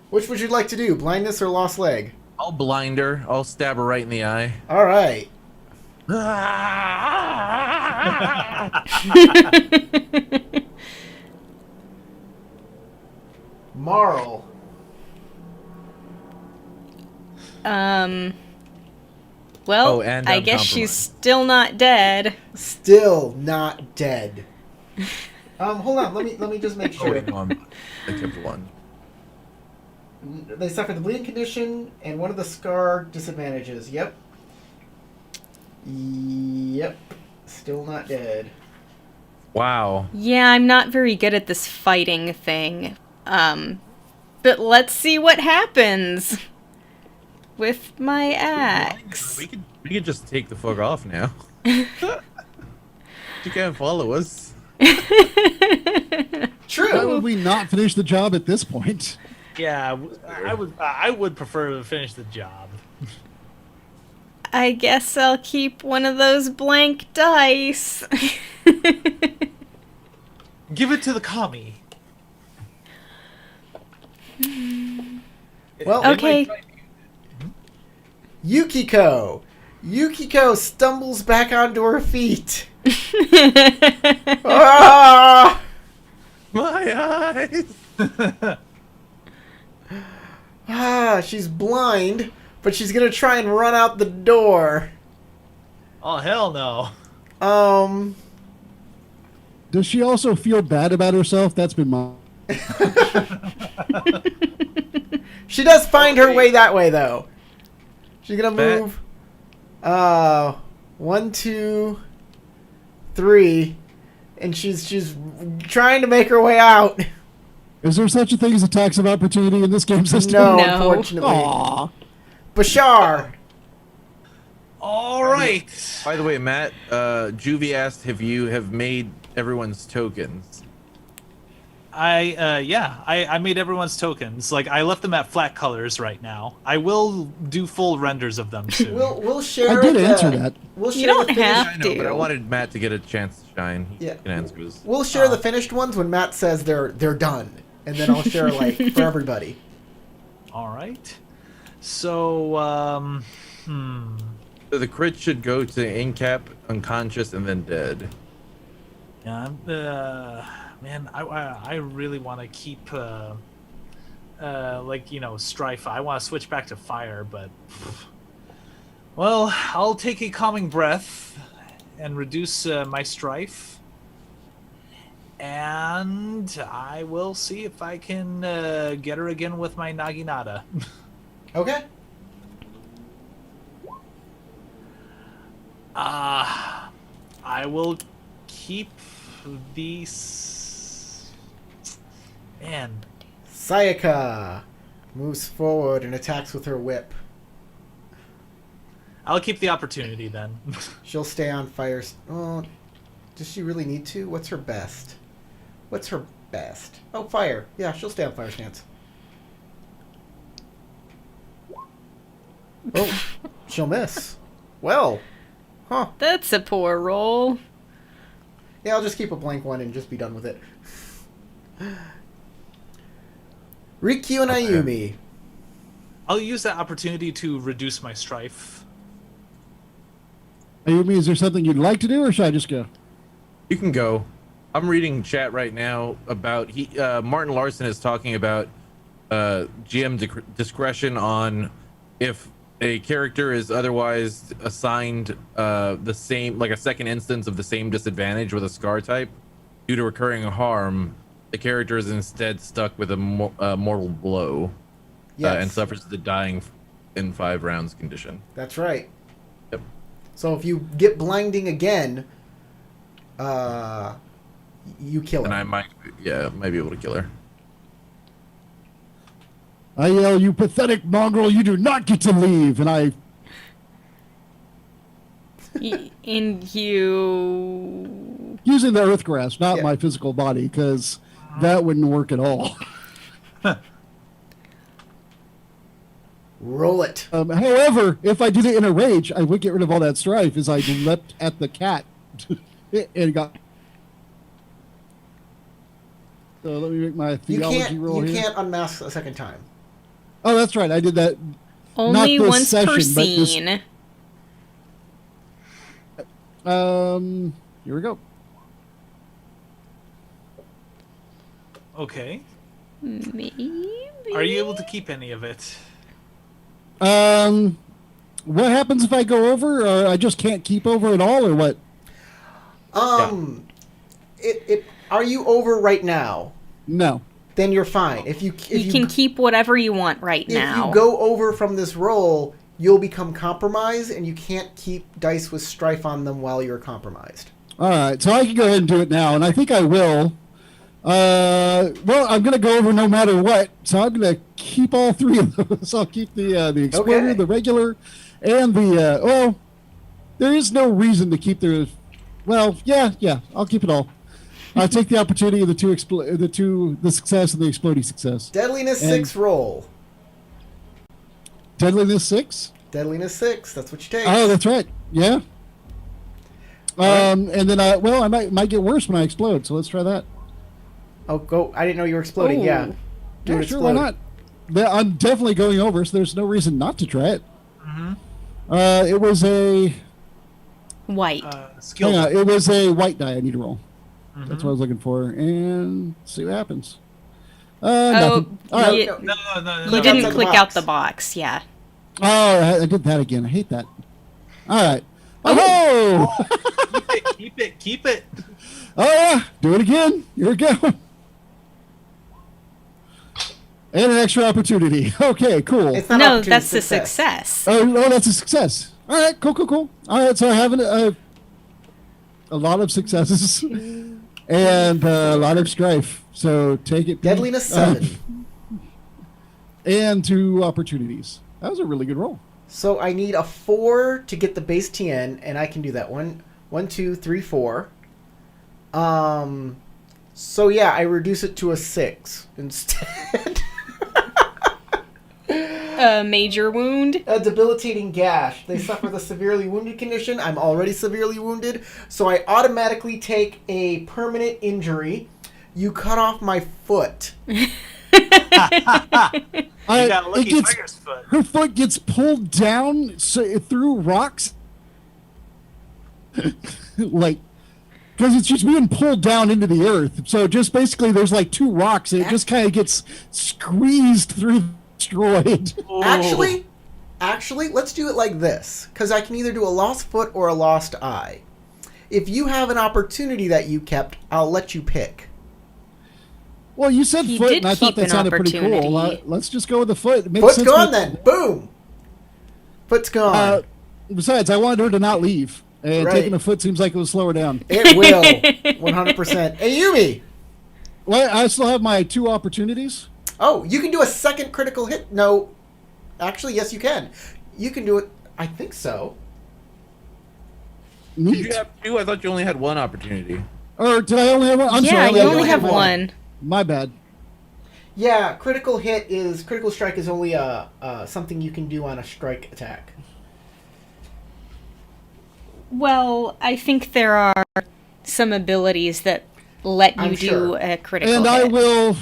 Which would you like to do? Blindness or lost leg? I'll blind her. I'll stab her right in the eye. All right. Marl. Well, Oh, and I I'm guess she's compromised. still not dead. Still not dead. Hold on. Let me just make Oh, sure. wait, no, I kept 1. They suffer the bleeding condition and one of the scar disadvantages. Yep. Still not dead. Wow. Yeah, I'm not very good at this fighting thing. But let's see what happens with my axe. We could just take the fuck off now. You can't follow us. Why True. would we not finish the job at this point? Yeah, I would prefer to finish the job. I guess I'll keep one of those blank dice. Give it to the commie. Well, Okay. Yukiko. Yukiko stumbles back onto her feet. Ah! My eyes. She's blind, but she's gonna try and run out the door. Oh, hell no. Does she also feel bad about herself? That's been my... She does find her way that way, though. She's gonna Bet. move. 1, 2, 3, and she's trying to make her way out. Is there such a thing as a tax of opportunity in this game system? No, No. unfortunately. Aw. Bashar! All right. By the way, Matt, Juvie asked if you have made everyone's tokens. I made everyone's tokens. Like I left them at flat colors right now. I will do full renders of them soon. We'll share I did the- answer that. We'll share You don't the finished- have I know, but I to. wanted Matt to get a chance to shine. He Yeah. can answer his. We'll share the finished ones when Matt says they're done, and then I'll share like for everybody. All right. So So the crit should go to Incap, unconscious, and then dead. yeah, man, I really want to keep like strife. I want to switch back to fire, but well, I'll take a calming breath and reduce my strife, and I will see if I can get her again with my naginata. Okay. I will keep these. Man, Sayaka moves forward and attacks with her whip. I'll keep the opportunity then. She'll stay on fire. Oh, does she really need to? What's her best? What's her best? Oh, fire. Yeah, she'll stay on fire stance. Oh, she'll miss. Well, huh. That's a poor roll. Yeah, I'll just keep a blank one and just be done with it. Rikyu and Ayumi. I'll use that opportunity to reduce my strife. Ayumi, is there something you'd like to do, or should I just go? You can go. I'm reading chat right now about Martin Larson is talking about GM discretion on if a character is otherwise assigned the same, like a second instance of the same disadvantage with a scar type due to recurring harm. The character is instead stuck with a mortal blow Yes, and suffers the dying in 5 rounds condition. that's right. Yep. So if you get blinding again, you kill And her. I might be able to kill her. I yell, "You pathetic mongrel! You do not get to leave!" And I And you. using the earth grasp, not Yeah. my physical body, because that wouldn't work at all. Roll it. However, if I did it in a rage, I would get rid of all that strife as I leapt at the cat and got. So let me make my You theology roll you here. can't unmask a second time. Oh, that's right. I did that. Only this once per session, but this- scene. Here we go. Okay. Maybe. Are you able to keep any of it? What happens if I go over, or I just can't keep over at all, or what? Are you over right now? No. Then you're fine. If you can keep whatever you want right if now. you go over from this roll, you'll become compromised, and you can't keep dice with strife on them while you're compromised. All right, so I can go ahead and do it now, and I think I will. Well, I'm going to go over no matter what, so I'm going to keep all 3 of those. I'll keep the exploder, Okay. the regular, and the well. There is no reason to keep the. Well, yeah, I'll keep it all. I'll take the opportunity of the success and the exploding success. Deadliness And- 6 roll. Deadliness 6. Deadliness 6. That's what you take. Oh, that's right. Yeah. right. And then I might get worse when I explode. So let's try that. Oh, go! I didn't know you were exploding. Ooh. Yeah. Do Yeah, it sure, explode. why not? I'm definitely going over, so there's no reason not to try it. It was a White. Skill. hang on, it was a white die I need to roll. That's what I was looking for, and see what happens. Nothing. All right. you, No. you Click didn't outside the click box. out the box. Yeah. Oh, I did that again. I hate that. All right. Oh! Keep it. Oh yeah, do it again. Here we go. And an extra opportunity. Okay, cool. It's not No, opportunity, that's the it's success. Oh, that's a success. All right, cool. All right, so I have a lot of successes. and a lot of strife. So take it. Deadliness 7. And 2 opportunities. That was a really good roll. So I need a 4 to get the base TN, and I can do that. 1, 2, 3, 4. So yeah, I reduce it to a 6 instead. A major wound. A debilitating gash. They suffer the severely wounded condition. I'm already severely wounded, so I automatically take a permanent injury. You cut off my foot. You got a lucky tiger's foot. Her foot gets pulled down through rocks. Like, because she's being pulled down into the earth. So just basically there's like 2 rocks and it just kind of gets squeezed through, destroyed. Actually, let's do it like this. Because I can either do a lost foot or a lost eye. If you have an opportunity that you kept, I'll let you pick. Well, you said He foot, did and I thought keep that an sounded pretty cool. opportunity. Let's just go with the foot. It makes Foot's sense gone with- then. Boom. Foot's gone. Besides, I wanted her to not leave. And Right. taking a foot seems like it would slow her down. It will. 100%. Hey, Yumi. Well, I still have my 2 opportunities. Oh, you can do a second critical hit. No. Actually, yes, you can. You can do it. I think so. Did Neat. you have 2? I thought you only had 1 opportunity. Or did I only have one? I'm Yeah, sorry, you I only have one. My bad. Yeah, critical strike is only something you can do on a strike attack. Well, I think there are some abilities that let you I'm do sure. a critical And hit. I will.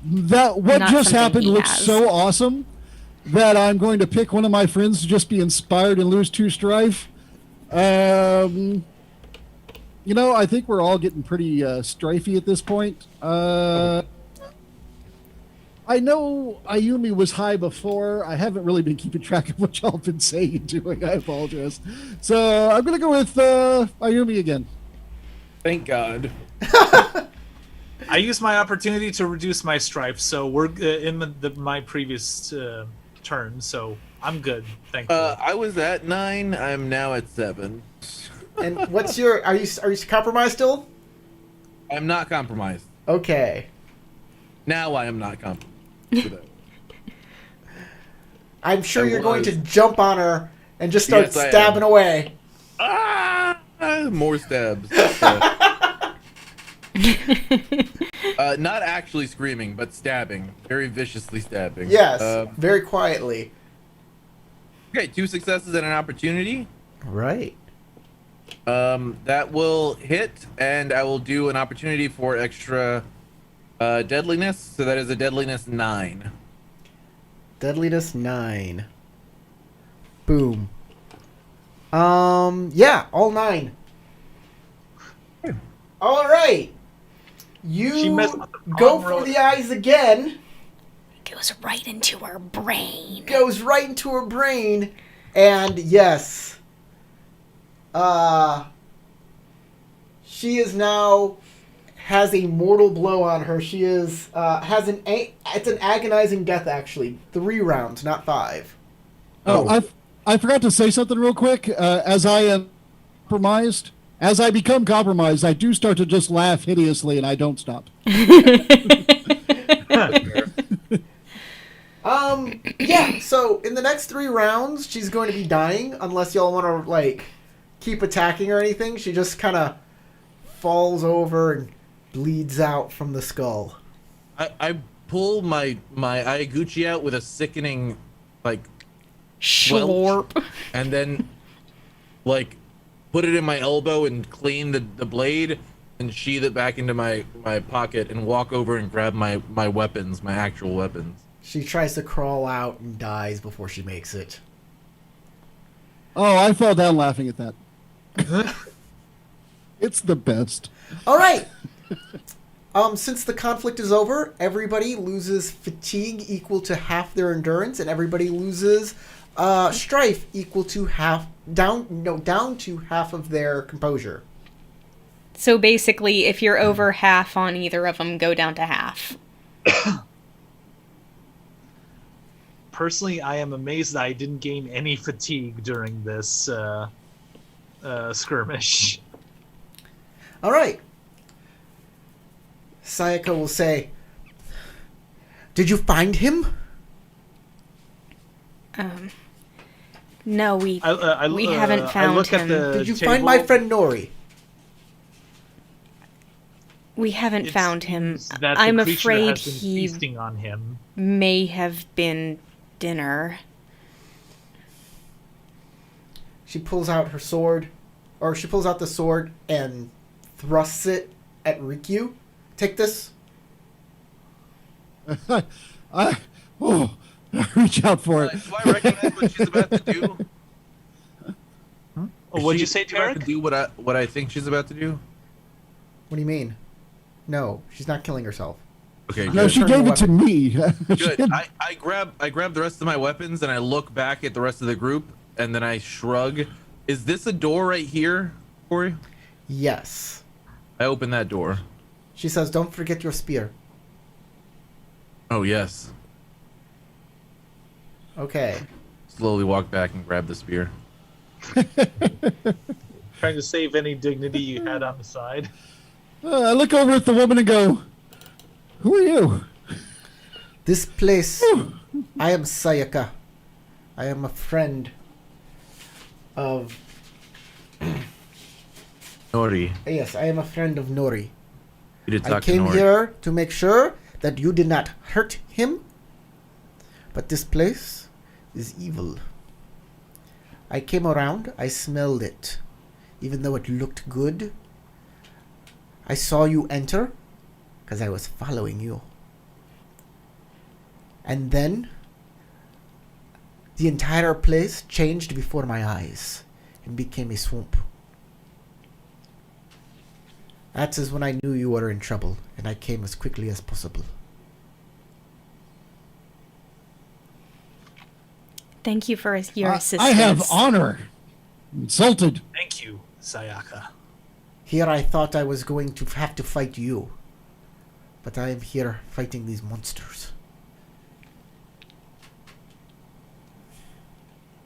What Not just something happened he looks has. so awesome that I'm going to pick one of my friends to just be inspired and lose 2 strife. I think we're all getting pretty strifey at this point. I know Ayumi was high before. I haven't really been keeping track of what y'all have been saying and doing. I apologize. So I'm going to go with Ayumi again. Thank God. I used my opportunity to reduce my strife, so we're in my previous turn, so I'm good. Thank you. I was at 9. I'm now at 7. And what's your... Are you compromised still? I'm not compromised. Okay. Now I am not compromised. I'm sure I you're going to was. jump on her and just start Yes, I am. stabbing away. More stabs. Not actually screaming, but stabbing. Very viciously stabbing. Yes, very quietly. Okay, 2 successes and an opportunity. Right. That will hit, and I will do an opportunity for extra deadliness. So that is a deadliness 9. Deadliness 9. Boom. Yeah, all 9. All right. She You messed with the go wrong for road. the eyes again. Goes right into her brain. Goes right into her brain, and yes, she is now has a mortal blow on her. She is it's an agonizing death actually. 3 rounds, not 5. I forgot to say something real quick. As I am compromised, as I become compromised, I do start to just laugh hideously, and I don't stop. Yeah. So in the next 3 rounds, she's going to be dying unless y'all want to like keep attacking or anything. She just kind of falls over and bleeds out from the skull. I pull my Ayaguchi out with a sickening, like, Schlorp. and then, like, put it in my elbow and clean the blade and sheath it back into my pocket and walk over and grab my weapons, my actual weapons. She tries to crawl out and dies before she makes it. Oh, I fell down laughing at that. It's the best. All right. Since the conflict is over, everybody loses fatigue equal to half their endurance, and everybody loses strife equal to down to half of their composure. So basically, if you're over half on either of them, go down to half. Personally, I am amazed that I didn't gain any fatigue during this skirmish. All right. Sayaka will say, "Did you find him?" No, we we haven't found him. Did you find my friend Nori? We haven't found him. That I'm the creature afraid has been he feasting on him. may have been dinner. She pulls out her sword, or she pulls out the sword and thrusts it at Rikyu. Take this. I reach out for it. Do I recognize what she's about to do? What did you say, She's about to Tarek? do what I think she's about to do? What do you mean? No, she's not killing herself. Okay, No, good. she gave it to me. Good. I grab the rest of my weapons and I look back at the rest of the group and then I shrug. Is this a door right here, Corey? Yes. I open that door. She says, "Don't forget your spear." Oh yes. Okay. Slowly walk back and grab the spear. Trying to save any dignity you had on the side. I look over at the woman and go, "Who are you?" This place, I am Sayaka. I am a friend of... Nori, Yes, I am a friend of Nori. you did I talk to came Nori. here to make sure that you did not hurt him. But this place is evil. I came around, I smelled it. Even though it looked good, I saw you enter because I was following you. And then the entire place changed before my eyes and became a swamp. That is when I knew you were in trouble, and I came as quickly as possible. Thank you for your assistance. I have honor. Insulted. Thank you, Sayaka. Here I thought I was going to have to fight you, but I am here fighting these monsters.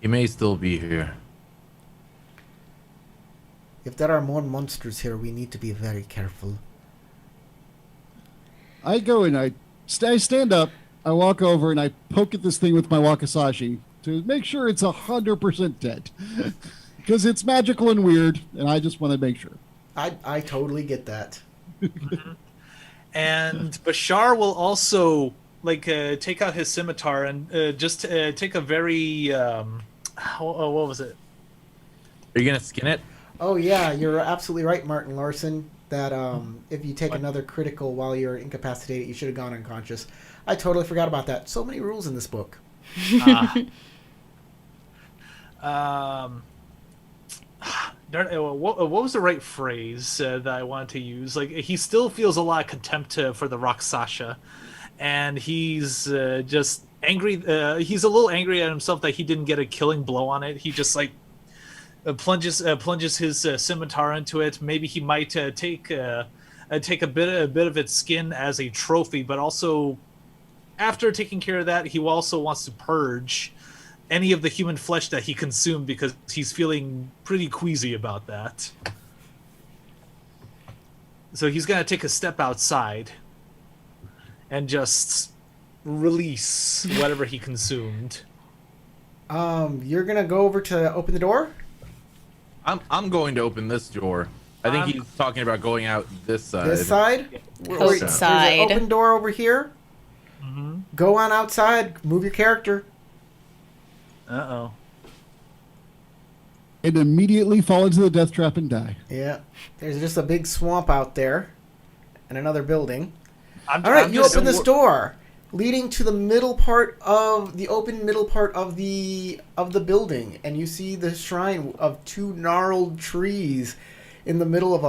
You may still be here. If there are more monsters here, we need to be very careful. I go and I stand up. I walk over and I poke at this thing with my wakizashi to make sure it's 100% dead. Because it's magical and weird, and I just want to make sure. I totally get that. And Bashar will also take out his scimitar and take a very what was it? Are you gonna skin it? Oh yeah, you're absolutely right, Martin Larson, that if you take another critical while you're incapacitated, you should have gone unconscious. I totally forgot about that. So many rules in this book. What was the right phrase that I wanted to use? Like, he still feels a lot of contempt for the Rakshasa, and he's just angry. He's a little angry at himself that he didn't get a killing blow on it. He just plunges his scimitar into it. Maybe he might take a bit of its skin as a trophy, but also after taking care of that, he also wants to purge any of the human flesh that he consumed because he's feeling pretty queasy about that. So he's gonna take a step outside and just release whatever he consumed. You're gonna go over to open the door? I'm going to open this door. I think he's talking about going out this side. This side? There's Outside. an open door over here. Mm-hmm. Go on outside. Move your character. Uh-oh. And immediately fall into the death trap and die. Yeah. There's just a big swamp out there. And another building. I'm You just- open this door, leading to the middle part of the open middle part of the building, and you see the shrine of two gnarled trees in the middle of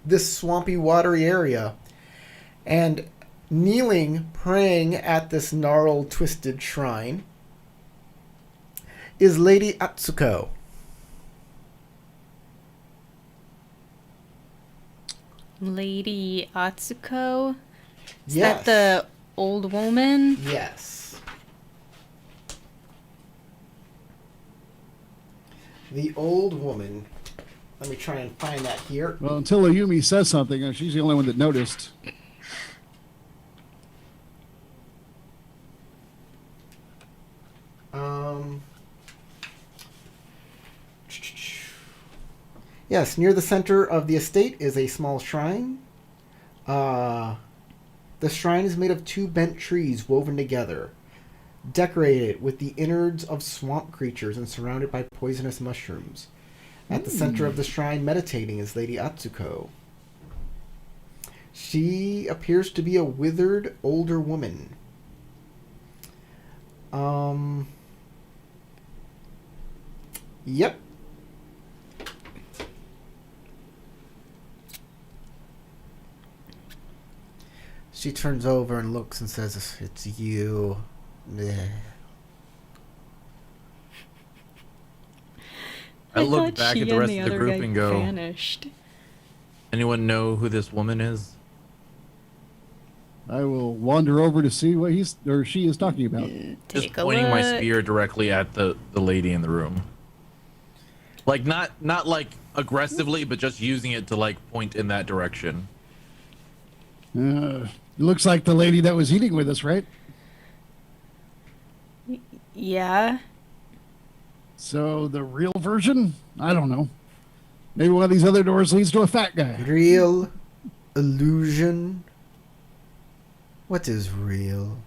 this swampy, watery area, and kneeling, praying at this gnarled, twisted shrine is Lady Atsuko. Lady Atsuko? Is Yes. that the old woman? Yes. The old woman Let me try and find that here. Well, until Ayumi says something, she's the only one that noticed. Yes, near the center of the estate is a small shrine. The shrine is made of 2 bent trees woven together, decorated with the innards of swamp creatures and surrounded by poisonous mushrooms. At the center of the shrine, meditating, is Lady Atsuko. She appears to be a withered older woman. Yep. She turns over and looks and says, "It's you." Bleh. I look thought back she at the and rest of the other group guy and go, vanished. anyone know who this woman is? I will wander over to see what she is talking about. Just Take a pointing my look. spear directly at the lady in the room. Like not like aggressively, but just using it to like point in that direction. It looks like the lady that was eating with us, right? Yeah. So the real version? I don't know. Maybe one of these other doors leads to a fat guy. Real illusion. What is real?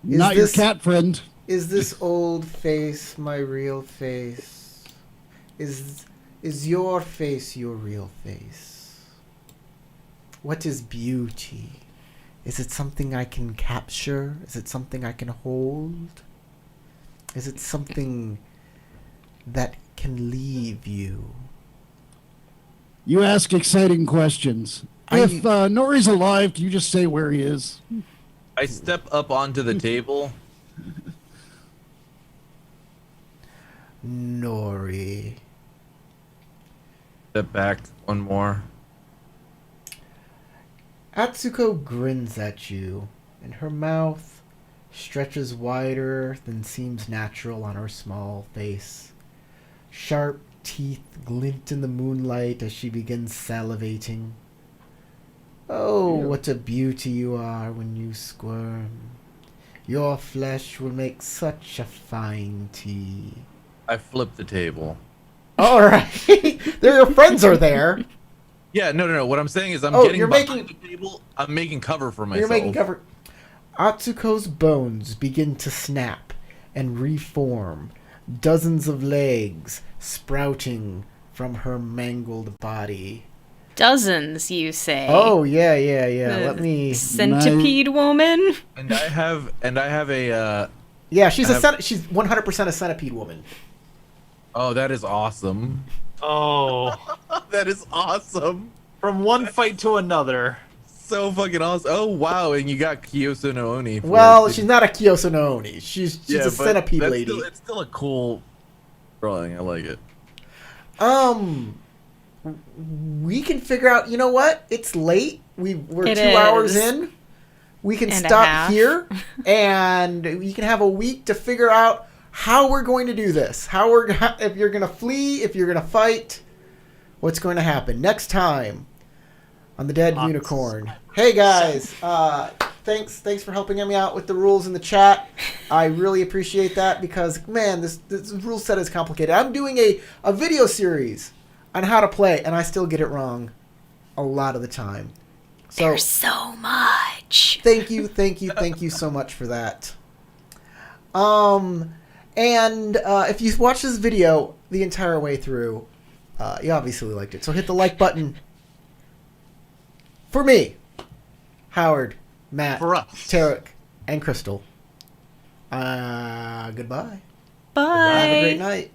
Is Not this- your cat friend. Is this old face my real face? Is your face your real face? What is beauty? Is it something I can capture? Is it something I can hold? Is it something that can leave you? You ask exciting questions. If Nori's alive, can you just say where he is? I step up onto the table. Nori. Step back one more. Atsuko grins at you, and her mouth stretches wider than seems natural on her small face. Sharp teeth glint in the moonlight as she begins salivating. Oh, what a beauty you are when you squirm. Your flesh will make such a fine tea. I flip the table. All right. There, your friends are there. Yeah, no. What I'm saying is I'm Oh, getting you're behind making- the table. I'm making cover for myself. You're making cover. Atsuko's bones begin to snap and reform. Dozens of legs sprouting from her mangled body. Dozens, you say? Oh, yeah. The Let me... Centipede woman? And I have a Yeah, she's I have- she's 100% a centipede woman. oh, that is awesome. Oh, That is awesome. from one fight to another. So fucking awesome. Oh wow, and you got Kiyosu no Oni. for Well, it. she's not a Kiyosu no Oni. She's a but centipede that's lady. It's still a cool drawing. I like it. We can figure out. You know what? It's late. We're It 2 hours is. in. We can And a stop half. here, and you can have a week to figure out how we're going to do this. If you're going to flee, if you're going to fight, what's going to happen next time on the Dead Unicorn. Hey guys, thanks for helping me out with the rules in the chat. I really appreciate that because man, this rule set is complicated. I'm doing a video series on how to play, and I still get it wrong a lot of the time. So There's so much. thank you so much for that. And if you watch this video the entire way through, you obviously liked it. So hit the like button for me, Howard, Matt, For us. Tarek, and Crystal. Goodbye. Bye. Have a great night.